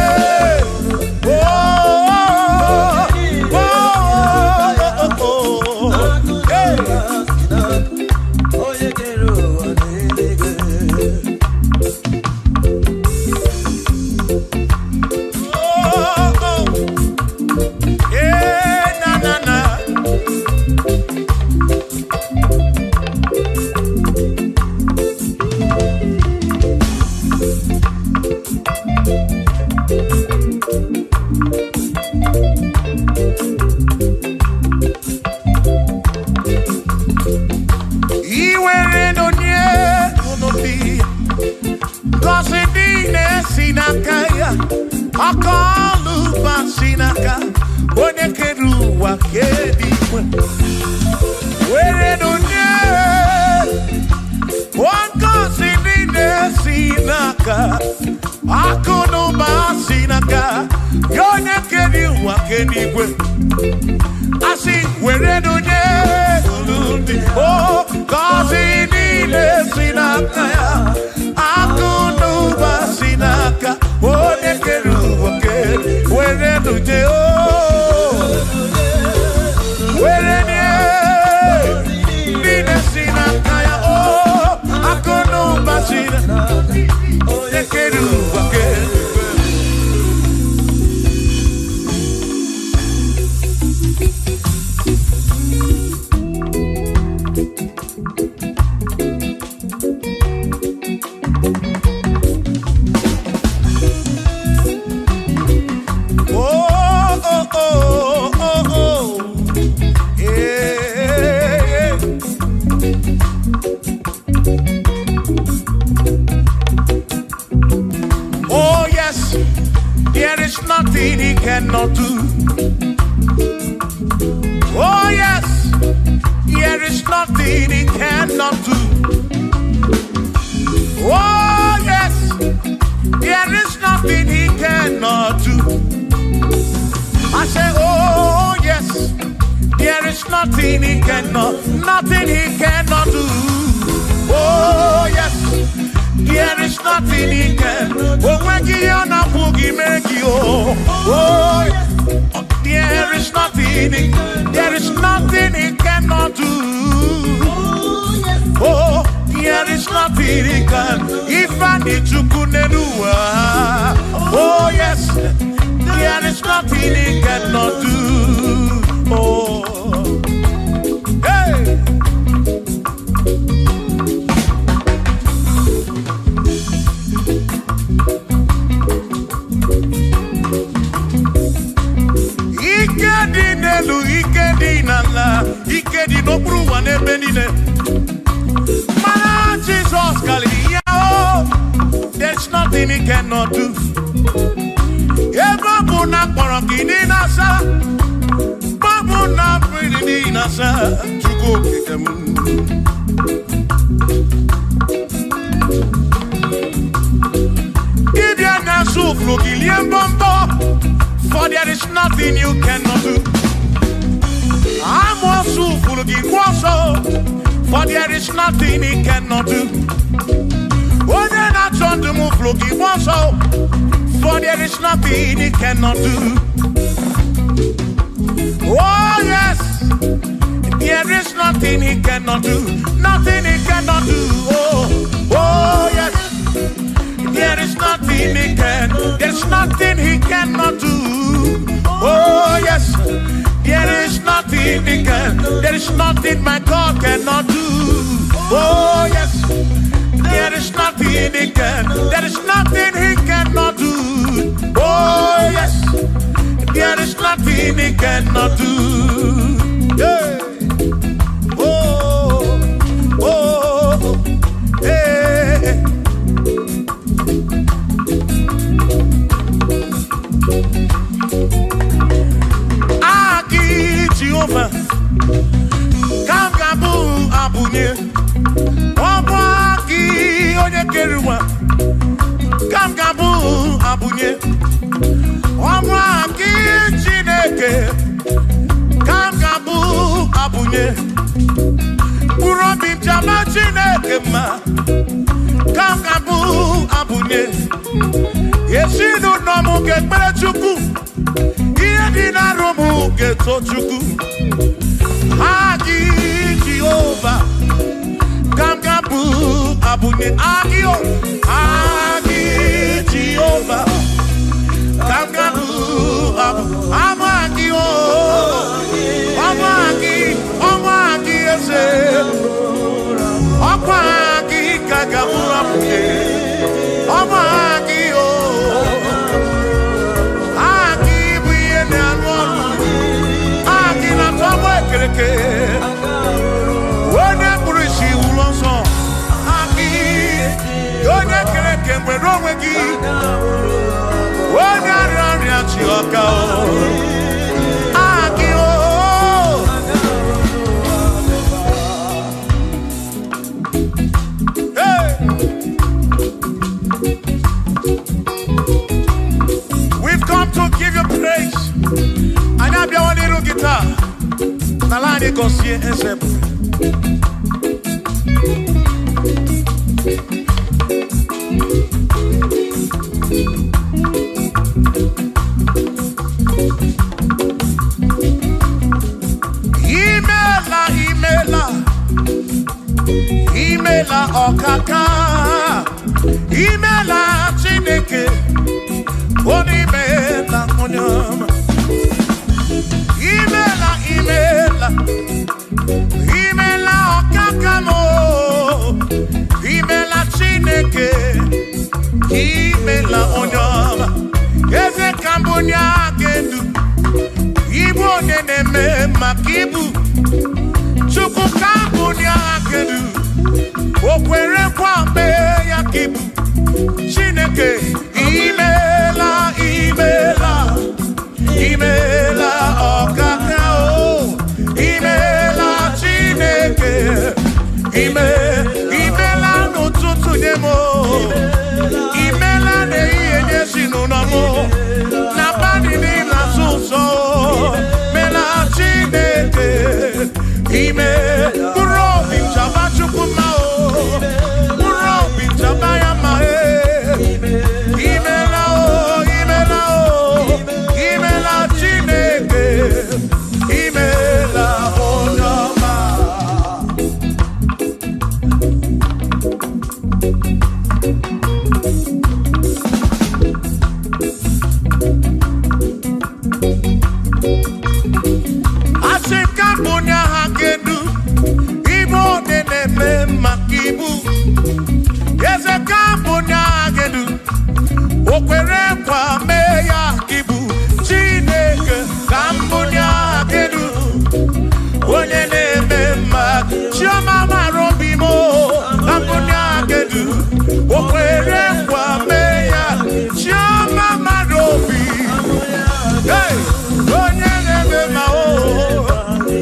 for there is nothing you cannot do. I'm also full of for there is nothing he cannot do. Oh, then I turn to move, look, he wants so, for there is nothing he cannot do. Oh, yes, there is nothing he cannot do, nothing he cannot do. Oh, yes, there is nothing he can, there's nothing he cannot do. Oh, yes, there is nothing he can, there is nothing my God cannot do. Oh, yes, there is nothing he can, there is nothing he cannot do. Oh, yes, there is nothing he cannot do. Yeah. Oh, oh, hey. abunye Omwaki Chineke Kamgabu abunye Kurobi Jama Chineke ma Kamgabu abunye Yeshinu nomu gekbere chuku Iye dinarumu geto chuku Agi Jehovah Kamgabu abunye Agio Agi Jehovah Kamgabu Amagi Amagi ese Amagi Kagabu abunye Amagi Agi buye ne anwonu Agi na tomo ekereke Wone kurishi ulonso Agi Yone kereke mwero wegi Wone arari achioka Agi Hey We've come to give you praise And I'll be one little guitar Nalani Gosie Ezebu Imela okaka Imela Chineke Onimela Onyama Imela okaka mo Imela Chineke Imela Onyama Eze Kambonya Gendu Ibu Neneme Makibu Chuku Kambonya Gendu Okwere kwambe ya kibu Chineke Imela okaka o Imela Chineke Imela n'ụtụtụ nyemo Imela n'ihe nyesi n'ụnọmụ Na bani n'ila sụsọ Mela Chineke Muro binchaba chukuma o Muro binchaba yama Imela o Imela Chineke Imela Onyama Asekambonya hagendu Ibo neneme makibu Yezekambonya hagendu Okwere kwa meya kibu Chineke kambonya hagendu Onye neme mak Chioma marobimo Kambonya hagendu Okwere kwa meya Chioma marobi Hey, onye neme mao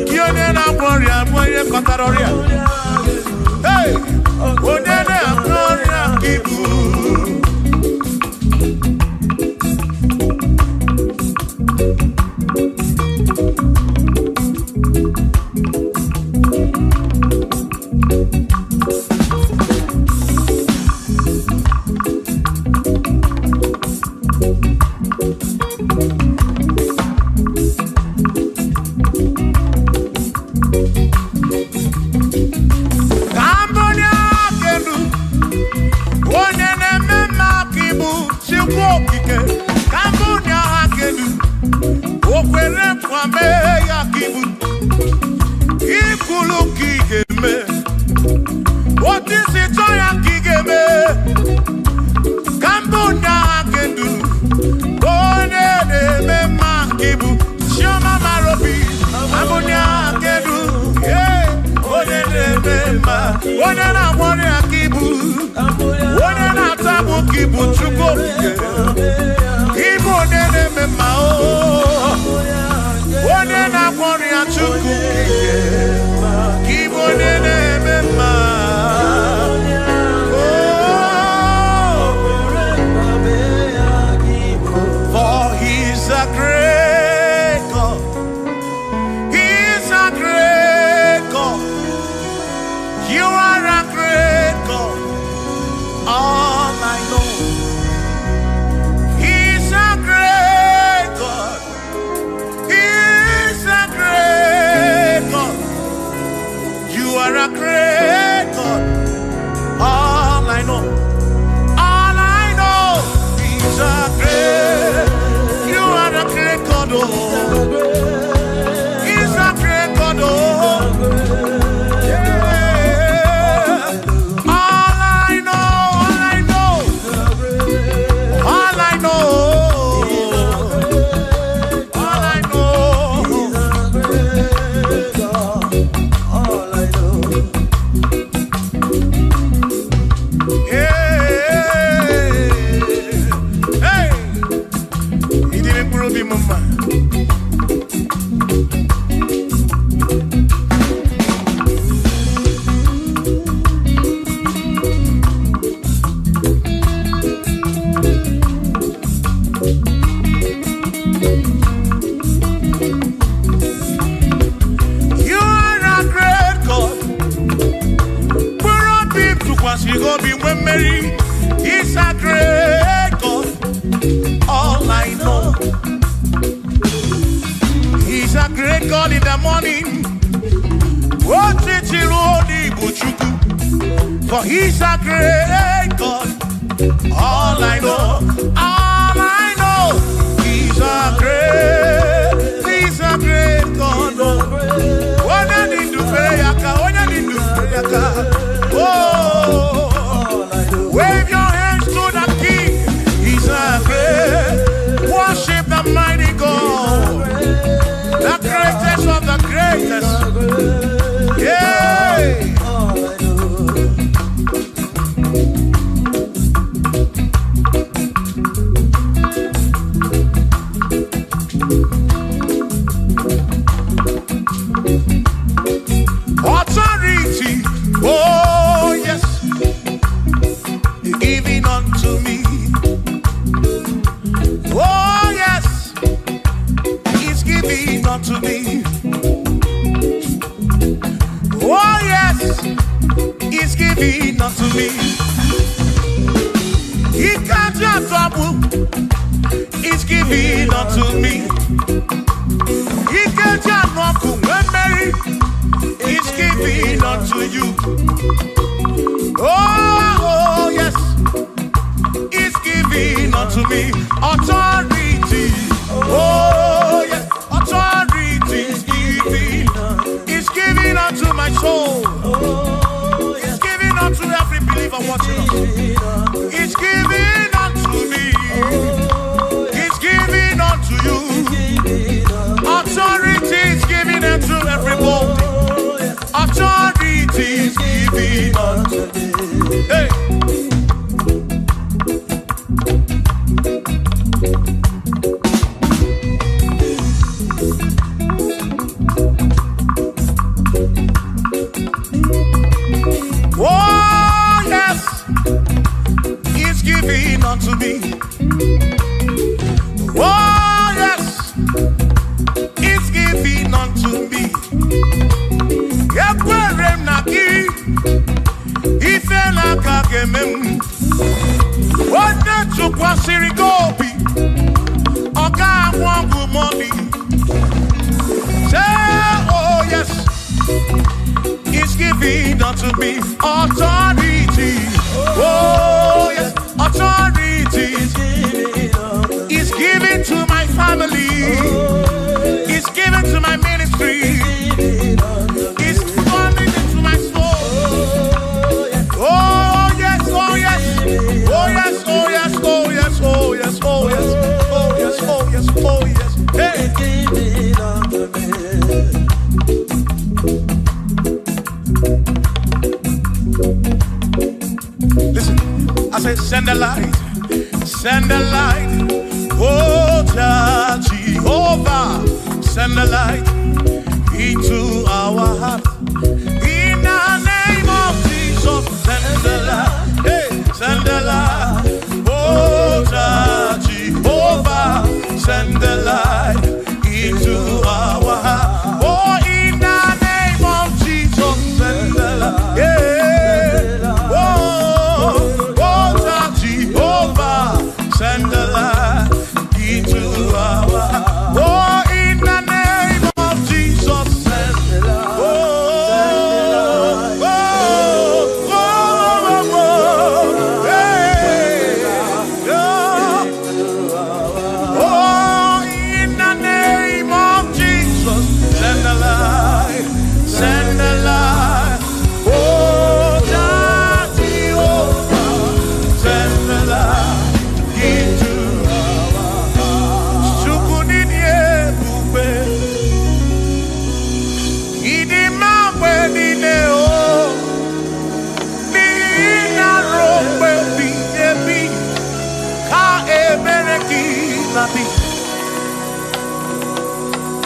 Kione na gloria mwenye kotaroria Hey, onye na gloria kibu morning. What did you only buchuku? For he's a great God. All I know, he's a great God. When I need to pray, oh, wave your hands to the King. He's a great. Worship the mighty God, the greatest of the greatest. Yeah. Authority, oh yes, giving unto me. Oh yes, He's giving unto me. Oh yes, He's giving unto me. He can't just trouble. He's giving unto me. He can't just walk when Mary. He's giving unto you. Oh yes, He's giving unto me. Authority. Oh yes, authority is giving. He's giving unto my soul. He's giving unto every believer watching us. He's giving unto me. He's giving unto you. Authority is giving unto everybody. Authority is giving unto me. Hey. Oh yes, He's giving unto me. Oh yes, He's giving unto me. Yekwere naki, ife nakakemem. Wode chukwa sirigobi, oga wangu money. Say oh yes, He's giving unto me authority. Oh yes, authority. He's giving to my family. He's giving to my ministry. He's coming into my soul. Oh yes, oh yes, oh yes, oh yes, oh yes, oh yes, oh yes, oh yes, oh yes, oh yes. Hey. Listen, I say send the light, send the light. Oh Jehovah, send the light into our heart. In the name of Jesus, send the light. Hey, send the light. Oh Jehovah, send the light into our heart. Oh, in the name of Jesus, send the light. Yeah. Send the light into our heart. Oh, in the name of Jesus, send the light. Oh, oh, oh, oh, oh, hey, oh, in the name of Jesus, send the light, send the light. Oh, Jehovah, send the light.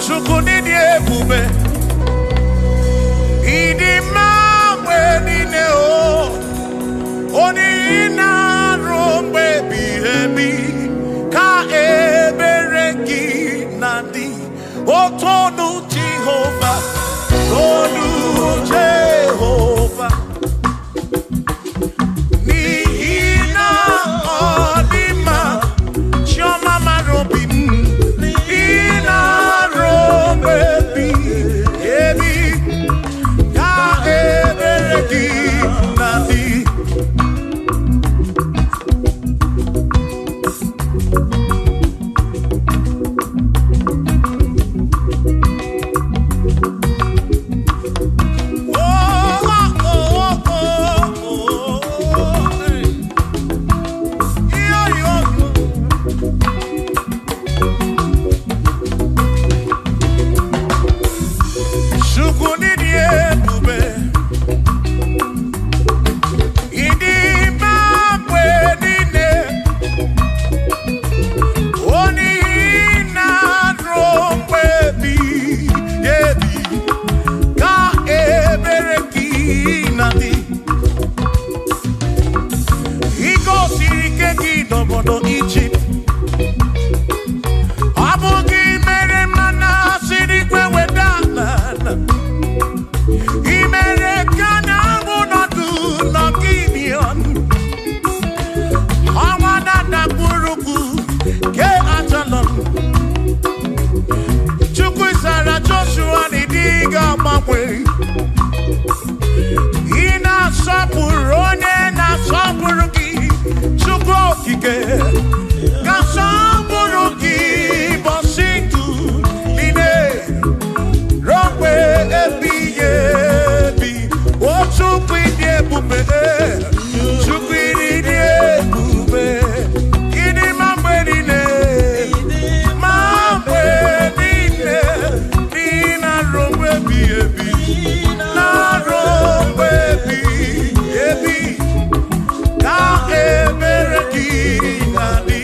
Chukunidie bube, idi mawe nine o, oni ina rombe bihebi, ka ebereki nandi, o tonu Jehovah, tonu Jehovah. Baby, n'obodo Egypt. Ọ bụ gị mere mana siri kwe weda ala. I mere ka na mụ nọdụ n'Gibeon. Ọnwa na-adakpurugu ke Ajalon. Chukwu zara Joshua n'ịdị ga-agbanwe. Ị na-asọpụrụ onye na-asọpụrụ gị. Chukwu okike ga-asọpụrụ gị ụbọchị ndụ niile ruo mgbe ebighị ebi. O Chukwu ịdị ebube, Chukwu ịdị ebube. Ịdị ma mgbe niile, ma mgbe niile, dị na ruo mgbe ebighị ebi, na ruo mgbe ebighị ebi. Ka ebere gị na-adị.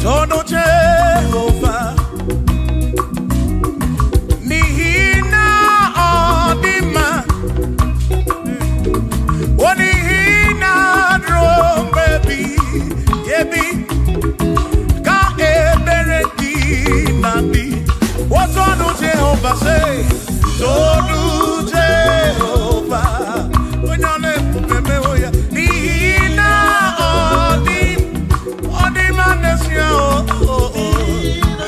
Tono Jehovah, n'ihi na ọ dị mma, o n'ihi na ruo mgbe ebighị ebi, ka ebere gị na-adị. O tonu Jehovah say, tonu Jehovah, onye ọ na-ebube mewo ya, n'ihi na ọ dị mma n'ezie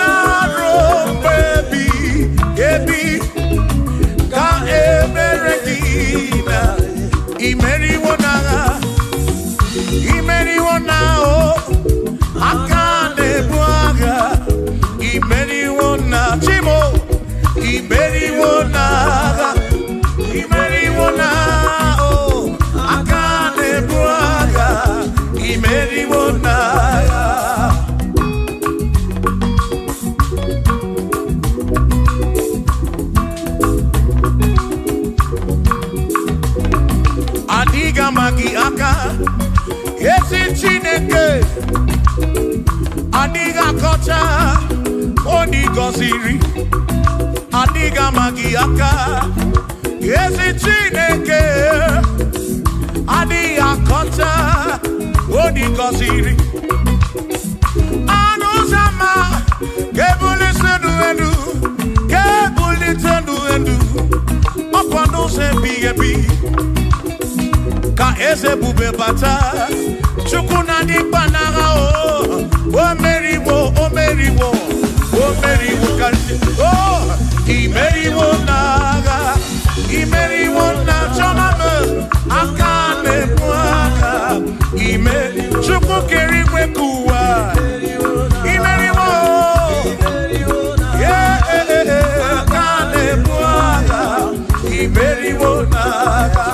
na ruo mgbe ebighị ebi, ka ebere gị na imeriwo n'agha, imeriwo n'ahụ, aka na-ebu agha, imeriwo na chimo, imeriwo n'agha, imeriwo n'ahụ, aka na-ebu agha, imeriwo n'agha. Adiga magi aka, esi Chineke. Adiga kocha, oni goziri. Adiga magi aka, esi Chineke. Adiga kocha, oni goziri. Anuzama, kebuli senu enu, kebuli tenu enu. Opano se biyebi. Ka eze bube bata, Chukwu na di panara o. O meriwo, o meriwo, o meriwo kasi. Oh, I meriwo naga, I meriwo na chomame, akane mwaka. I meri, Chukwu keriwe kuwa. I meriwo, yeah, akane mwaka. I meriwo naga.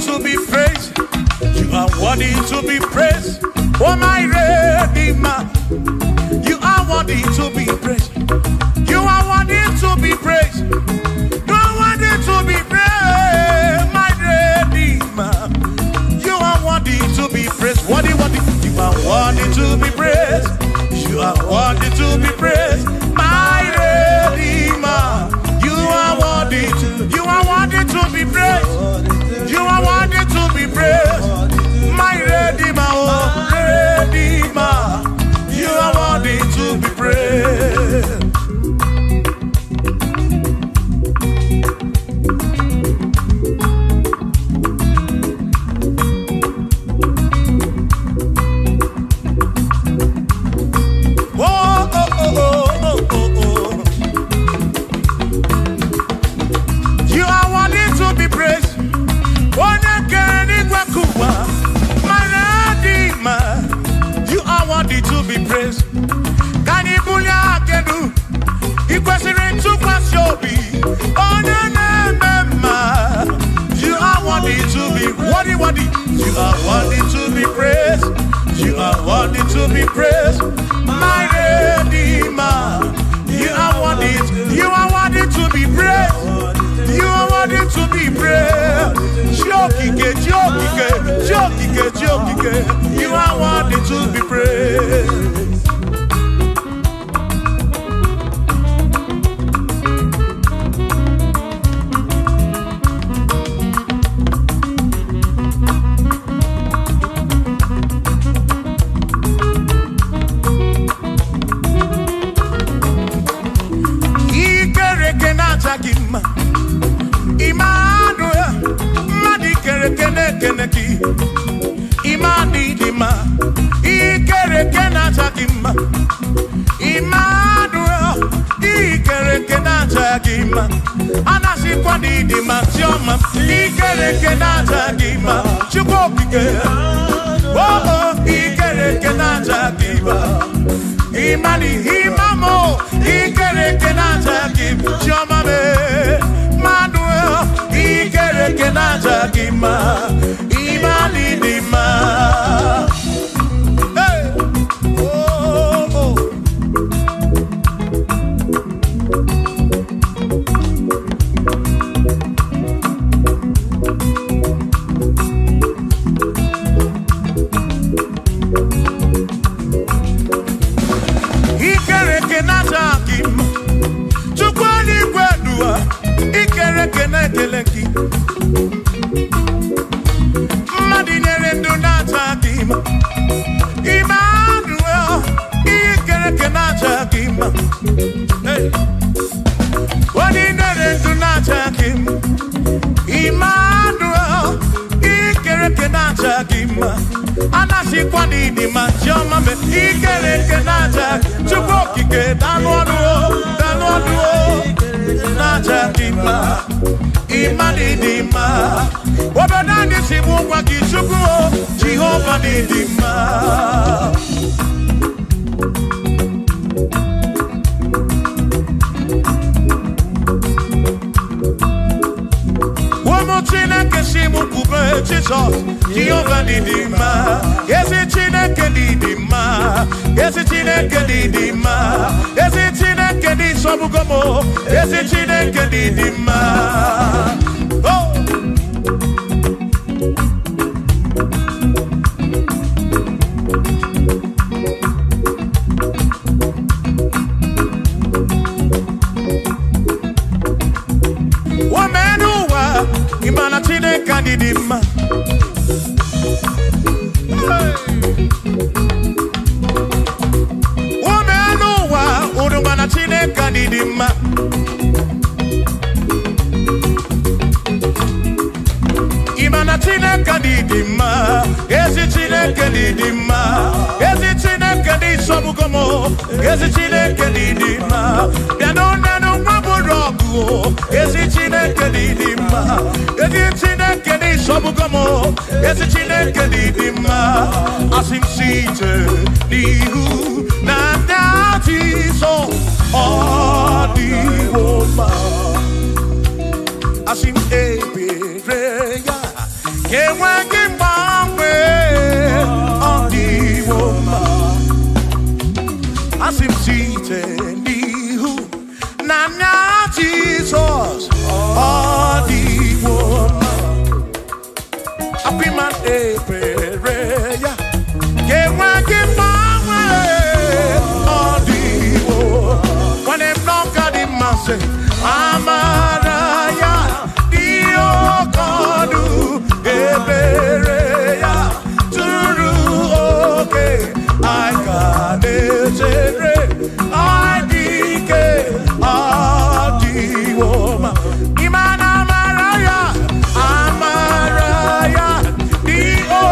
To be praised, you are worthy to be praised. Oh my Redeemer, you are worthy to be praised. You are worthy to be praised. You are worthy to be praised, my Redeemer. You are worthy to be praised. Worthy, worthy. You are worthy to be praised. You are worthy to be praised, my Redeemer. You are worthy to be praised. You are worthy to be praised, my Redeemer, oh Redeemer. You are worthy to be praised. To be praised. worthy. You are worthy to be praised. You are worthy to be praised. My Redeemer. You are worthy. You are worthy to be praised. You are worthy to be praised. Jokike, jokike, jokike, jokike. You are worthy to be praised. Emmanuel, Madi Kerekene Keneki, Imani Dima, Ikerekena Takima, Emmanuel, Ikerekena Takima, Anasi Kwani Dima, Tioma, Ikerekena Takima, Chukopike, oh, Ikerekena Takima, Imani Himamo, Ikerekena Takima, Tioma. Manuel, Ikerekena Takima, Imani Dima. Hey, oh, oh. Ikerekena Takima, Chukwani Kwenua. Ikerekene keleki Madinere Dunatakima Emmanuel Ikerekena Takima Hey Wadinere Dunatakima Emmanuel Ikerekena Takima Anasi Kwani Dima Jomame Ikerekena Takima Chukokike Danwaduo Natakima, Imani Dima, Wabanani Simuwa Kishuku, Jehovah Dima. Womotina Kesimu Kube, Jesus, Jehovah Dima. Yes, it's in a Kedidima. Yes, it's in a Kedidima. Yes, it's in a Kedi Sobugomo. Yes, it's in a Kedidima. Oh. Womenuwa, Imana Tine Kedidima. Kanidima Imana Tina Kanidima Ezi Tina Kanidima Ezi Tina Kanisobugomo Ezi Tina Kanidima Danona Maburogu Ezi Tina Kanidima Ezi Tina Kanisobugomo Ezi Tina Kanidima Asim Site Nihu Nandati So Odi woman, asim ebereya, kewa kimbawe. Odi woman, asim site nihu, nanya Jesus. Odi woman, apiman ebereya, kewa kimbawe. Odi woman. When them knock at him and say, Amaraya, Dio Kodu, Ebereya, Turu, okay, I got it, I dike, Adi Woma, Imana Amaraya, Dio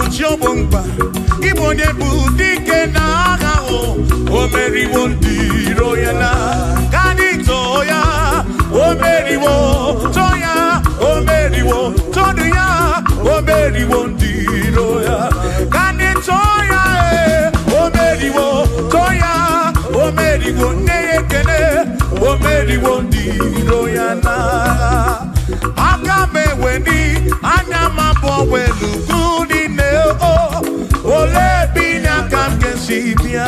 Chobumba, Ibonye Budike Naga, O Mary Wondi Royana, Ganitoya, O Mary Wo, Toya, O Mary Wo, Toya, O Mary Wondi Roya, Ganitoya, O Mary Wo, Toya, O Mary Wonekene, O Mary Wondi Royana. Agame weni, anyama bo welu gudi ne o, ole binya kam kensibia.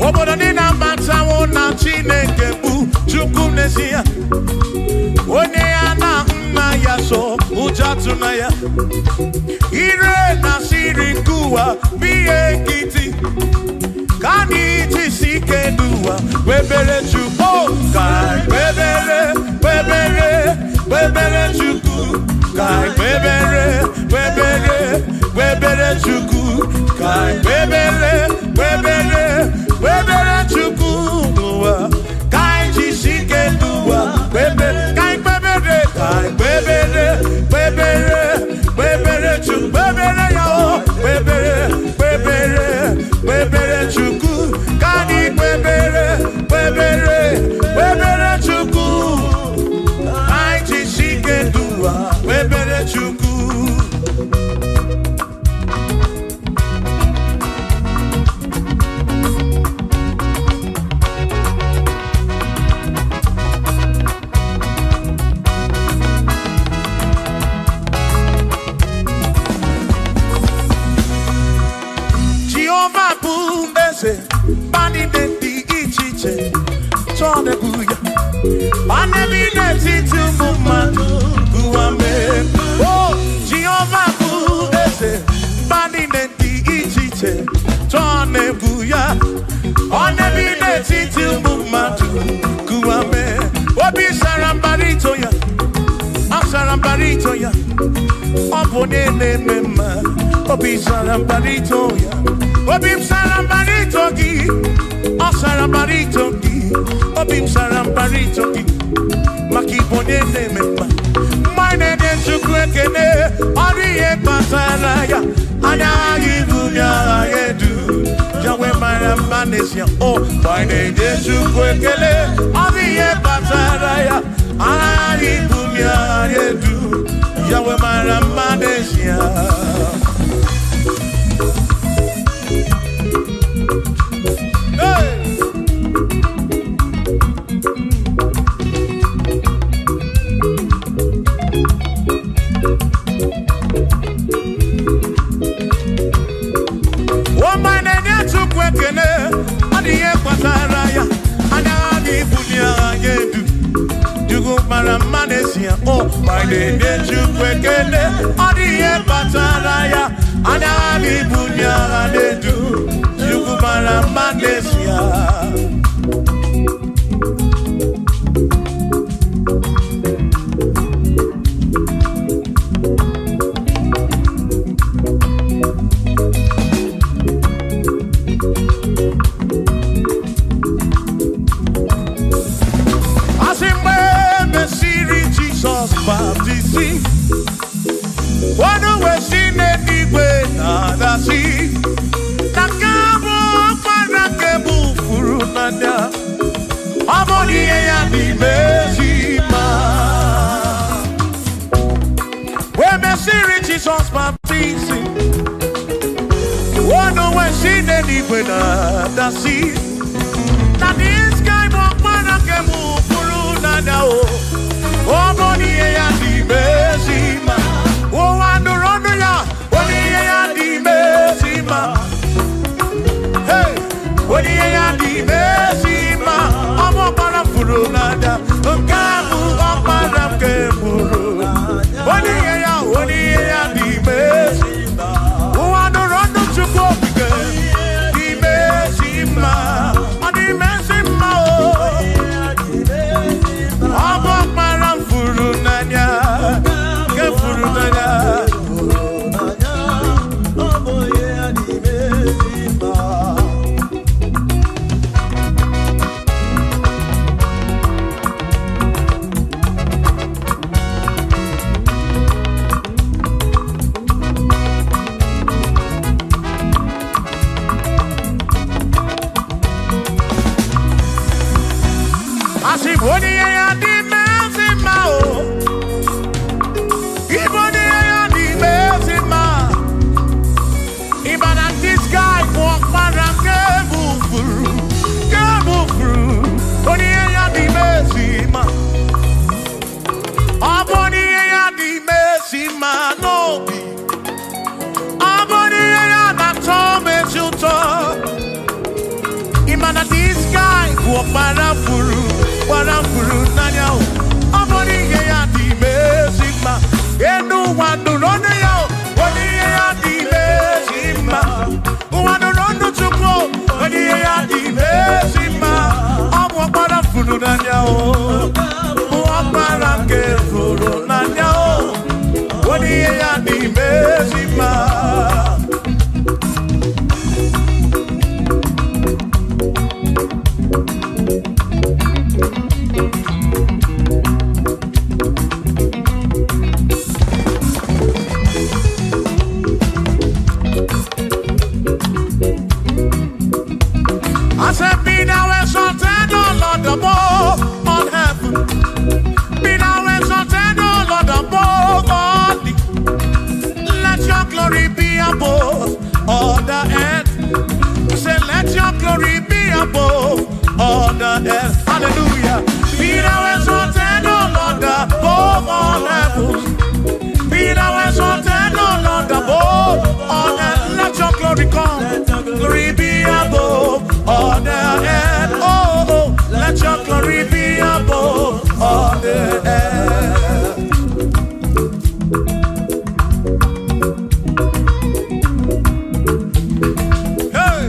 Obodo ni na bata wona Chineke bu chukwu n'ezie. Onye ya na nna ya so ujatu na ya. Ire na siri nkuwa biye kiti. Kani tisike duwa webere chukwu kai webere webere webere chukwu kai webere webere webere chukwu kai webere webere webere chukwu duwa kai tisike duwa webere kai webere kai webere webere webere chukwu webere yo webere webere webere chukwu kani webere webere webere chukwu kai tisike duwa webere chukwu. Bani de di ichiche, chone buya. Bani bi de titu mumadu guame. Oh, Jehovah bu ese. Bani de di ichiche, chone buya. Bani bi de titu mumadu guame. Obi sarambarito ya, asarambarito ya. Obone ne mema, obi sarambarito ya. Obim sarambarito gi, o sarambarito gi, obim sarambarito gi, maki bonye ne mema. Mine de chukwekene, oriye pasaraya, anya givumya yedu. Jawe marambanesia, oh, mine de chukwekene, oriye pasaraya, anya givumya yedu. Jawe marambanesia. Oh, my name is Chukwekene, Odiye Bataraya, Anani Bunya Nedu, Yugumara Manesia. Baptisi, wano wesine niwe nadasi, nakabo parakebu furunanda, amoni ya nimezima. We mesiri Jesus baptisi, wano wesine niwe nadasi, nadiska parakebu furunanda o. Oh, Monie ya di mesima. Oh, andorono ya. Monie ya di mesima. Hey, Monie ya di mesima. Omo para furunada. Kamu opara kemuru. Monie ya di mesima. Oh, andorono chukopike. Di mesima. Di mesima. Oh, Monie ya di mezima o. Monie ya di mezima. Even at this guy walk around Gebufuru. Monie ya di mezima. Monie ya di mezima no be. Monie ya na tome chuto. Even at this guy walk around Furu nanya o. Monie ya di mezima. Enu wandu rone yo. Monie ya di mezima. Wandu rondo chuko. Monie ya di mezima. Walk around Furu nanya o. Walk around Furu nanya o. Monie ya di mezima. I said, be thou exalted, O Lord, above all heaven. Be thou exalted, O Lord, above all the. Let your glory be above all the earth. Say, let your glory be above all the earth. Hallelujah. Be thou exalted, O Lord, above all heaven. Be thou exalted, O Lord, above all earth. Let your glory come. Glory be above all the earth. Oh, let your glory be above all the earth. Hey.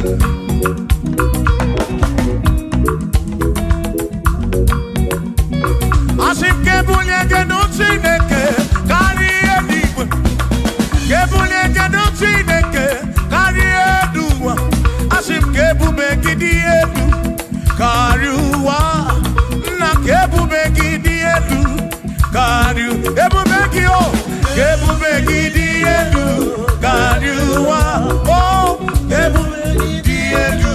Asim kebunye genutineke kari ediwe. Kebunye genutineke kari eduwa. Asim kebube gidi edu kariwa. Na kebube gidi edu kariu. Kebube gio. Kebube gidi edu kariwa. Oh, kebube gidi edu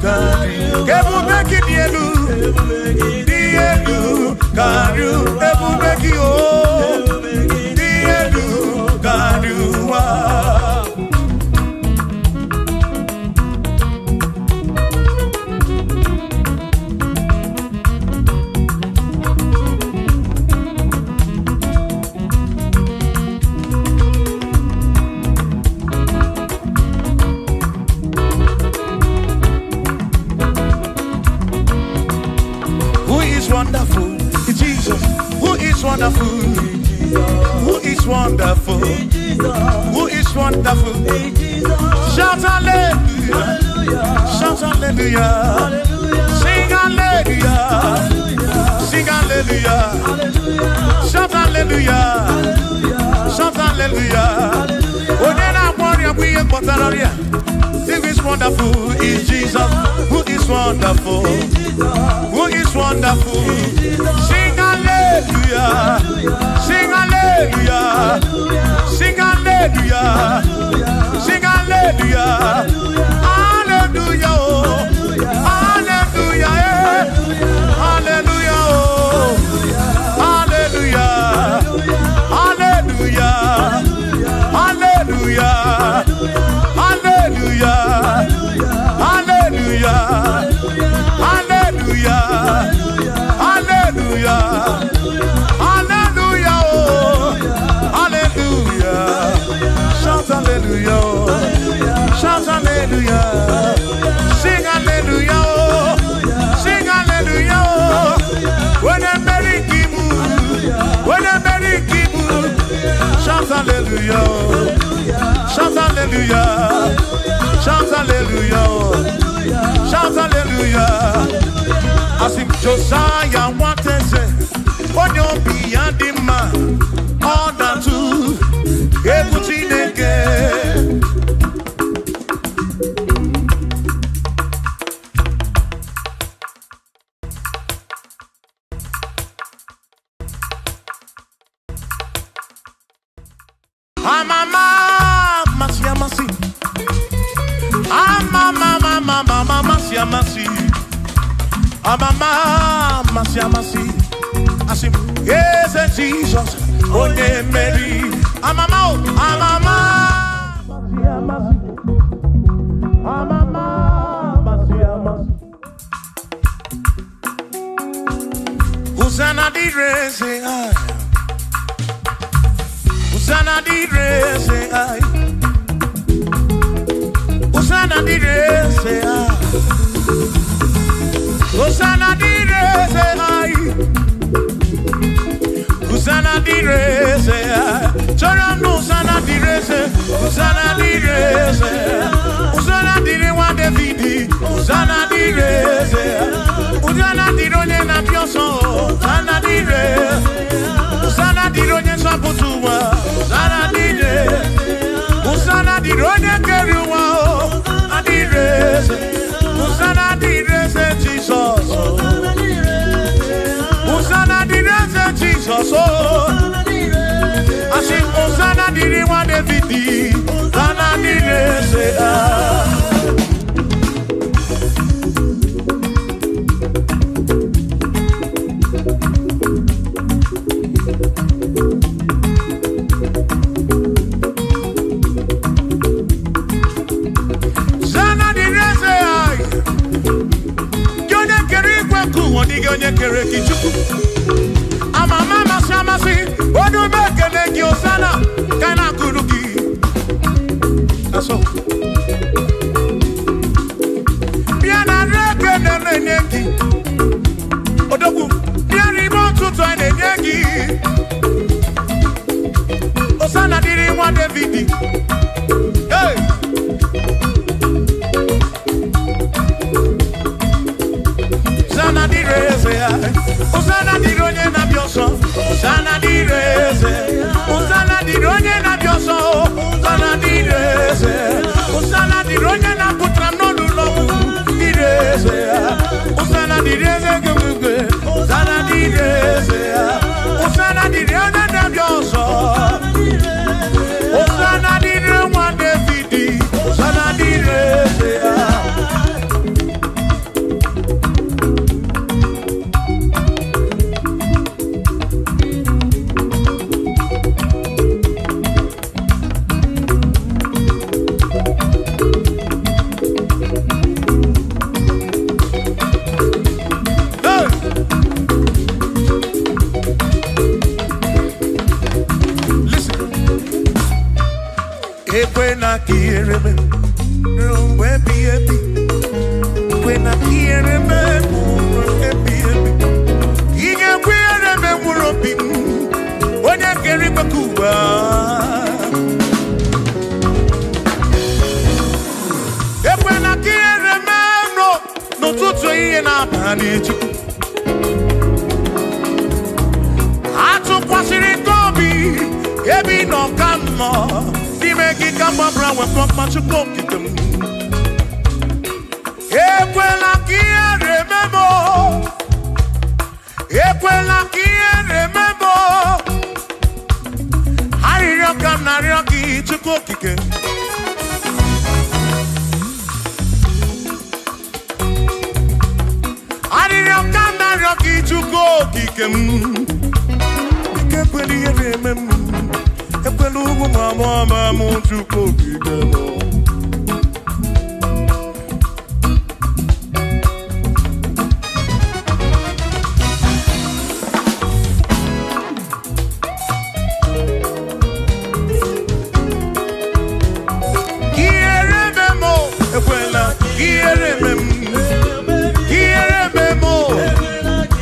kariu. Kebube gidi edu. Gidi edu kariu. Kebube gio. Gidi edu kariwa. Wonderful, Jesus. Who is wonderful? Who is wonderful? Who is wonderful? Shout hallelujah! Shout hallelujah! Sing hallelujah! Sing hallelujah! Shout hallelujah! Shout hallelujah! Onena warrior we are Potararia. Who is wonderful is Jesus. Who is wonderful? Who is wonderful? Sing hallelujah! Sing hallelujah! Sing hallelujah! Sing hallelujah! Hallelujah! Hallelujah! Hallelujah! Hallelujah! Hallelujah! Hallelujah! Hallelujah! Hallelujah! Hallelujah! Hallelujah! Hallelujah! Hallelujah! Shout hallelujah! Shout hallelujah! Sing hallelujah! Sing hallelujah! When a merry kibu, when a merry kibu, shout hallelujah! Shout hallelujah! Shout hallelujah! Shout hallelujah! I sing Josiah wanted say, when you're beyond the man, all that too, everything again. Amama, masi, amasi. Asim, yes, Jesus, onye Mary. Amama, amama, masi, amasi. Amama, masi, amasi. Hosanna di re, say I. Hosanna di re, say I. Hosanna di re, say I. Hosanna di re, say I. Hosanna di re, say I. Chorando Hosanna di re, say. Hosanna di re, say I. Hosanna di re wa David. Hosanna di re, say I. Hosanna di ronye na pioso. Hosanna di re. Hosanna di ronye saputuwa. Hosanna di re. Hosanna di ronye keruwa. Hosanna di re, Hosanna di re, say Jesus. Hosanna di re, say Jesus. I sing Hosanna di re wa David. Hosanna di re, say ah. Onye kere kichuku amama masamasi odu mekele gi osana kana kuruki aso biana reke nenengi odogu biani motuto nenengi osana diri wa David hey Hosanna di reze, Hosanna di ronye na bioso, Hosanna di reze, Hosanna di ronye na bioso, Hosanna di reze, Hosanna di ronye na putra nonu lobu, di reze, Hosanna di reze gumugwe, Hosanna di reze, Hosanna di ronye na bioso, Hosanna di ronye David, Hosanna di reze. When I hear me, rumwe biebi. When I hear me, rumwe biebi. Iye kwere me murobi. When I hear me kuba. When I hear me, no tutu iye na bani chuku. Atu kwasiri kobi, ebi no kamo. Make come bra we pop my chuko kitem. Ekwela ki remember. Ekwela ki remember. Hari roka na roki chuko kike. Hari roka na roki chuko kike. Ekweli remember. Epelugu mama muntu kokigeno. Kiere memo, ekwela kiere memo, kiere memo,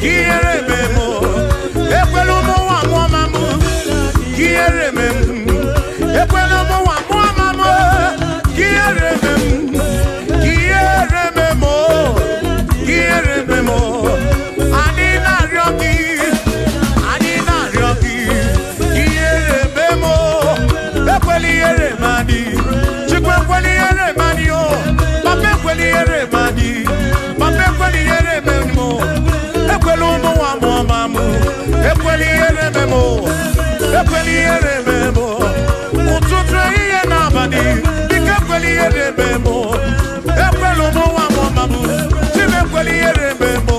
kiere memo, epelugu mama kiere memo. Ekwela mo wa mo mama kiere memo anina ryoki kiere memo ekweli ere madi chikwe kweli ere madi o pape kweli ere madi pape kweli ere memo ekwelu mo wa mo mama ekweli ere memo ututre iye na badi ikekweli ere memo ekwelu mo wa mo mama chimekweli ere memo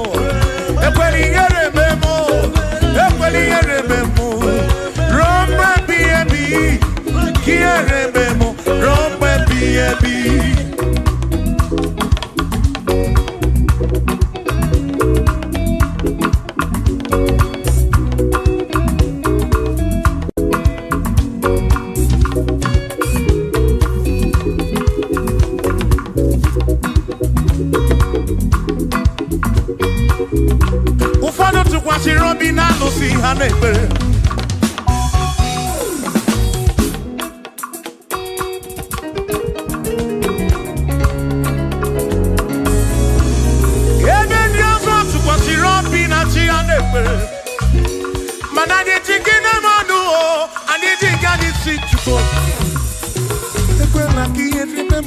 ụfọdụ tụkwasịrị obi na alụsị ha na-ekpere. Ebe ndị ọzọ tụkwasịrị obi na chi ha na-ekpere. Mana anyị ji gị na mmadụ anyị ji gị anyị si Chukwu. Ekwela ka ihe rime m.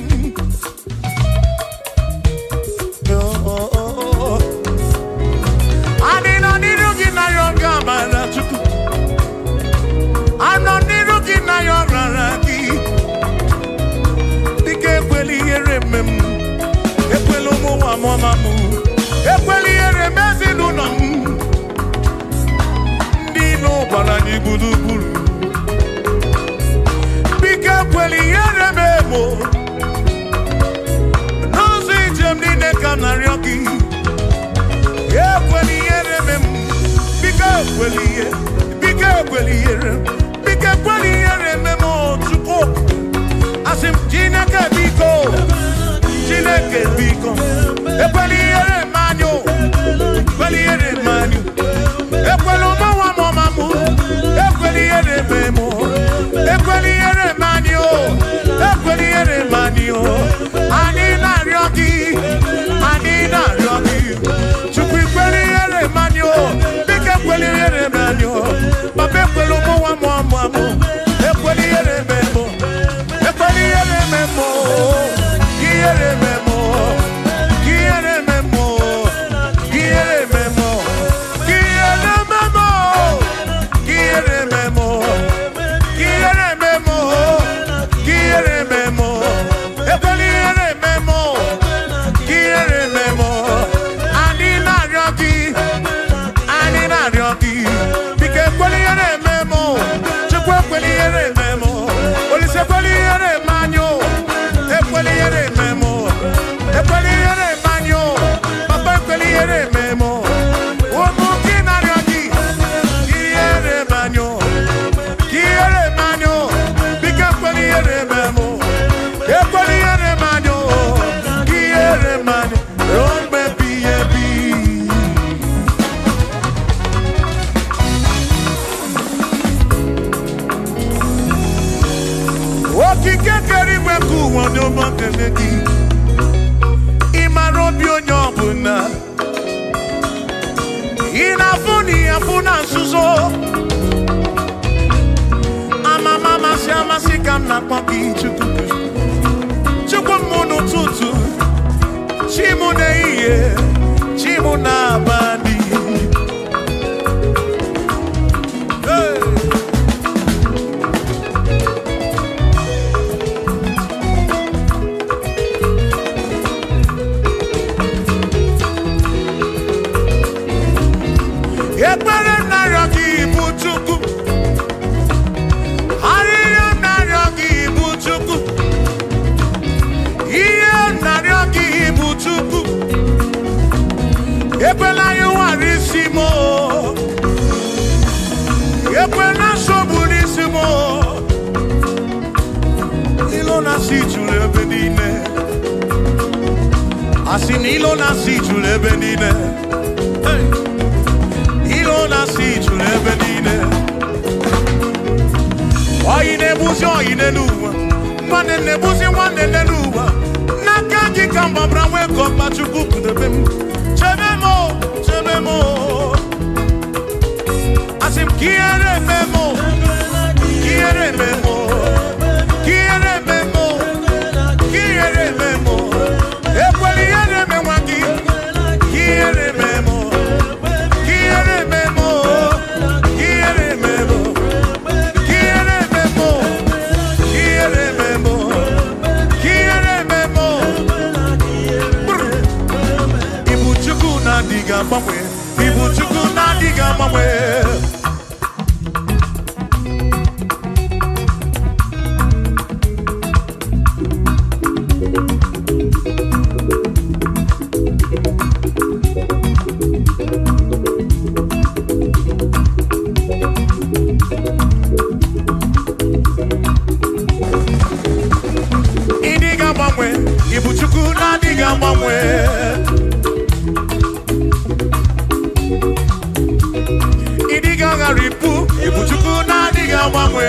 Idiga ngaripu ibuchuku na diga mwanwe.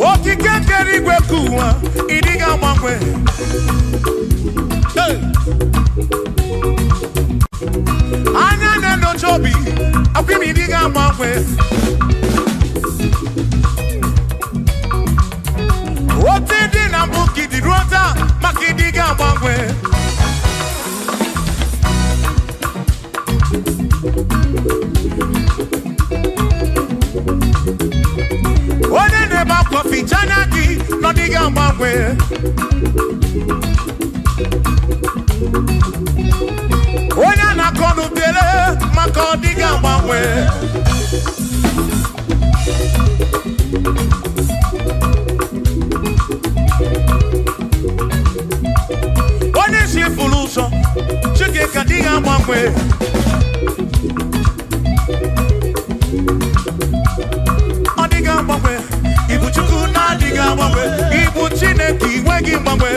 Okikekeri gwekuwa idiga mwanwe. Anya nendo chobi akwimi idiga mwanwe. Otidi na mbuki di rota makidiga mwanwe. One neba kofi chanaki no diga mwanwe. One na konu bele mako diga mwanwe. One si fuluso chike kadiga mwanwe. Odiga mwanwe. Ibu chuku na diga mwanwe. Ibu chineki wegi mwanwe.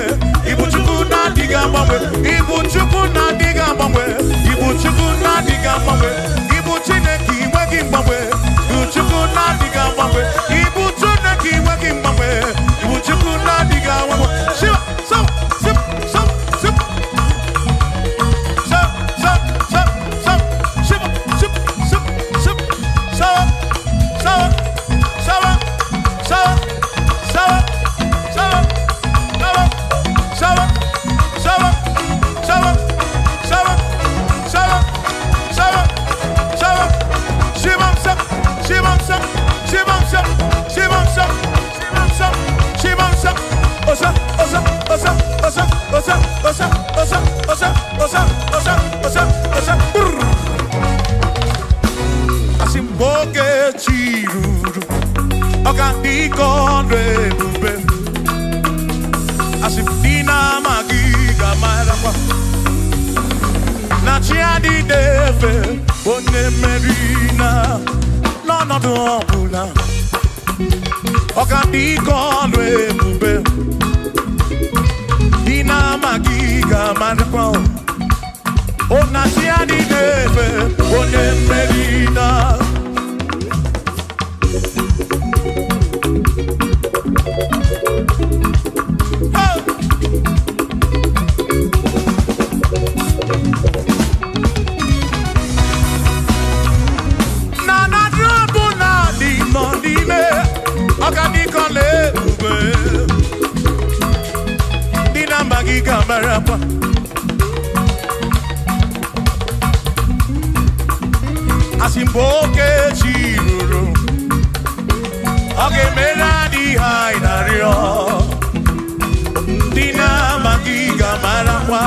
Ibu chuku na diga mwanwe. Ibu chuku na diga mwanwe. Ibu chuku na diga mwanwe. Ibu chineki wegi mwanwe. Ibu chuku na diga mwanwe. Ibu chineki wegi mwanwe. Ibu chuku na diga mwanwe. Shiva, so, sip, so, sip. So, so, so, so, shiva, sip, sip, sip, so, so, so, so, so, so, so, so, so, Asimboke chiruru Okandiko rebube Asimdina magiga marapa Nachiadi deve Bone merina No dobula Okandiko rebube Dina magiga marapa O nachiadi deve Bone merina Marapa Asimboke chiruru Oge meladi hainario Dina magiga marapa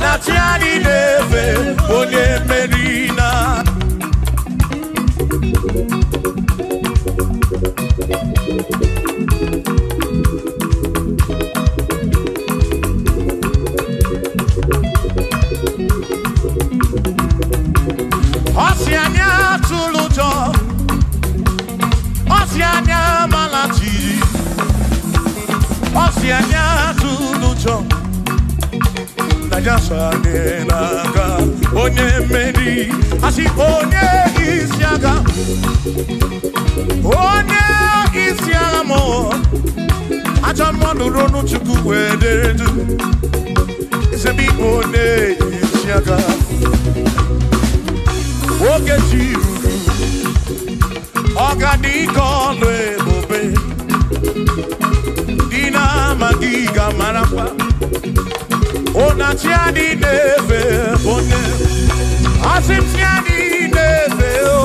Natiani neve One merina Osianya tulujo Osianya malati Osianya tulujo Naija sanenaka Onye meri Asi onye isiaga Onye isiaga mo Acha mwanu ronu chuku wederedu Isebi onye isiaga Oge chiruru Ogadiko lebube Dina magiga marapa Ona tiani neve bone Asim tiani neve o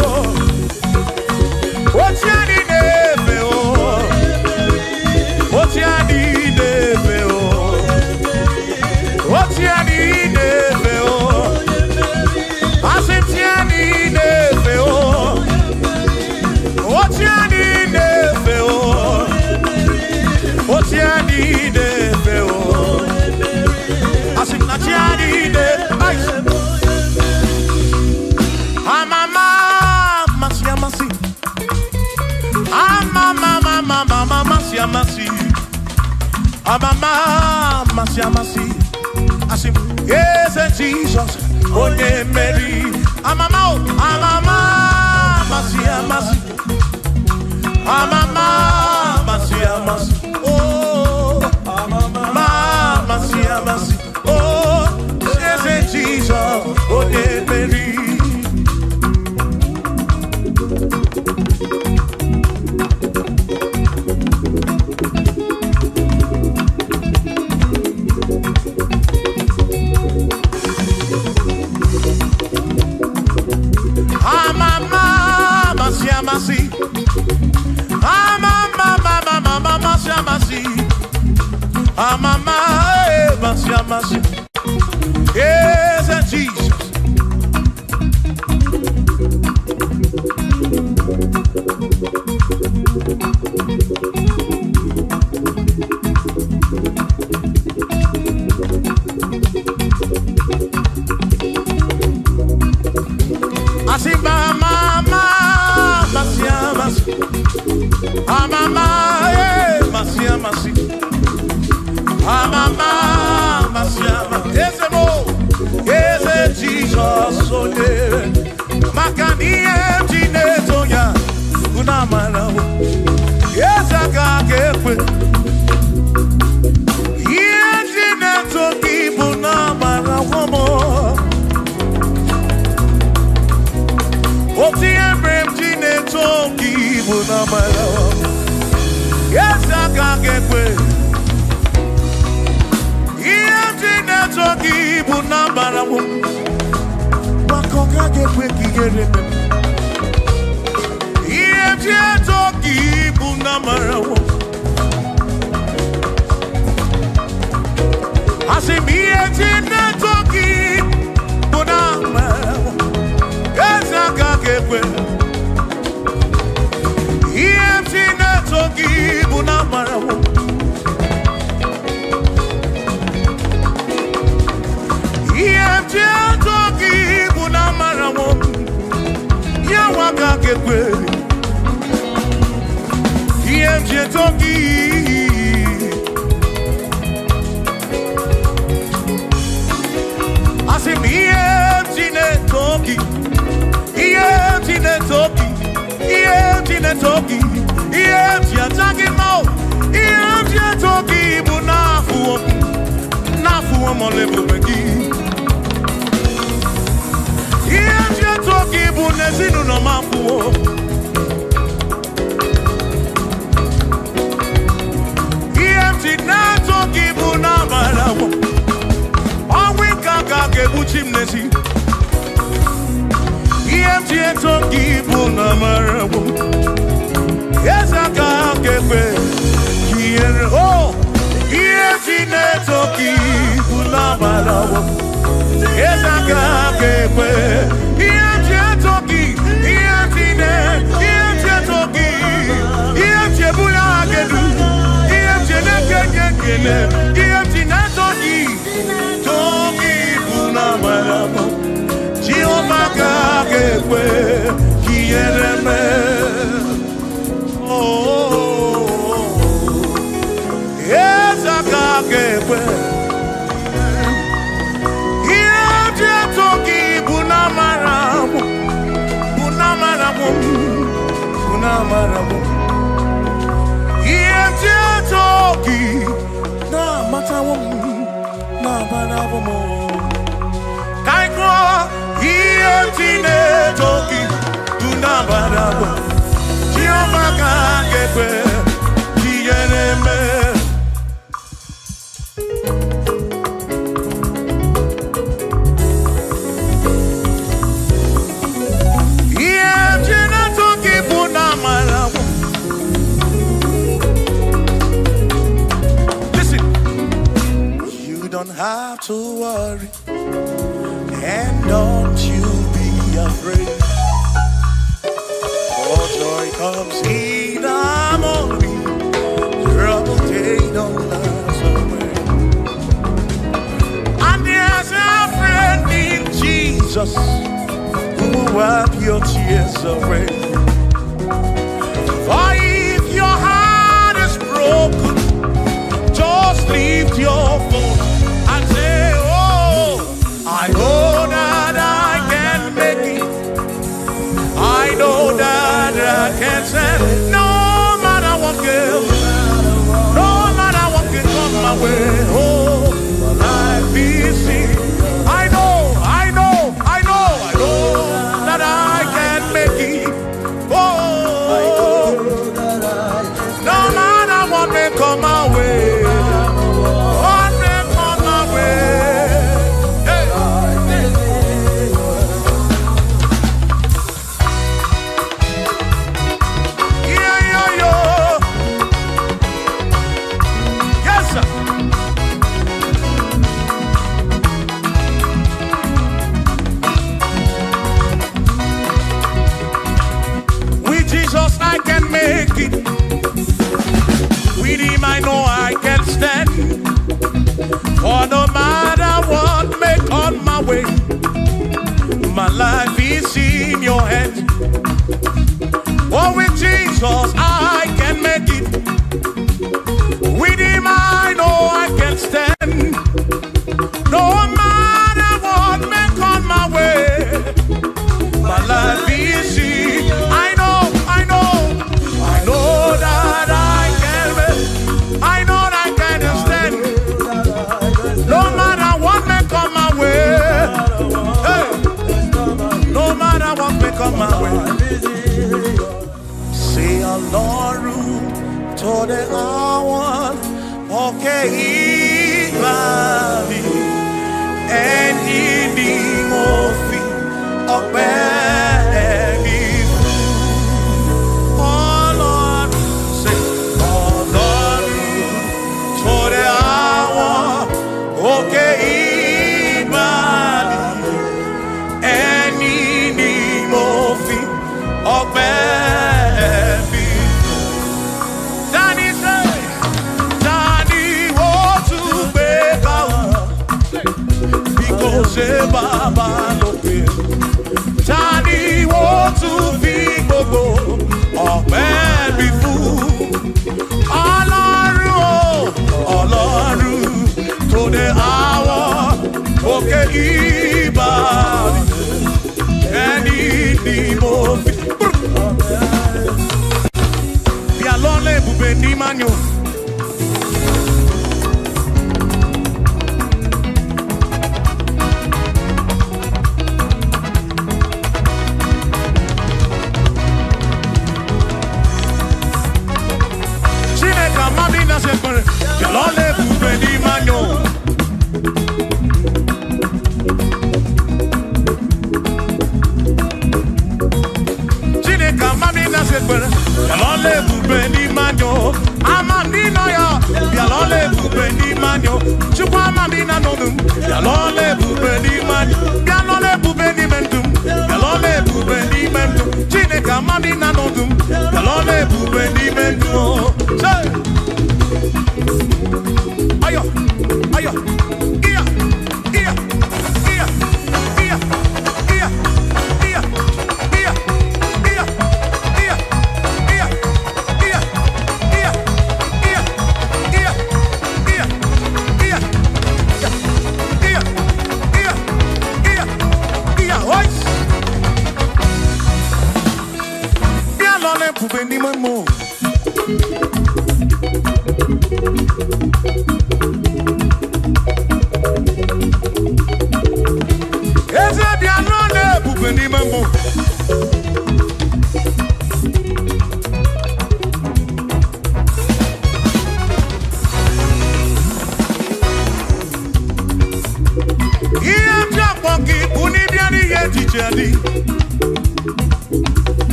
O tiani neve o O tiani neve o O tiani neve o Asim tiani neve o O tiani neve o O tiani neve o Asim na tiani neve Amama masia masi Amama mama mama masia masi Amama amasi. I say, yes, Jesus, onye Mary. Amama, amasi, amasi. Amama, amasi, amasi. Oh, amama, amasi, amasi. Oh, yes, Jesus, onye Mary. Yes, Jesus. I see mama, Jesus, oh yeah. Makani jineto ya unamala. Yes, I got it. Yeah, jineto kibunamala womo. Oti embrem jineto kibunamala. Yes, I got it. Yeah, jineto kibunamala womo. Jesus, who will wipe your tears away. For if your heart is broken, just lift your voice Jesus, I can make it. With him I know I can stand. No matter what may come my way, my life is easy. I know that I can make. I know that I can stand. No matter what may come my way. Hey. No matter what may come my way. Say Ọlọ́run tó dé àwọn òkè ìgbà mi. Ẹni ni mo fi ọpẹ́ mi fún. Ọlọ́run, say Ọlọ́run tó dé àwọn òkè ìgbà mi. Ẹni ni mo fi ọpẹ́ mi fún. Dani say, Dani ó tún gbé ká o. Ṣé bàbá lókè? Tani wo tún fi gbogbo ọpẹ́ mi fún? Ọlọ́run o, Ọlọ́run tó dé àwọn òkè ìbàdí. Ẹni ni mo fi. Bí alọ́lẹ̀ ibùgbé ní Mányo.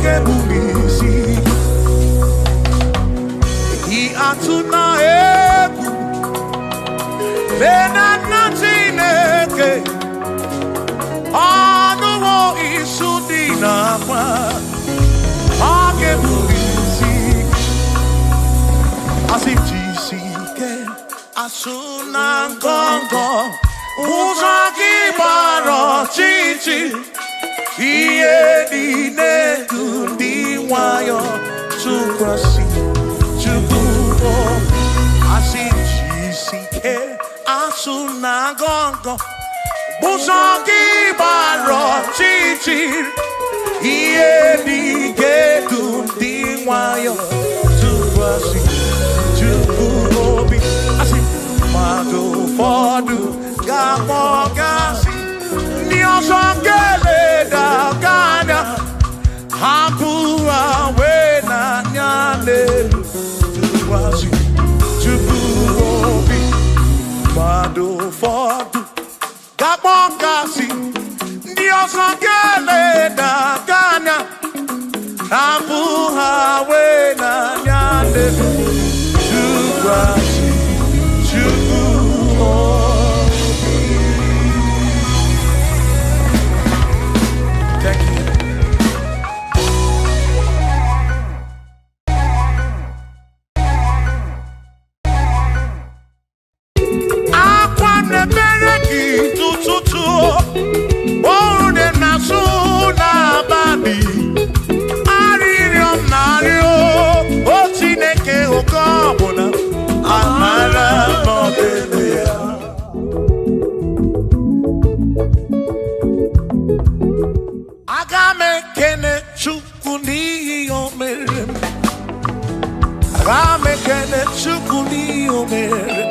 Ogebulisi Atuna Ebu Lena Natineke Anuwo Isudina Ogebulisi Asitishike Asuna Gongo Uzaki Baro Chichi Iye Dine Diwayo Tukwasi Asitishike Asuna Gongo Uzaki Baro Chichi Iye Dine Diwayo Tukwasi Chukuobi Asi Mado Fodu Gamo Gasi Niosongele da Gana Hapua Wena Nyale Tukwasi Chukuobi Mado Fodu Gamo Gasi Niosongele da Gana Hapua Wena Nyale Tukwasi Thank you. Akwane bereki tututu Ode nasu na babi Aririom nario Otineke okobona Amara modelea Agame kene chukuni omere Agame kene chukuni omere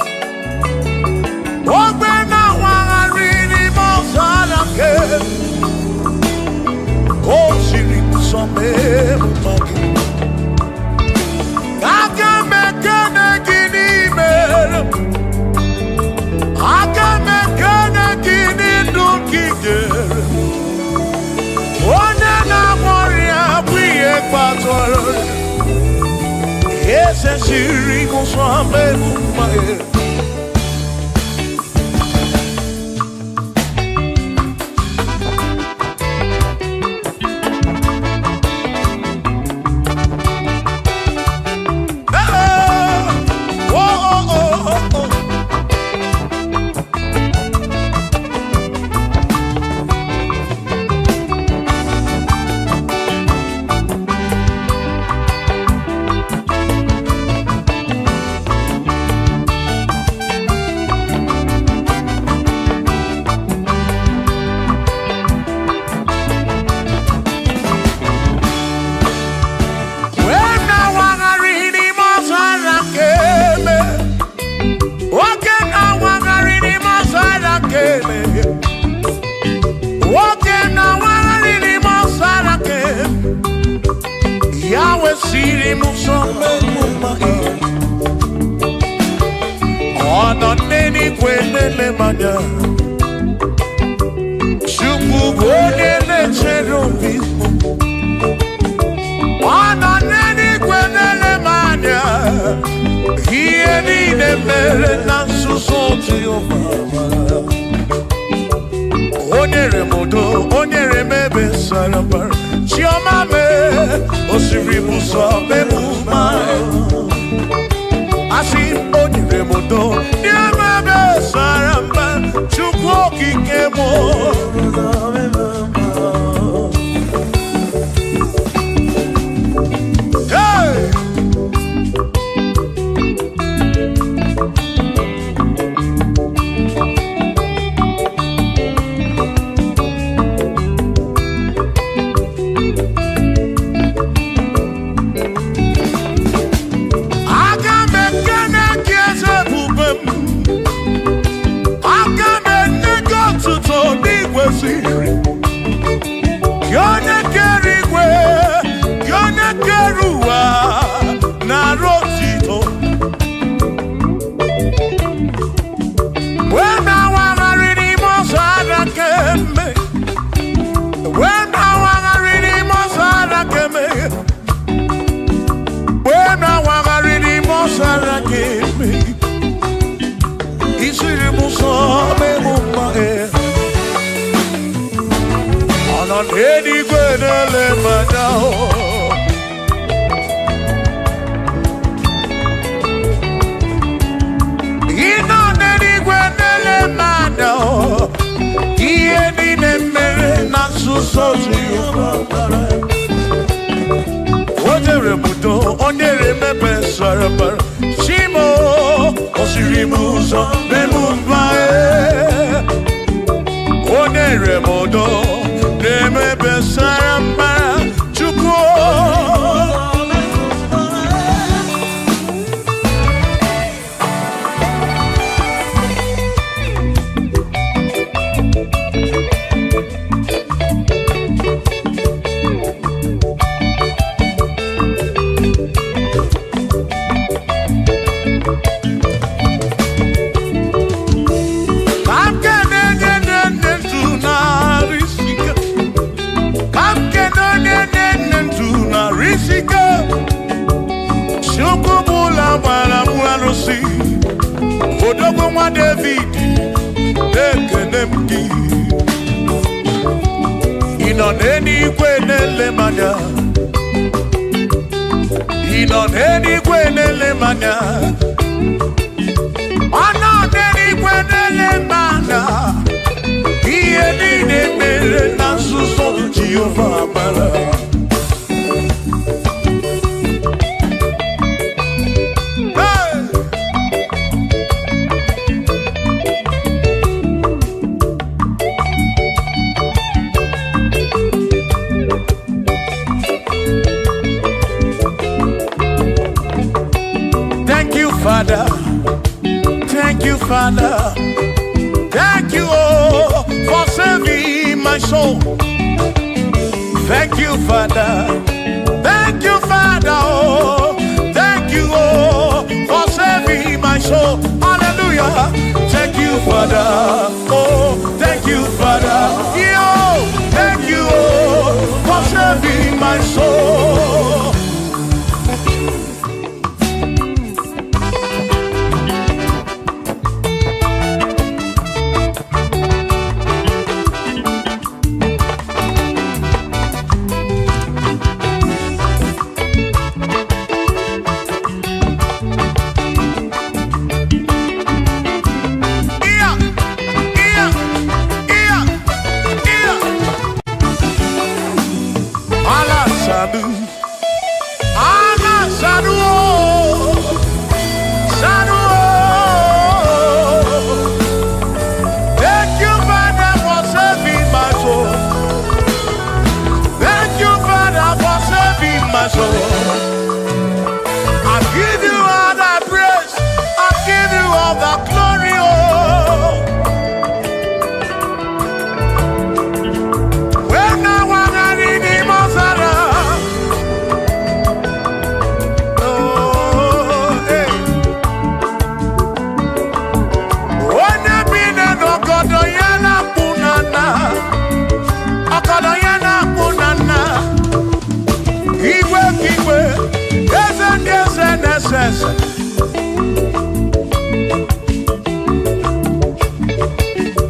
Ogbe na wangarini mozara ke Oshiri kusome mumagi Agame kene gini mere Agame kene gini dunkigere One na moria bwiye kwatoro Ese shiri kusome mumagi Siri musome mumai Ona neni kwenele manya Shuku kwenele cherubimu Ona neni kwenele manya Hiye nine mere nansusoti o mama Onyere modo, onyere mebe sarabar Chioma me, osiri muso me mumai Asi onyere modo, nye mebe saramba Chukwo kikemo Hey! Enigwe nele manya Ino nenigwe nele manya Iye nine mere na susozi Odere mudo, odere mebe sarabara Shimo, osirimuzo, memumbae Odere mudo, mebe sarabara Chuko Odogwa David Ekenemki Ino n'eluigwe n'ele manya Ino n'eluigwe n'ele manya Ono n'eluigwe n'ele manya Ihe niile mere na nzuzo Jehova mara Father, thank you, Father, thank you, oh, for saving my soul. Thank you, Father, oh, thank you, oh, for saving my soul. Hallelujah, thank you, Father, oh, thank you, Father, yo, thank you, oh, for saving my soul.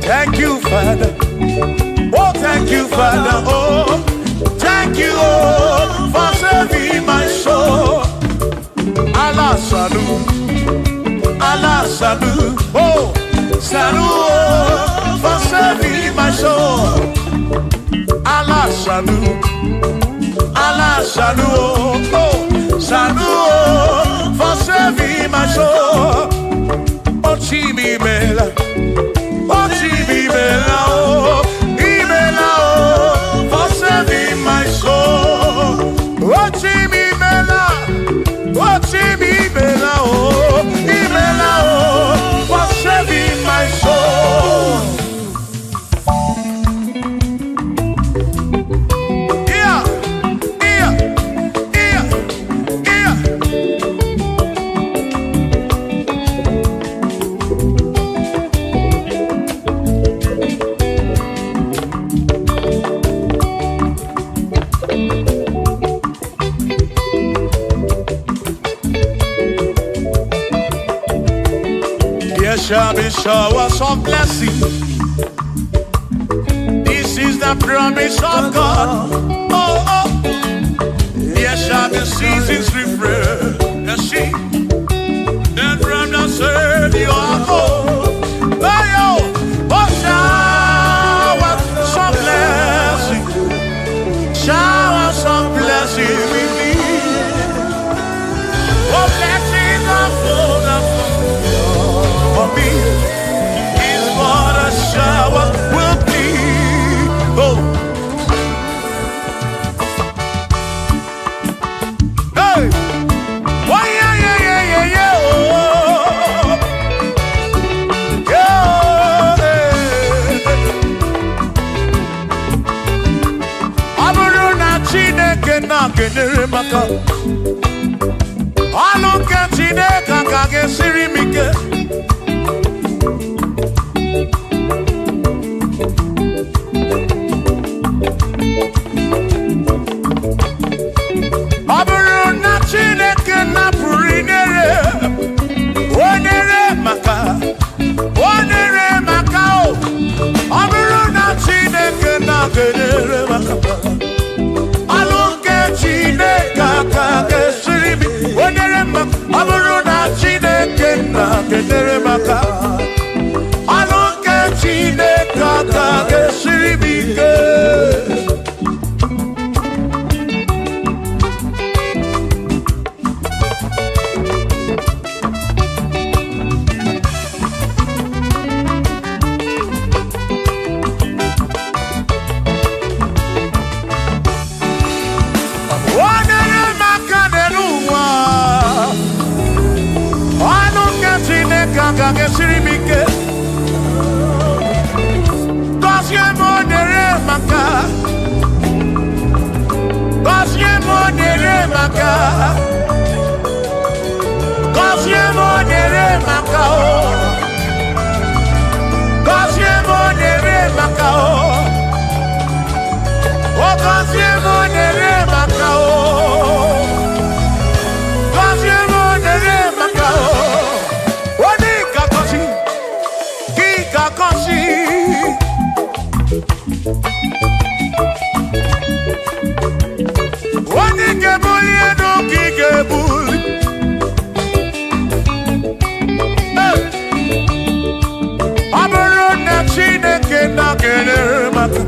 Thank you, Father. Oh, thank you, Father. Oh, thank you, oh, for saving my soul. Allah salut, oh, salut, oh, for saving my soul. Allah salut, oh, salut, oh, for saving my soul. Oh, Chimimela, oh, Chimimela, oh, Imela, oh, for saving my soul. Oh, Chimimela, oh, Chimimela, oh, Imela, oh, for saving my soul. Shall be showers of blessing. This is the the promise of God. Oh, oh. Yes, shall the seasons refresh. Yes, she. Then from the sun you are home. Oh, oh, shower some blessing. Shower some blessing with me. Oh, blessings are full for me. Is what a shower will be. Oh. Hey. Oh, yeah, yeah, yeah, yeah, yeah. Oh. Yeah. Aburuna Chineke na kenere maka. Aluke Chineke kage siri mike. Aburuna Chineke na purinere. Onere maka. Onere maka o. Aburuna Chineke na kenere maka. Aluke Chineke kage siri mike. Onere maka. Aburuna Chineke na kenere maka. Aluke Chineke kage siri mike. Kage siri mike. Kosye monere maka. Kosye monere maka. Kosye monere maka o. Kosye monere maka o. O kosye monere maka o. Kosye monere maka o. Wani gebuli eno ki gebuli. Aburo na Chineke na kenere maka.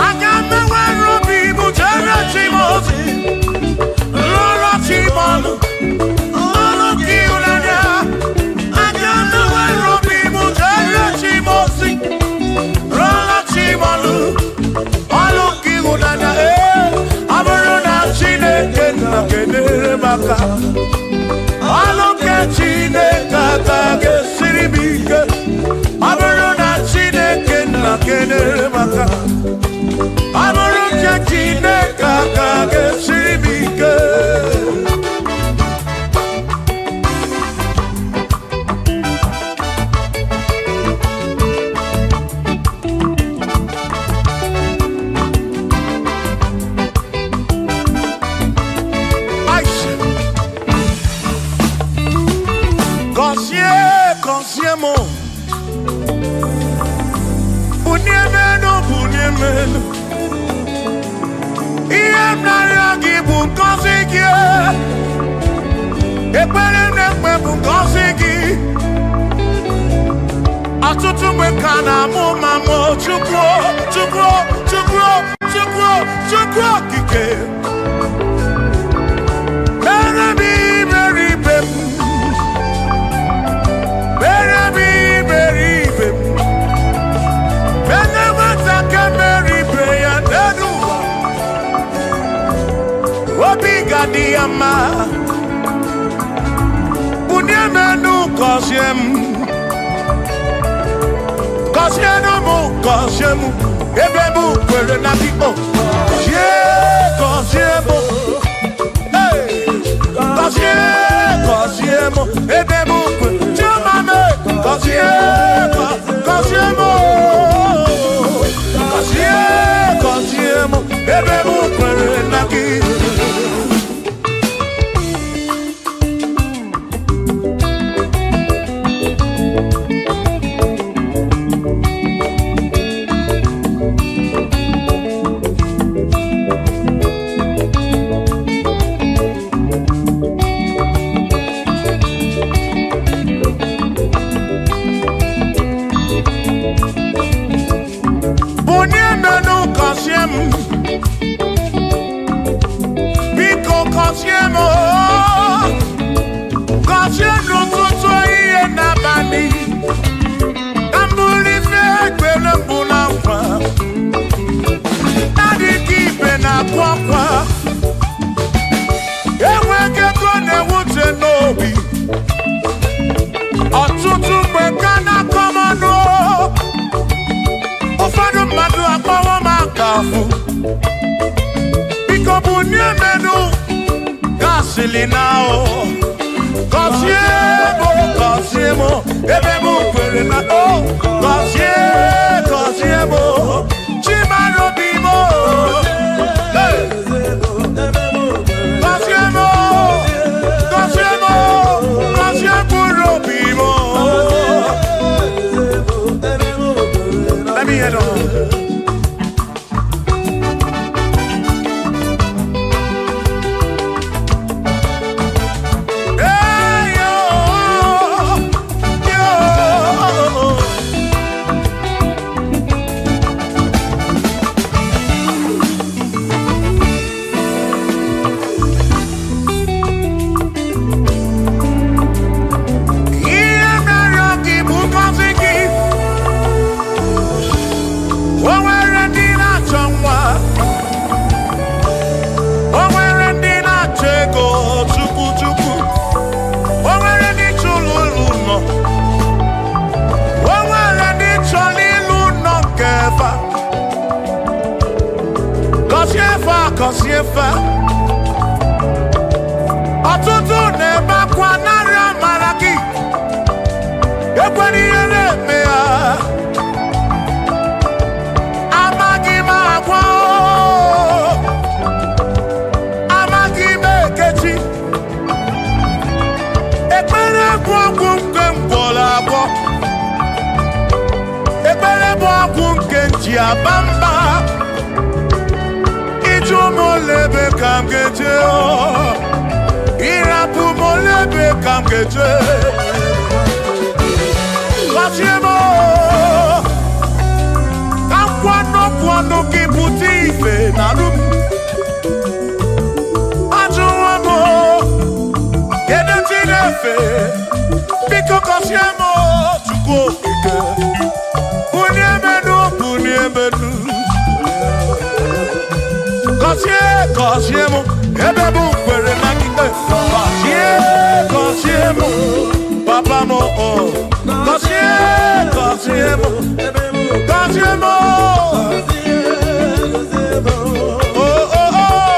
Agame wero bibu jere chimozi. Lolo chimolu. Aluke Chineke kage siri mike. Aburuna Chineke na kenere maka. Aluke Chineke kage siri mike. Consiemo Bunyemeno Bunyemeno Iem na yagi bunkosiki Ekpere nekpe bunkosiki Atutu mekana mumamo Chukwo, chukwo, chukwo, chukwo, chukwo kike Berebi, beribe Diama Bunyemenu Kosyenu mu Kosyemu Ebebu kwere na kipo Kosyemu Kosyemu Ebebu kwere Chumame Kosyemu Kosyemu Ebebu kwere na kipo afu biko bunye menu gasili nao kosiemo ebe mu kwere na o kosiemo chimaro bimo kosiemo bimo. Let me head on. Kosiefa ọtụtụ na-ebe akwa narị amara gị ekwere ihe na-eme ya amaghị m agwa amaghị m ekechi ekpere bụ ọgwụ nke mgbọrọ abụọ ekpere bụ ọgwụ nke nji aba mba molebe kam geje o irapu molebe kam geje wasiemo kam kwano ki butife na rum ajuamo kedo tinefe biko kosiemo tuko ike bunyemenu Kosiemo, ebe bu kwere na kike. Kosiemo, papa mo oh. Kosiemo, oh oh oh.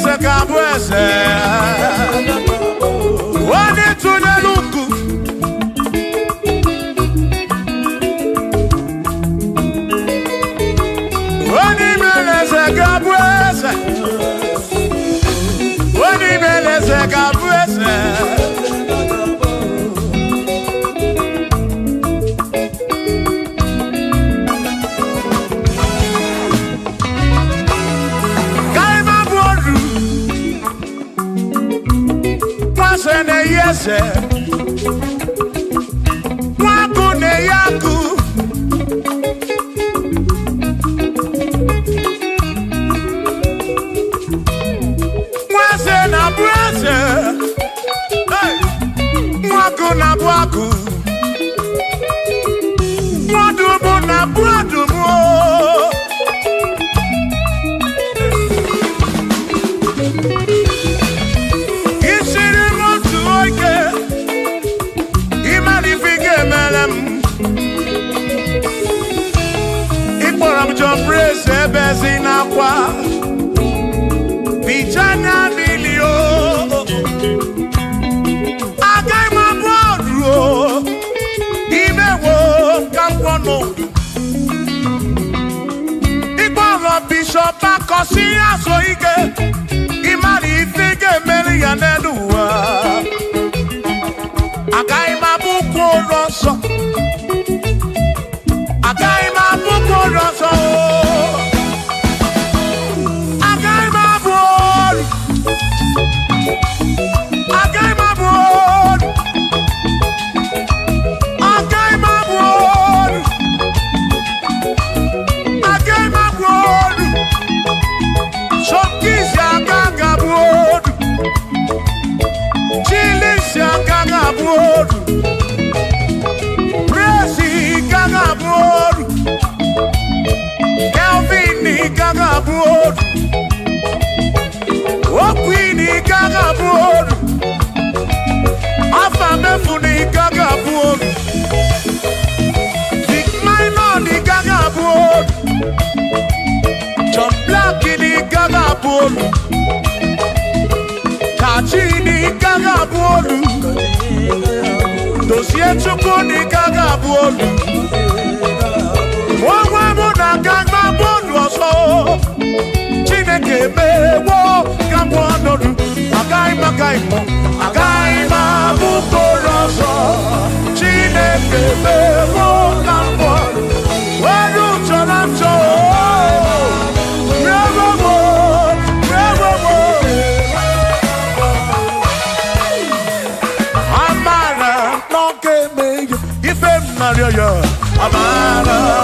imeleze kabweze wani tunyaluku wani imeleze kabweze wani imeleze kabweze ne yese waku ne yaku mwase na brase hey waku na bwaku mwadumu na bwadumu Praise bezina kwa Bijana milio Agai mabodro Imewo kampono Igboro bishop akosi aso ike Imari ifike meli yaneduwa Agai mabuko roso Agai mabuko roso Kachini kagabuolu Dosie chukuni kagabuolu Wawa muna kagabuolu oso Chineke mewo kagabuolu Agaima gaimo Agaima bukoroso Chineke mewo kagabuolu Waru chonacho Maria, Amara,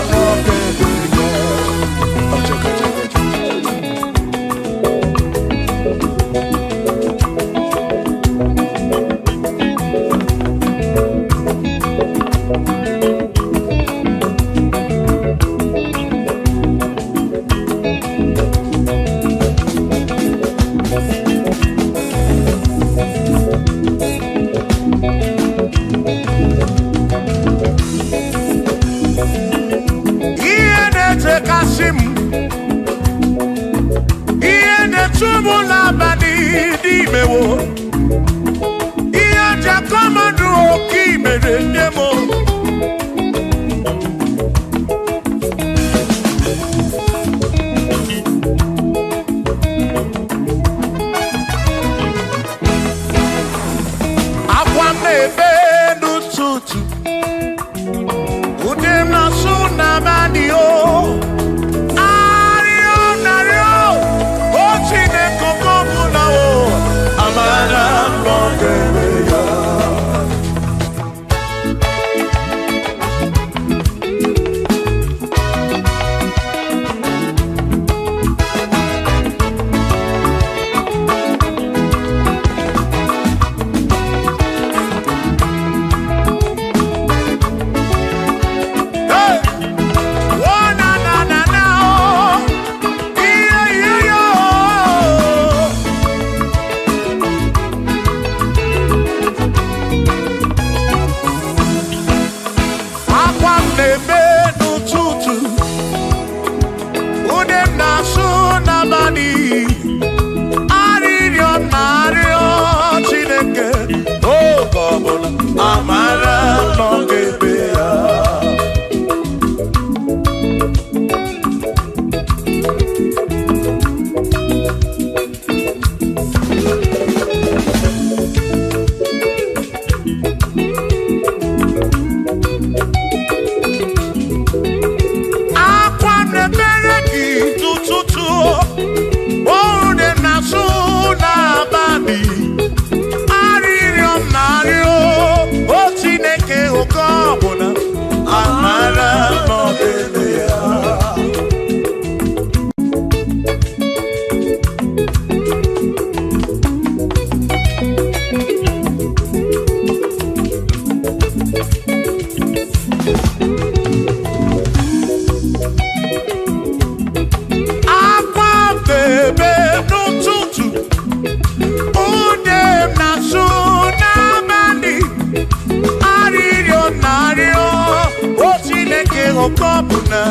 na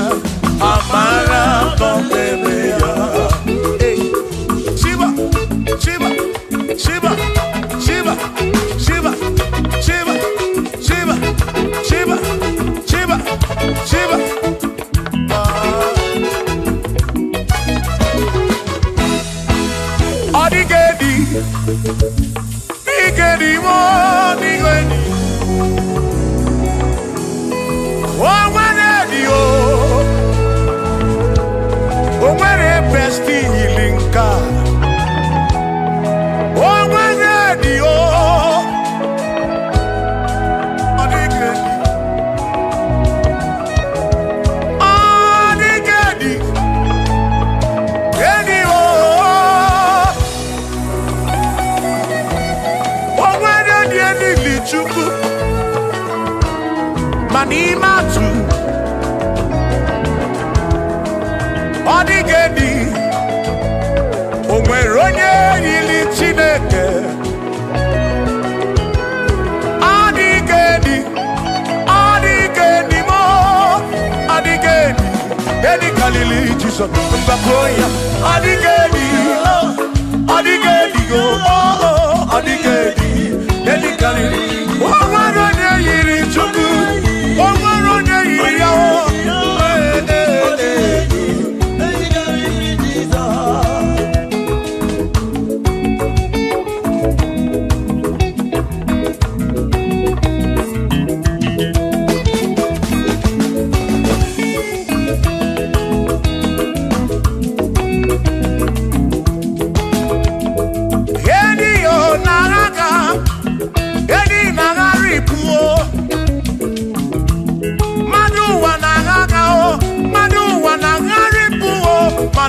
amara kọmeme ya. Shiba, Shiba, Shiba, Shiba, Shiba, Shiba, Shiba, Shiba, Shiba, Shiba. Odigedi, Nigedi mo, Nigedi. Oh, Wenedi o, oh, Wene besti hilinka. Oh, Wenedi o, Odigedi, Odigedi, Edi o. Chukwu manima tu odigedi onwere onye yili Chineke odigedi odigedi mo odigedi edi kalili Jesus mbakoya odigedi odigedi go odigedi edi kalili. Omarone yiri Chukwu, omarone yiri yawo.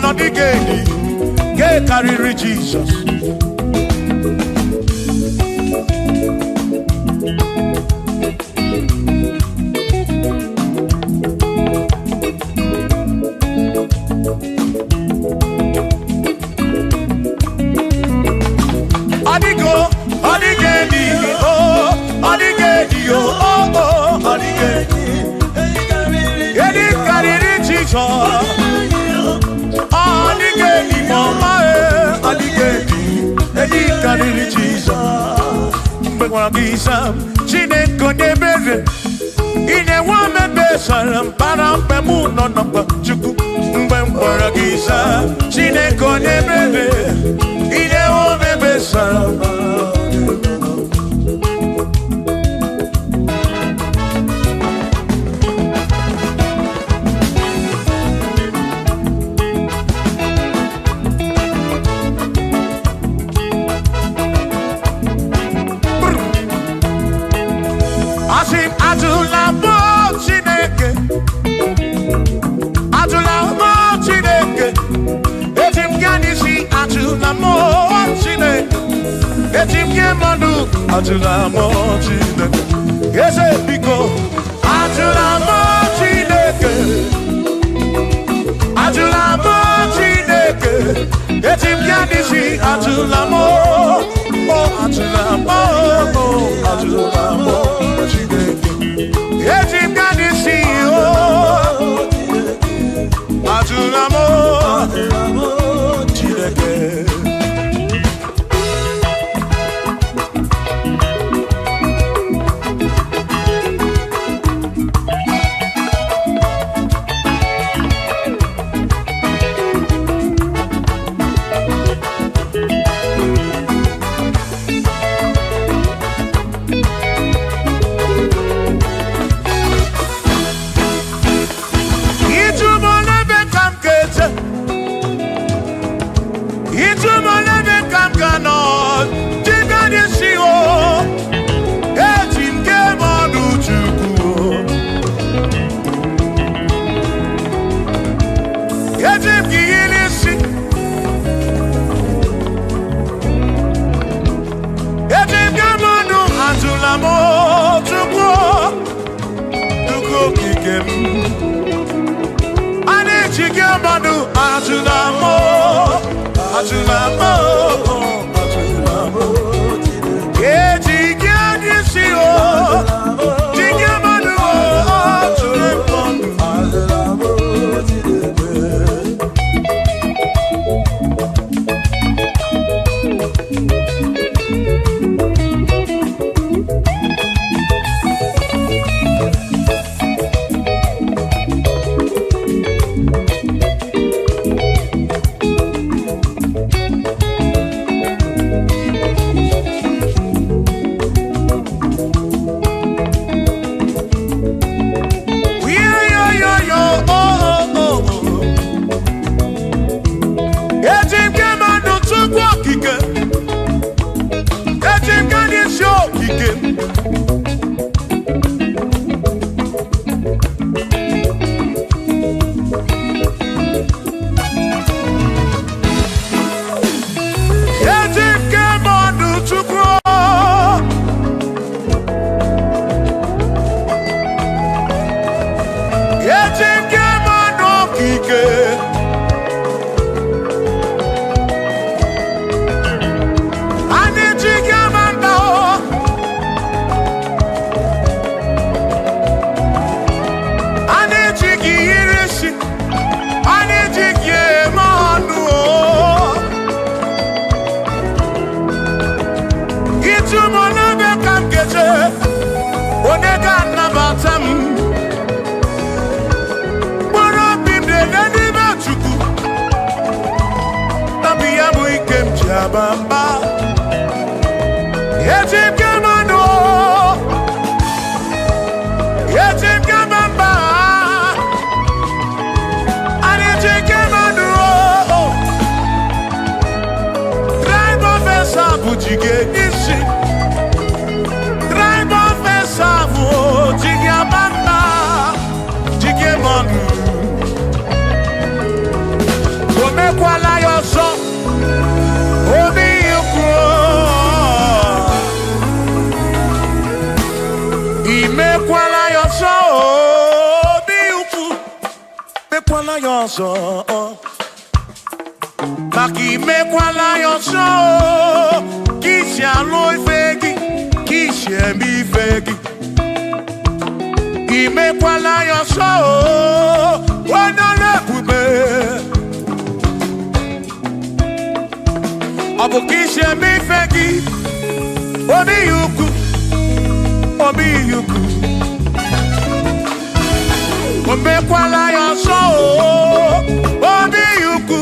Odigedi, get carry Jesus. Odigo, Odigedi, oh, Odigedi, oh, oh, Odigedi, get carry Jesus. Odigedi mama odigedi edi kariri Jesus mbegwa bisa Chineke nebere ine wa mebe salam para pemu no no Chukwu mbegwa bisa Chineke nebere ine wa mebe salam. Atula mo Chineke, yes biko. Atula mo Chineke, atula mo Chineke. Etim yanisi atula mo, oh atula mo, oh atula mo Chineke. Etim yanisi oh, atula mo Chineke. Ejumona bekam keje, onega nabatam. Bora bimde nani bachuku, tabiya muikem jabamba. Ejim kamano, ejim kamamba, ejim kamano. Drive esa bujige nisi, drive esa bujige bamba, jige manu. Come kwala yoso, obi yukro. Ime kwala yoso, obi yukro. Me kwala yoso. Maki me kwala yoso, kishi alo ifegi, kishi emi ifegi. Ime kwala yoso, wana lekube. Abu kishi emi ifegi, obi yuku, obi yuku. Ome kwala yoso, obi yuku.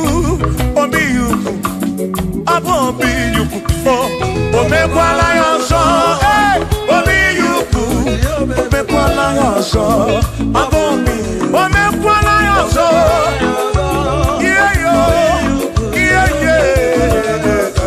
Obi yuku, abo obi yuku, ome kwala yoso, obi yuku, ome kwala yoso, abo obi, ome kwala yoso, yeah yo, yeah yeah.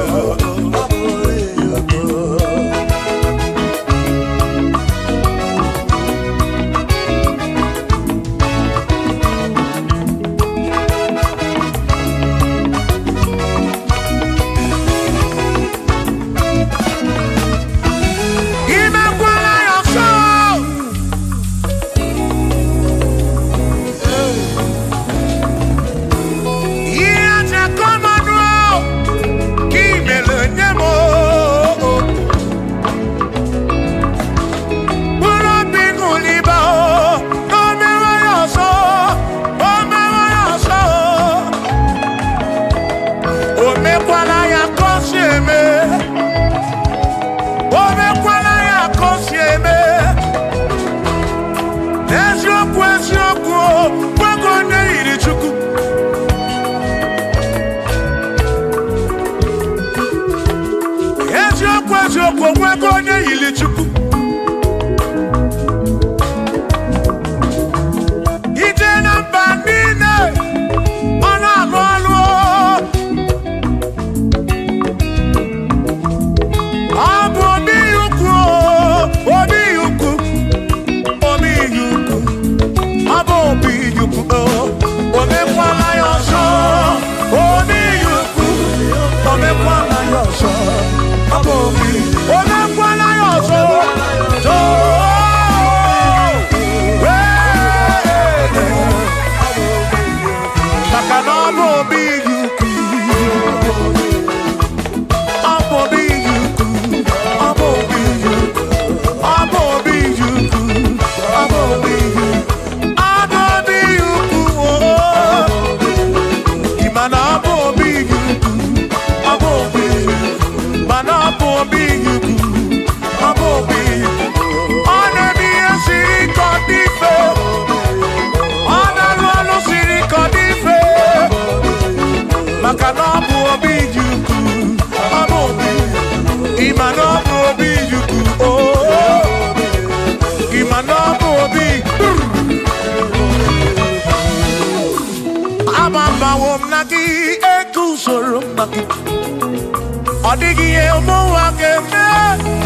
Odigi emo wakeme,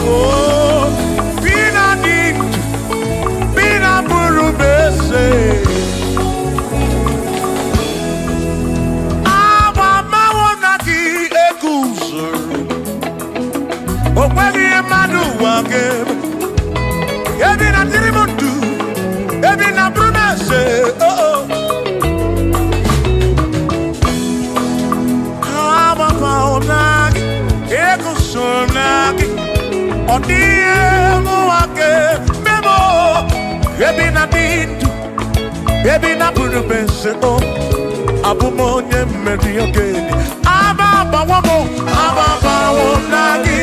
oh, bina dit, bina buru bese. Mama wonaki ekusoro, okwegi emadu wakeme. Ebi na tirimutu, ebi na buru bese, oh oh. Mama wonaki. Ekusonaki, odie muake memo, ebi na dintu, ebi na burubese o, abumonye meri ogeni, ababa wamo nagi,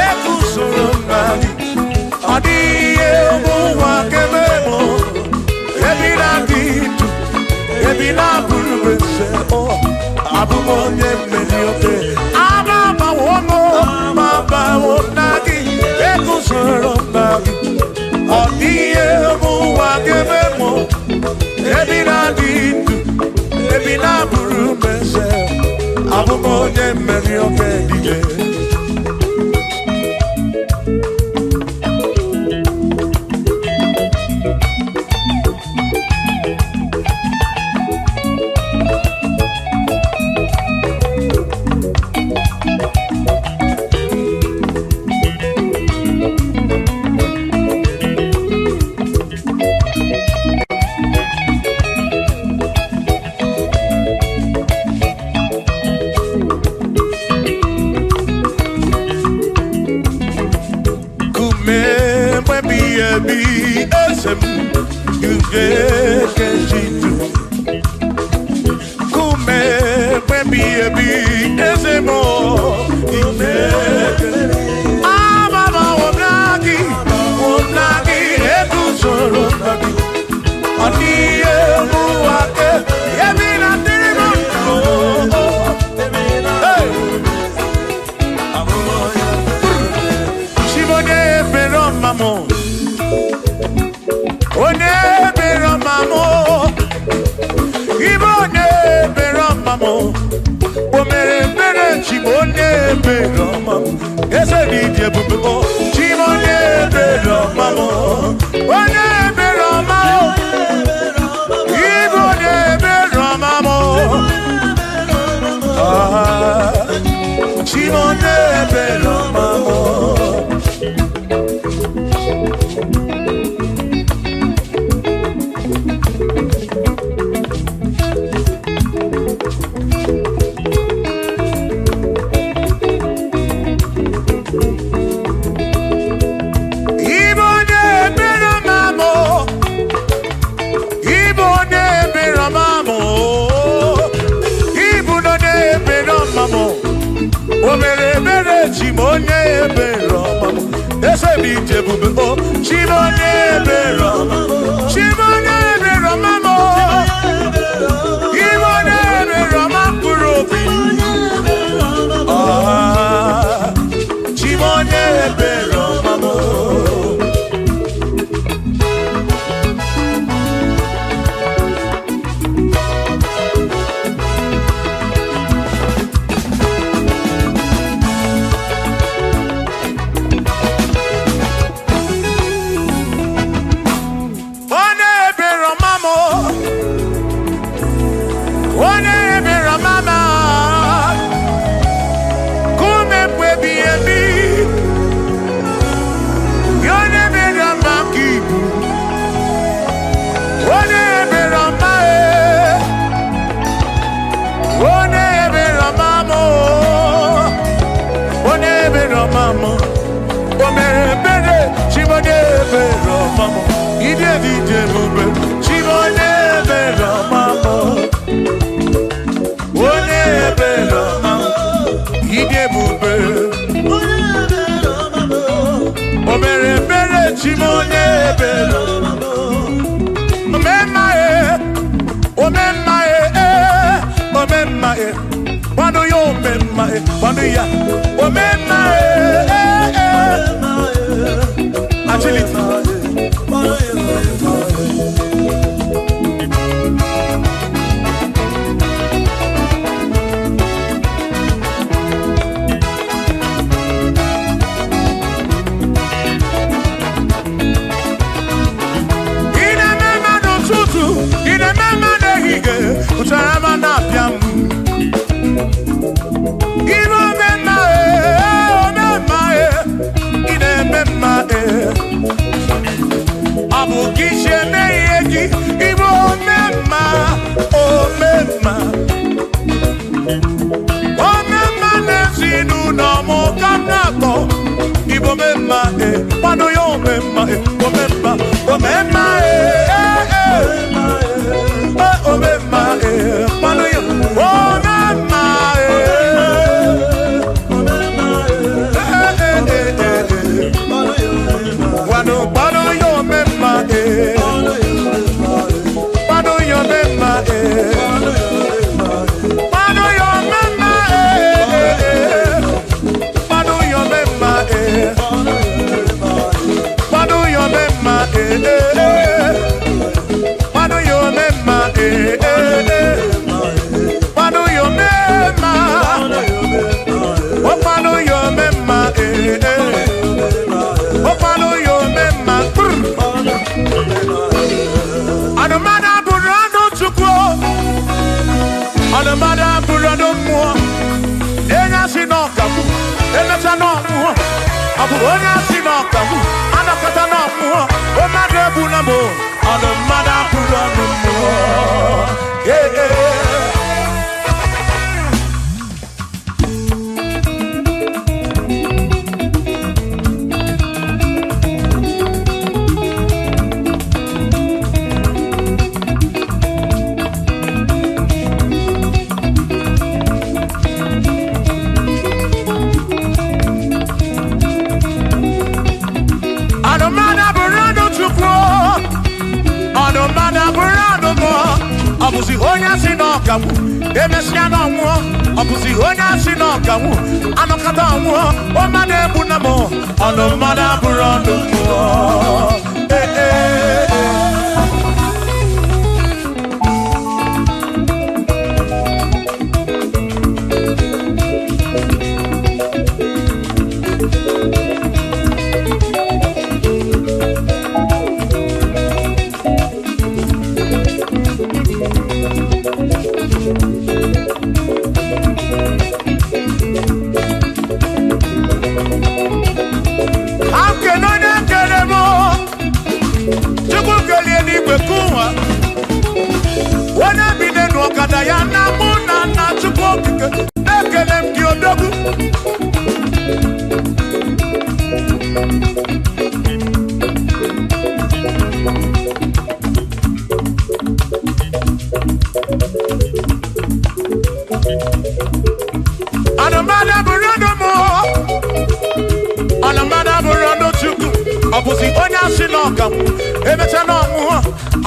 ekusoro. iye ụwa ga-ememo ebi na-adị ndụ ebi na-abụrụ mese abụ m onye mmeri oge dije Abu onya sinoka mu anakata na mu o made bu na mo ono mada puro no mo Abusi honya sinokamu emesiana mu abusi honya sinokamu anokata mu o made bunamo ono mada burando mu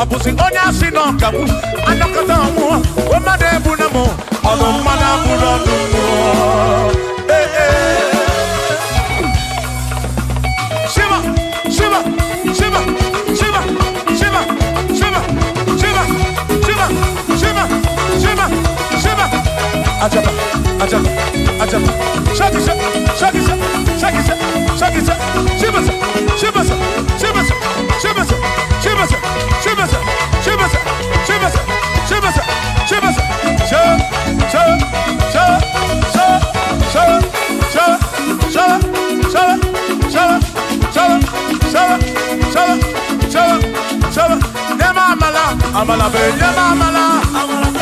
Abusi onya sinokamu anakata mu o made bunamo ono mada burando mu Shiva Shiva Shiva Shiva Shiva Shiva Shiva Shiva Shiva Shiva Shiva Ajaba Ajaba Ajaba Shakisa Shakisa Shakisa Shakisa Shiva Shiva Shiva Shiva Shiva Amala be amala amala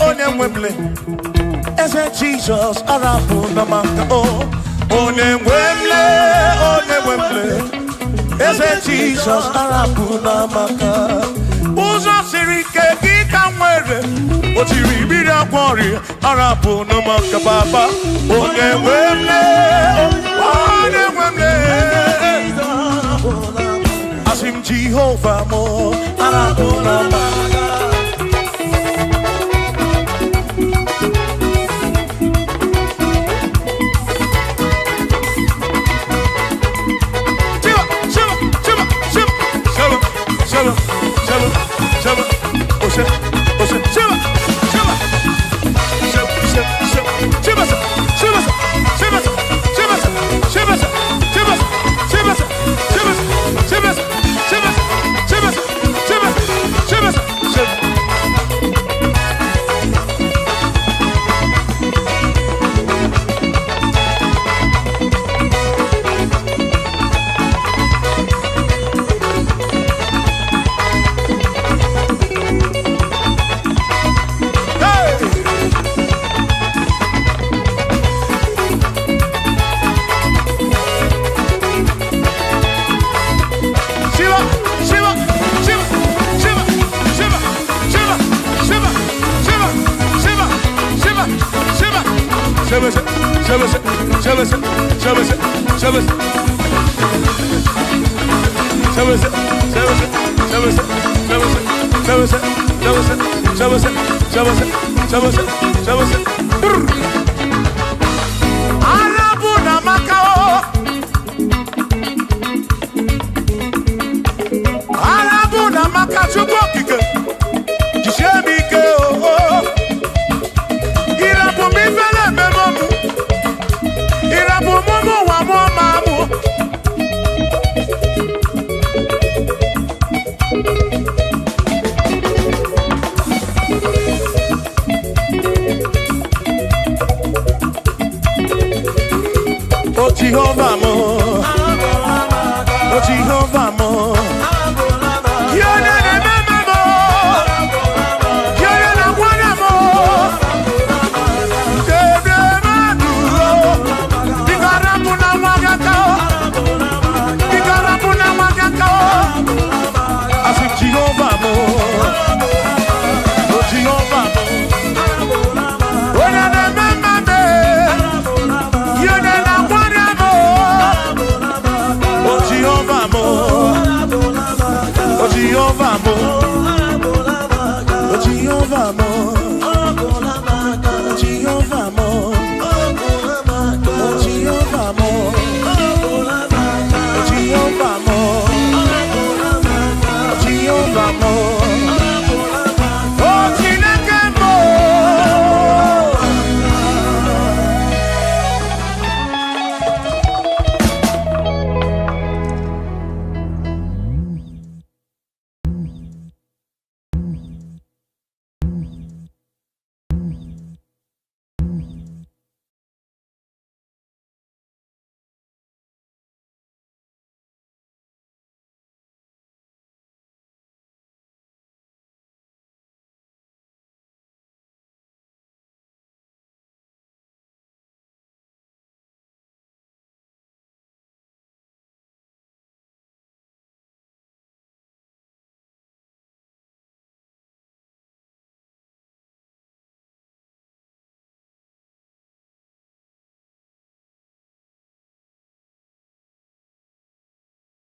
Onemwemle, Eze Jesus, Arabu Namaka, Onemwemle, Eze Jesus, Arabu Namaka, Uza Sirike, Gita Mwere, Otiri Bida Kwari, Arabu Namaka Baba, Onemwemle, Asim Jehovah Mo, Arabu Namaka. Jehovah mo, oh Jehovah mo, you're the remember mo, you're the one mo, Bikarapuna magakao, Bikarapuna magakao, I said Jehovah mo, oh Jehovah mo, oh the remember me, you're the Jehovah mo, Jehovah mo, Jehovah mo, Jehovah mo, Jehovah mo.